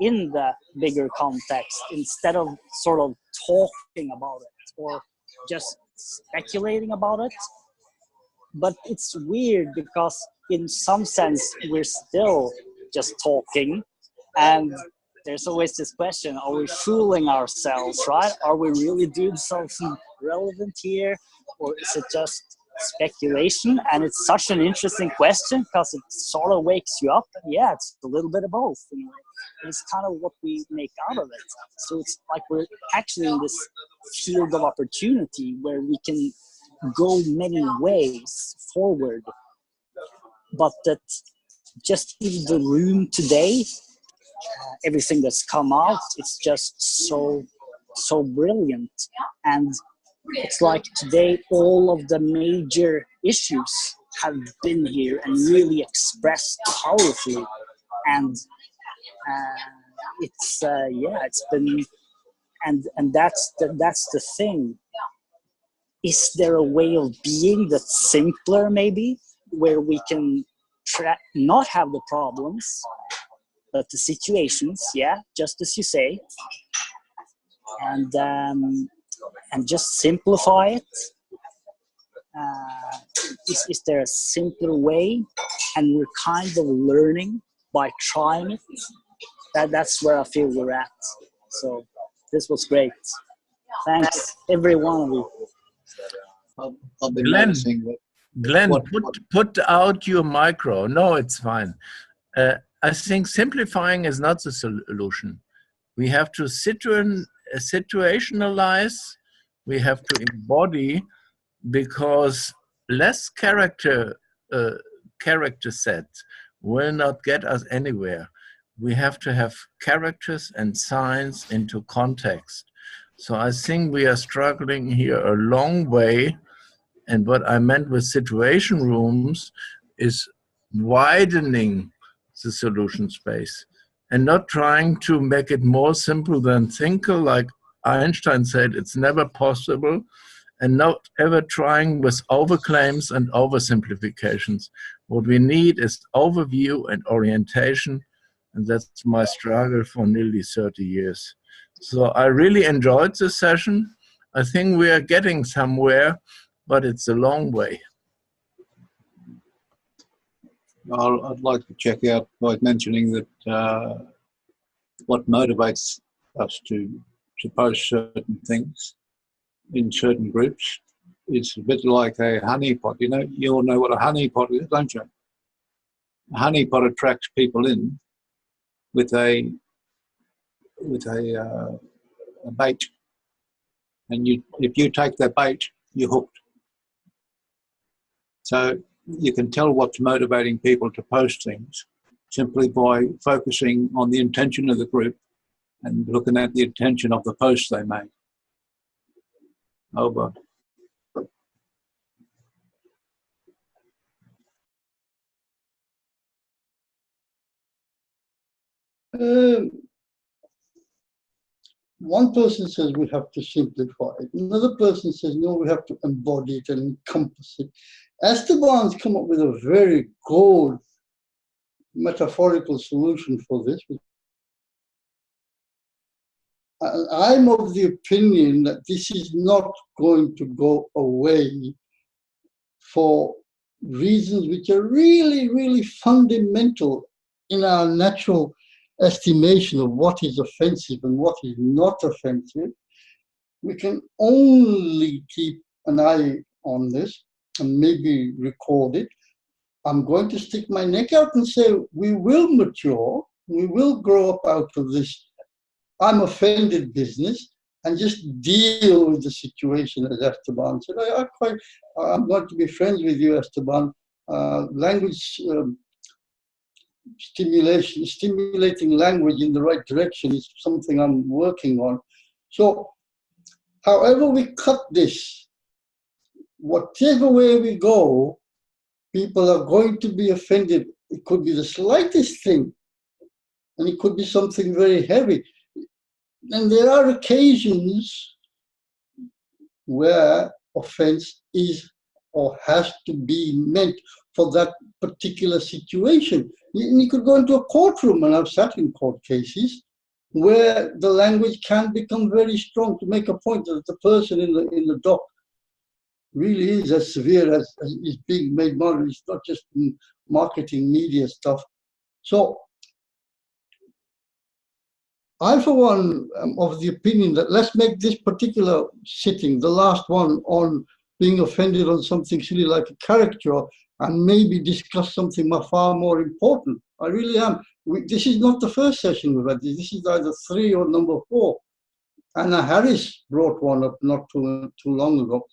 in the bigger context, instead of sort of talking about it or just speculating about it. But it's weird because in some sense we're still just talking, and there's always this question, are we fooling ourselves, right? Are we really doing something relevant here, or is it just speculation? And it's such an interesting question because it sort of wakes you up. And yeah, it's a little bit of both in a way. It's kind of what we make out of it. So it's like we're actually in this field of opportunity where we can go many ways forward, but that just in the room today, everything that's come out, it's just so brilliant. And it's like today all of the major issues have been here and really expressed powerfully. And it's been, and that's the thing. Is there a way of being that's simpler, maybe, where we can not have the problems, but the situations, yeah, just as you say, and just simplify it? Is there a simpler way? And we're kind of learning by trying it. That's where I feel we're at. So this was great. Thanks, every one of you. I've been Glenn, noticing that. Glenn, put out your micro. No, it's fine. I think simplifying is not the solution. We have to situationalize. We have to embody, because less character set will not get us anywhere. We have to have characters and signs into context. So I think we are struggling here a long way. And what I meant with situation rooms is widening the solution space and not trying to make it more simple than thinker, like Einstein said, it's never possible, and not ever trying with overclaims and oversimplifications. What we need is overview and orientation, and that's my struggle for nearly 30 years. So I really enjoyed this session. I think we are getting somewhere, but it's a long way. I'd like to check out by mentioning that what motivates us to post certain things in certain groups is a bit like a honeypot. You all know what a honeypot is, don't you? A honeypot attracts people in with a bait, and if you take that bait, you're hooked. So you can tell what's motivating people to post things simply by focusing on the intention of the group and looking at the intention of the post they made. Over. One person says we have to simplify it. Another person says, no, we have to embody it and encompass it. Esteban's come up with a very good metaphorical solution for this. I'm of the opinion that this is not going to go away for reasons which are really, really fundamental in our natural estimation of what is offensive and what is not offensive. We can only keep an eye on this and maybe record it. I'm going to stick my neck out and say we will mature, we will grow up out of this I'm offended business and just deal with the situation, as Esteban said. I'm going to be friends with you, Esteban. Language stimulating language in the right direction is something I'm working on. So, however we cut this, whatever way we go, people are going to be offended. It could be the slightest thing, and it could be something very heavy. And there are occasions where offense is or has to be meant for that particular situation. You could go into a courtroom, and I've sat in court cases where the language can become very strong to make a point that the person in the dock really is as severe as is being made modern. It's not just marketing media stuff. So I, for one, am of the opinion that let's make this particular sitting, the last one on being offended on something silly like a caricature, and maybe discuss something far more important. I really am. This is not the first session we've had. This is either 3 or number 4. Anna Harris brought one up not too long ago.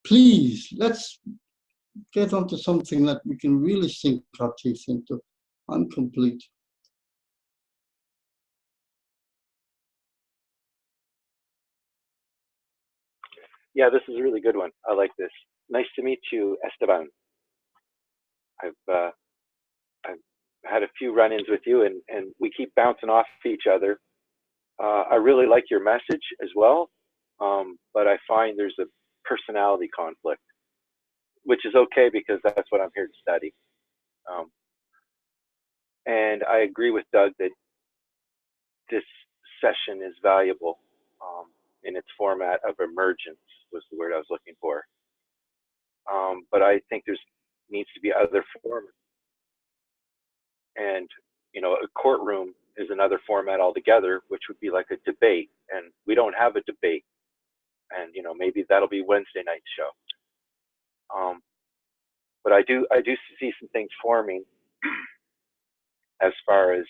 Please, let's get onto something that we can really sink our teeth into. I'm complete. Yeah, this is a really good one. I like this. Nice to meet you, Esteban. I've had a few run-ins with you, and we keep bouncing off each other. I really like your message as well, but I find there's a personality conflict, which is okay because that's what I'm here to study. And I agree with Doug that this session is valuable in its format of emergence, was the word I was looking for. But I think there's needs to be other forms. And, you know, a courtroom is another format altogether, which would be like a debate. And we don't have a debate. And, you know, maybe that'll be Wednesday night's show. But I do see some things forming as far as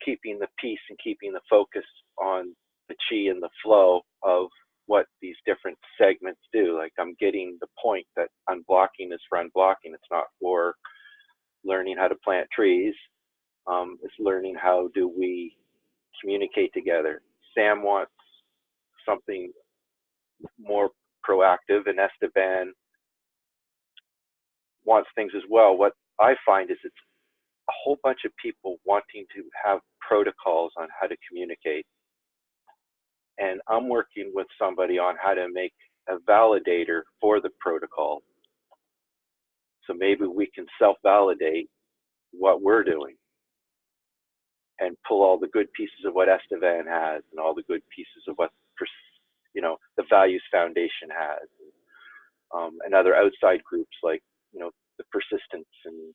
keeping the peace and keeping the focus on the chi and the flow of what these different segments do. Like, I'm getting the point that unblocking is for unblocking. It's not for learning how to plant trees. It's learning how do we communicate together. Sam wants something more proactive, and Esteban wants things as well. What I find is it's a whole bunch of people wanting to have protocols on how to communicate. And I'm working with somebody on how to make a validator for the protocol. So maybe we can self-validate what we're doing and pull all the good pieces of what Esteban has and all the good pieces of what, you know, the Values Foundation has, and other outside groups like, you know, the Persistence, and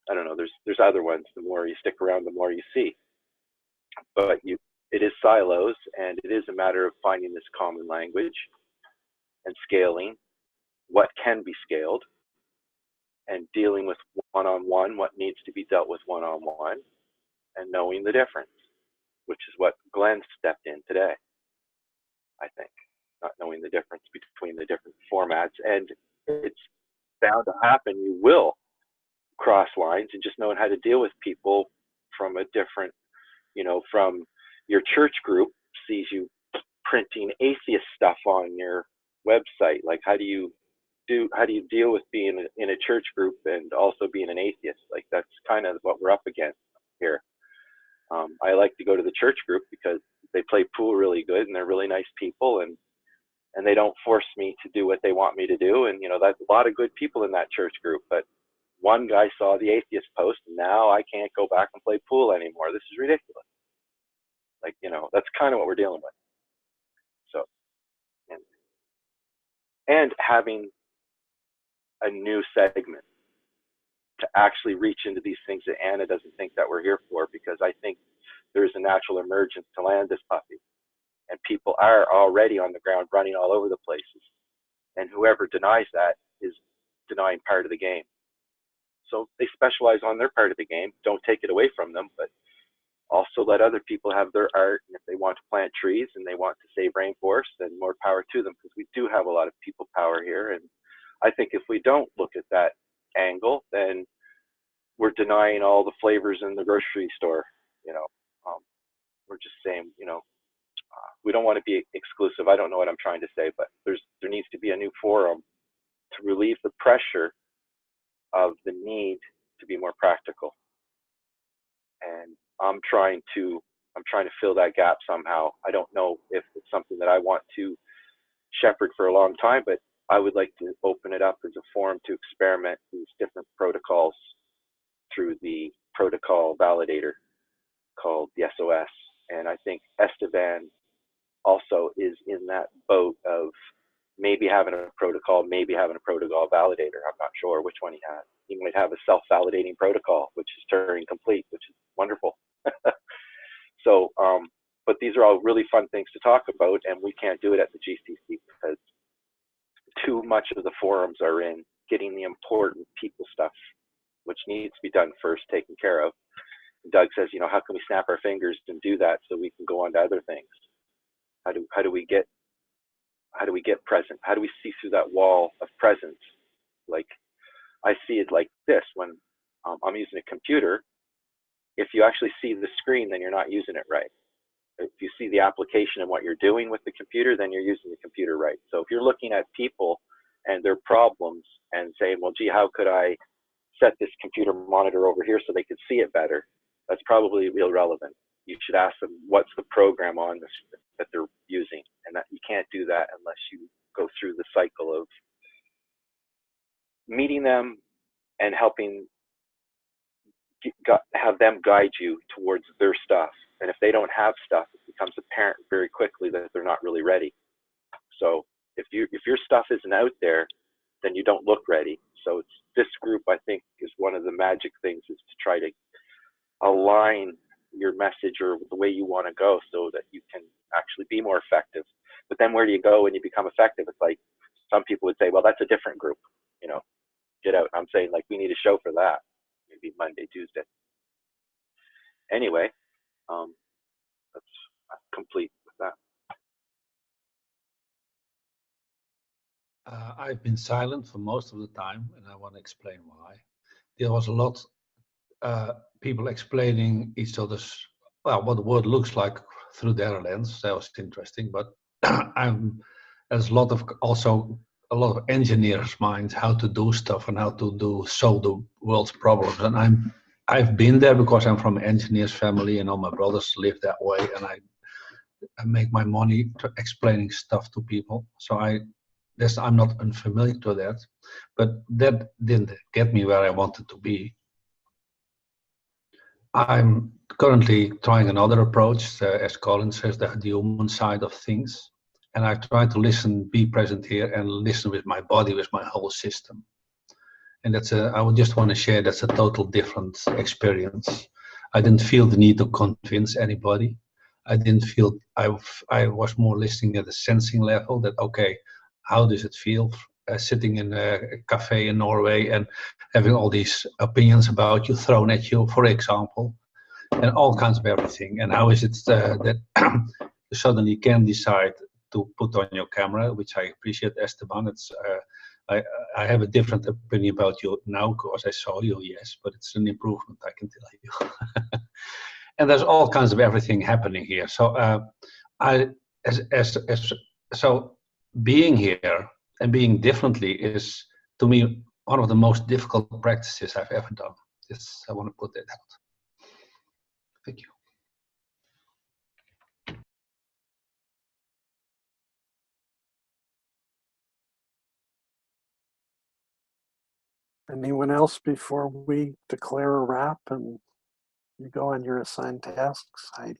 I don't know, there's other ones. The more you stick around, the more you see. But it is silos, and it is a matter of finding this common language and scaling what can be scaled, and dealing with one-on-one what needs to be dealt with one-on-one, and knowing the difference, which is what Glenn stepped in today, I think, not knowing the difference between the different formats. And it's bound to happen. You will cross lines, and just knowing how to deal with people from a different, you know, from your church group sees you printing atheist stuff on your website. Like, how do you deal with being in a church group and also being an atheist? Like, that's kind of what we're up against here. I like to go to the church group because they play pool really good, and they're really nice people, and they don't force me to do what they want me to do. And, you know, that's a lot of good people in that church group. But one guy saw the atheist post, and now I can't go back and play pool anymore. This is ridiculous. Like, you know, that's kind of what we're dealing with. So, and having a new segment to actually reach into these things that Anna doesn't think that we're here for, because I think there's a natural emergence to land this puppy, and people are already on the ground running all over the places, and whoever denies that is denying part of the game. So they specialize on their part of the game. Don't take it away from them, but also let other people have their art. And if they want to plant trees and they want to save rainforests, then more power to them, because we do have a lot of people power here. And I think if we don't look at that angle, then we're denying all the flavors in the grocery store. You know, we're just saying, you know, we don't want to be exclusive. I don't know what I'm trying to say, but there needs to be a new forum to relieve the pressure of the need to be more practical. And I'm trying to fill that gap somehow. I don't know if it's something that I want to shepherd for a long time, but I would like to open it up as a forum to experiment these different protocols through the protocol validator called the SOS. And I think Esteban also is in that boat of maybe having a protocol validator. I'm not sure which one he has. He might have a self-validating protocol, which is Turing complete, which is wonderful. So, but these are all really fun things to talk about, and we can't do it at the GCC because too much of the forums are in getting the important people stuff, which needs to be done first, taken care of. Doug says, you know, how can we snap our fingers and do that so we can go on to other things? How do we get present? How do we see through that wall of presence? Like, I see it like this when I'm using a computer. If you actually see the screen, then you're not using it right. If you see the application and what you're doing with the computer, then you're using the computer right. So if you're looking at people and their problems and saying, well, gee, how could I set this computer monitor over here so they could see it better? That's probably irrelevant. You should ask them what's the program on this that they're using, and that you can't do that unless you go through the cycle of meeting them and helping have them guide you towards their stuff. And if they don't have stuff, it becomes apparent very quickly that they're not really ready. So if your stuff isn't out there, then you don't look ready. So it's this group, I think, is one of the magic things, is to try to align your message or the way you want to go so that you can actually be more effective. But then where do you go when you become effective? It's like some people would say, well, that's a different group, you know, get out. I'm saying, like, we need a show for that, maybe Monday, Tuesday. Anyway, that's complete with that. I've been silent for most of the time, and I want to explain why. There was a lot people explaining each other's, well, what the world looks like through their lens. That was interesting, but there's a lot of engineers' minds how to do stuff and how to solve the world's problems. And I've been there because I'm from an engineer's family, and all my brothers live that way, and I make my money explaining stuff to people. So I'm not unfamiliar to that, but that didn't get me where I wanted to be. I'm currently trying another approach, as Colin says, the human side of things. And I try to listen, be present here, and listen with my body, with my whole system. And I would just want to share, that's a total different experience. I didn't feel the need to convince anybody. I didn't feel, I was more listening at the sensing level that, okay, how does it feel sitting in a cafe in Norway and having all these opinions about you thrown at you, for example, and all kinds of everything. And how is it that you suddenly can decide to put on your camera, which I appreciate, Esteban. It's I have a different opinion about you now because I saw you, yes, but it's an improvement, I can tell you. And there's all kinds of everything happening here. So so being here and being differently is, to me, one of the most difficult practices I've ever done. Yes, I want to put that out. Thank you. Anyone else before we declare a wrap and you go on your assigned tasks, Heidi?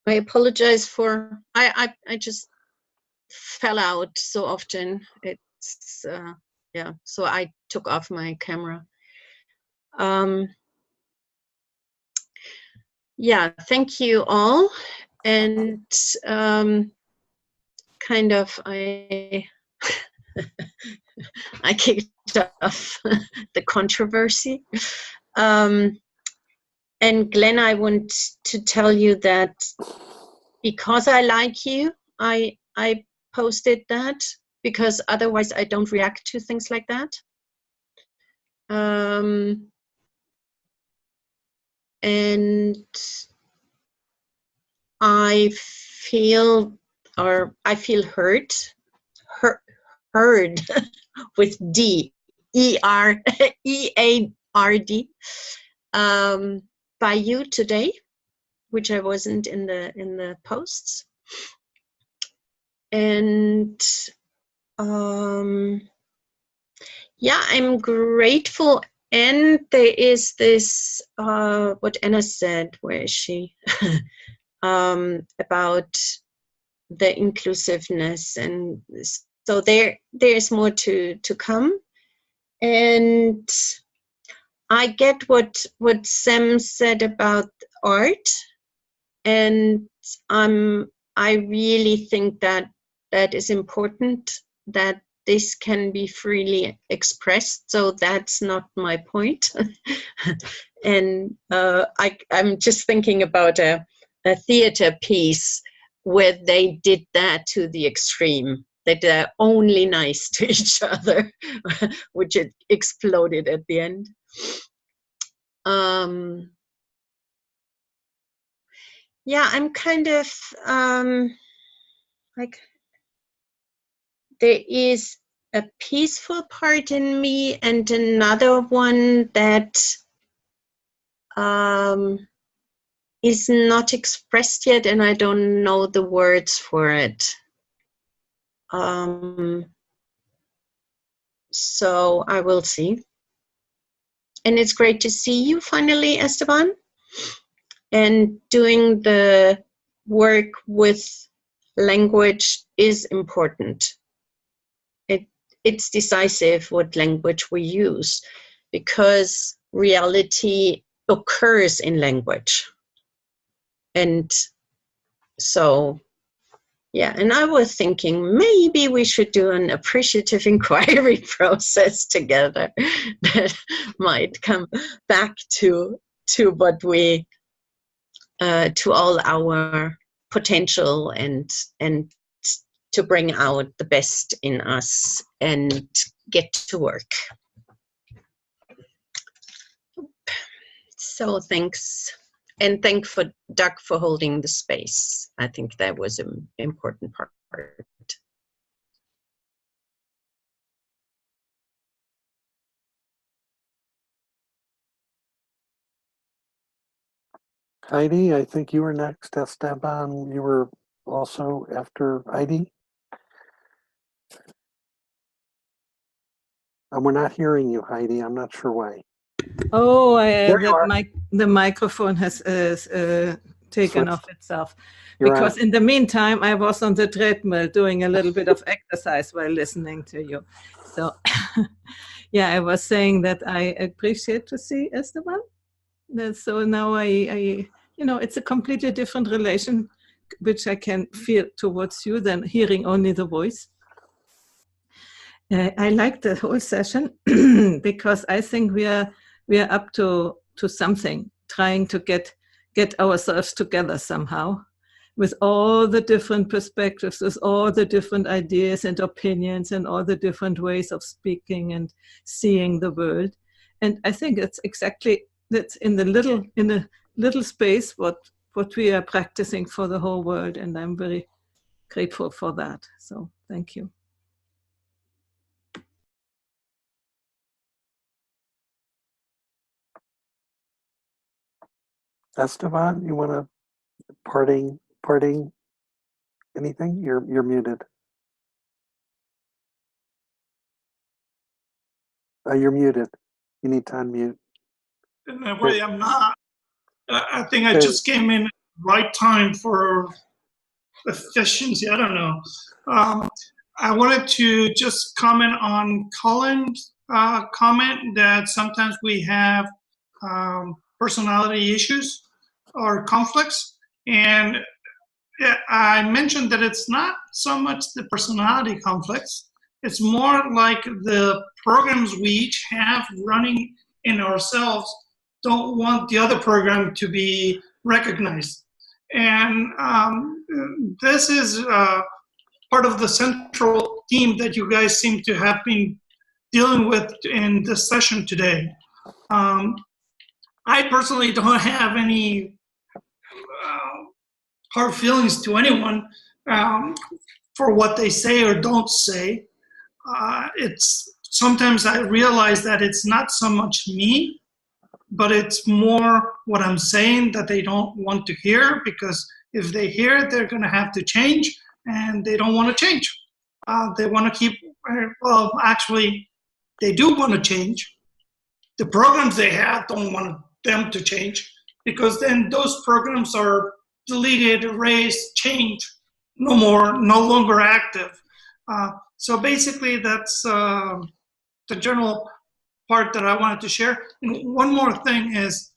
I apologize for, I just fell out so often. It's, yeah, so I took off my camera. Yeah, thank you all. And kind of, I kicked off the controversy. And Glenn, I want to tell you that because I like you, I posted that, because otherwise I don't react to things like that. And I feel heard with D, E-A-R-D, by you today, which I wasn't in the posts. And yeah, I'm grateful. And there is this, what Anna said, where is she? About the inclusiveness, and so there's more to come. And I get what Sam said about art, and I really think that is important, that this can be freely expressed. So that's not my point. And I'm just thinking about a theater piece where they did that to the extreme, that they're only nice to each other, which it exploded at the end. Yeah, I'm kind of like, there is a peaceful part in me and another one that is not expressed yet, and I don't know the words for it. So I will see. And it's great to see you finally, Esteban. And doing the work with language is important. It's decisive what language we use, because reality occurs in language. And so, yeah, and I was thinking maybe we should do an appreciative inquiry process together that might come back to what we, to all our potential, and to bring out the best in us and get to work. So thanks. And thank for Doug for holding the space. I think that was an important part. Heidi, I think you were next. Esteban, you were also after Heidi. And we're not hearing you, Heidi. I'm not sure why. Oh, the microphone has taken off itself. Because in the meantime, I was on the treadmill doing a little bit of exercise while listening to you. So, yeah, I was saying that I appreciate to see Esteban. So now I it's a completely different relation, which I can feel towards you than hearing only the voice. I like the whole session because I think we are up to something, trying to get ourselves together somehow, with all the different perspectives, with all the different ideas and opinions and all the different ways of speaking and seeing the world. And I think it's exactly that's in the little space what we are practicing for the whole world, and I'm very grateful for that. So thank you. Esteban, you want to parting anything? You're muted. You're muted. You need to unmute. In a way, I'm not. I think I just came in at the right time for efficiency. I don't know. I wanted to just comment on Colin's comment that sometimes we have personality issues or conflicts. And I mentioned that it's not so much the personality conflicts. It's more like the programs we each have running in ourselves don't want the other program to be recognized. And this is part of the central theme that you guys seem to have been dealing with in this session today. I personally don't have any hard feelings to anyone for what they say or don't say. It's sometimes I realize that it's not so much me, but it's more what I'm saying that they don't want to hear, because if they hear it, they're going to have to change, and they don't want to change. They want to keep, well, actually, they do want to change. The programs they have don't want them to change, because then those programs are deleted, erased, changed, no longer active. So basically, that's the general part that I wanted to share. And one more thing is,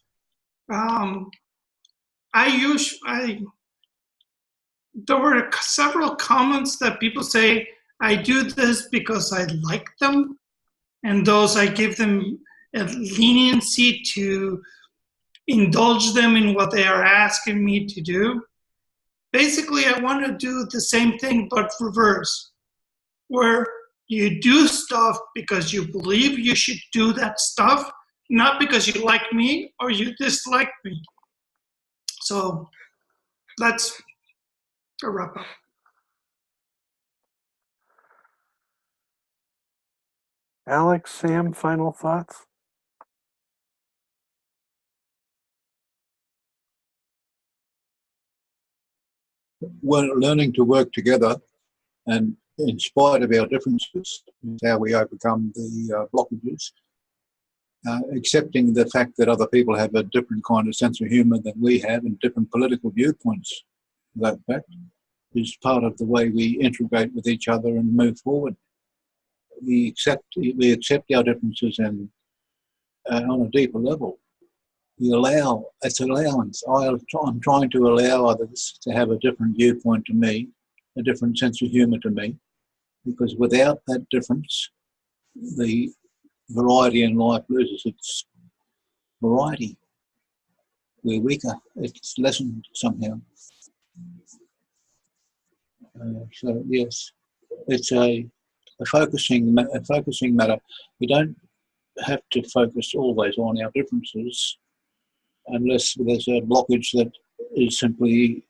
there were several comments that people say, I do this because I like them, and those I give them a leniency to indulge them in what they are asking me to do. Basically, I want to do the same thing, but reverse, where you do stuff because you believe you should do that stuff, not because you like me or you dislike me. So that's a wrap up. Alex, Sam, final thoughts? We're learning to work together, and in spite of our differences, is how we overcome the blockages. Accepting the fact that other people have a different kind of sense of humour than we have, and different political viewpoints. That fact is part of the way we integrate with each other and move forward. We accept our differences, and on a deeper level, it's allowance. I'm trying to allow others to have a different viewpoint to me, a different sense of humour to me, because without that difference, the variety in life loses its variety. We're weaker. It's lessened somehow. So yes, it's a focusing matter. We don't have to focus always on our differences, unless there's a blockage that is simply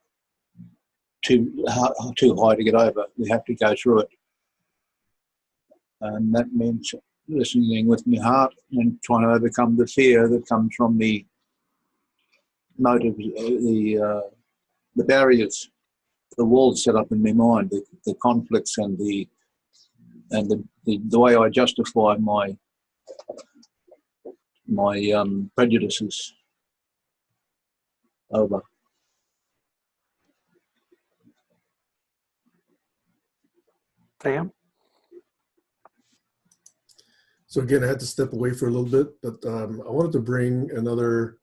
too high to get over. We have to go through it, and that means listening with my heart and trying to overcome the fear that comes from the motive, the barriers, the walls set up in my mind, the conflicts, and the way I justify my prejudices. Over. Sam? So again, I had to step away for a little bit, but I wanted to bring another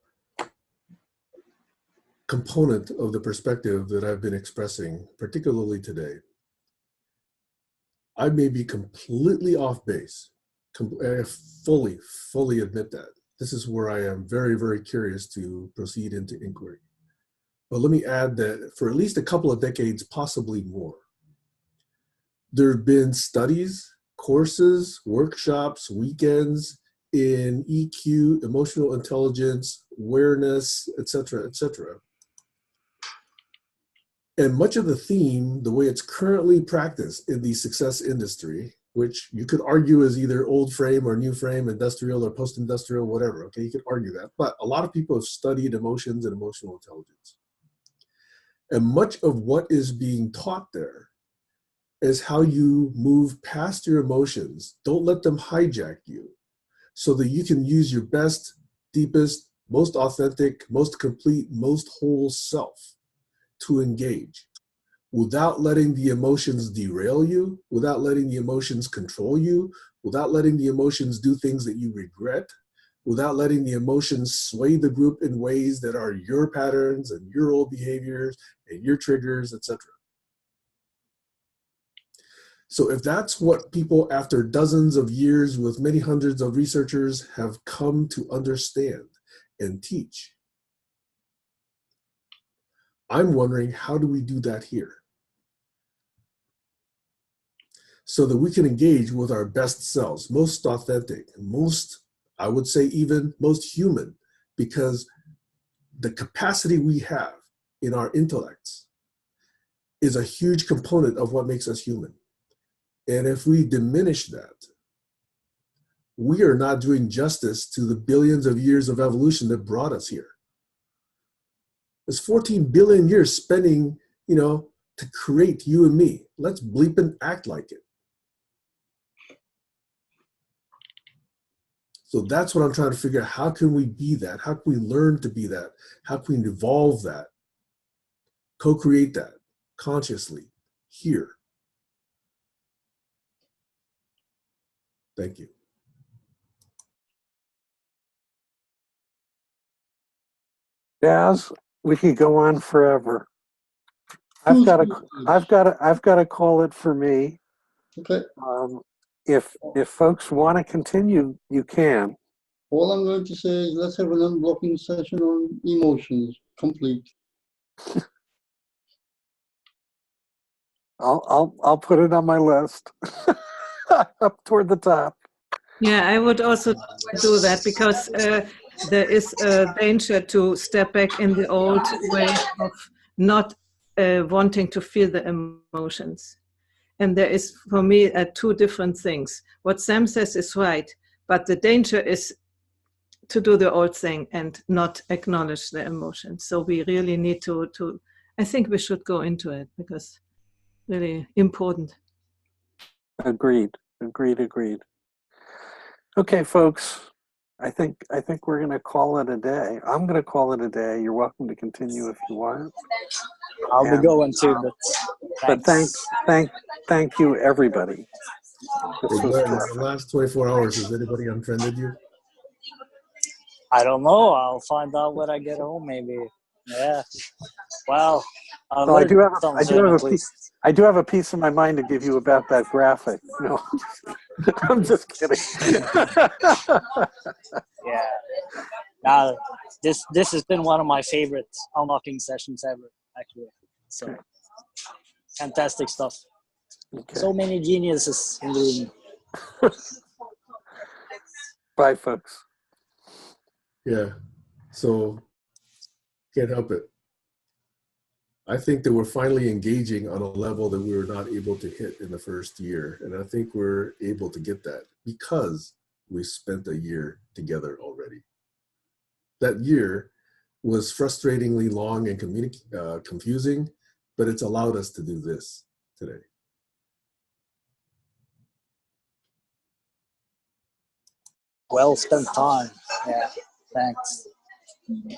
component of the perspective that I've been expressing, particularly today. I may be completely off base. I fully admit that. This is where I am very, very curious to proceed into inquiry. But let me add that for at least a couple of decades, possibly more, there have been studies, courses, workshops, weekends in EQ, emotional intelligence, awareness, etc., etc. And much of the theme, the way it's currently practiced in the success industry, which you could argue is either old frame or new frame, industrial or post-industrial, whatever, okay, you could argue that. But a lot of people have studied emotions and emotional intelligence. And much of what is being taught there is how you move past your emotions. Don't let them hijack you, so that you can use your best, deepest, most authentic, most complete, most whole self to engage, without letting the emotions derail you, without letting the emotions control you, without letting the emotions do things that you regret, without letting the emotions sway the group in ways that are your patterns and your old behaviors and your triggers, etc. So if that's what people, after dozens of years with many hundreds of researchers, have come to understand and teach, I'm wondering, how do we do that here? so that we can engage with our best selves, most authentic, most, I would say even most human, because the capacity we have in our intellects is a huge component of what makes us human. And if we diminish that, we are not doing justice to the billions of years of evolution that brought us here. There's 14 billion years spending, to create you and me. Let's bleep and act like it. So that's what I'm trying to figure out. How can we be that? How can we learn to be that? How can we evolve that? Co-create that consciously here. Thank you. Jazz, we could go on forever. I've got to call it for me. Okay. If folks want to continue, you can. All I'm going to say is let's have an unblocking session on emotions. Complete. I'll put it on my list. Up toward the top. Yeah, I would also do that because there is a danger to step back in the old way of not wanting to feel the emotions. And there is, for me, two different things. What Sam says is right, but the danger is to do the old thing and not acknowledge the emotions. So we really need to I think we should go into it because really important. Agreed. Okay, folks. I think we're going to call it a day. I'm going to call it a day. You're welcome to continue if you want. I'll be going too, but thank you, everybody. Hey, Glenn, in the last 24 hours, has anybody unfriended you? I don't know. I'll find out when I get home, maybe. Yeah. Well, I do have a piece of my mind to give you about that graphic. No, I'm just kidding. Yeah. Now, this has been one of my favorite unlocking sessions ever, actually. So, fantastic stuff. Okay. So many geniuses in the room. Bye, folks. Yeah. So, can't help it. I think that we're finally engaging on a level that we were not able to hit in the first year. And I think we're able to get that because we spent a year together already. That year was frustratingly long and confusing, but it's allowed us to do this today. Well spent time. Yeah, thanks. Yeah,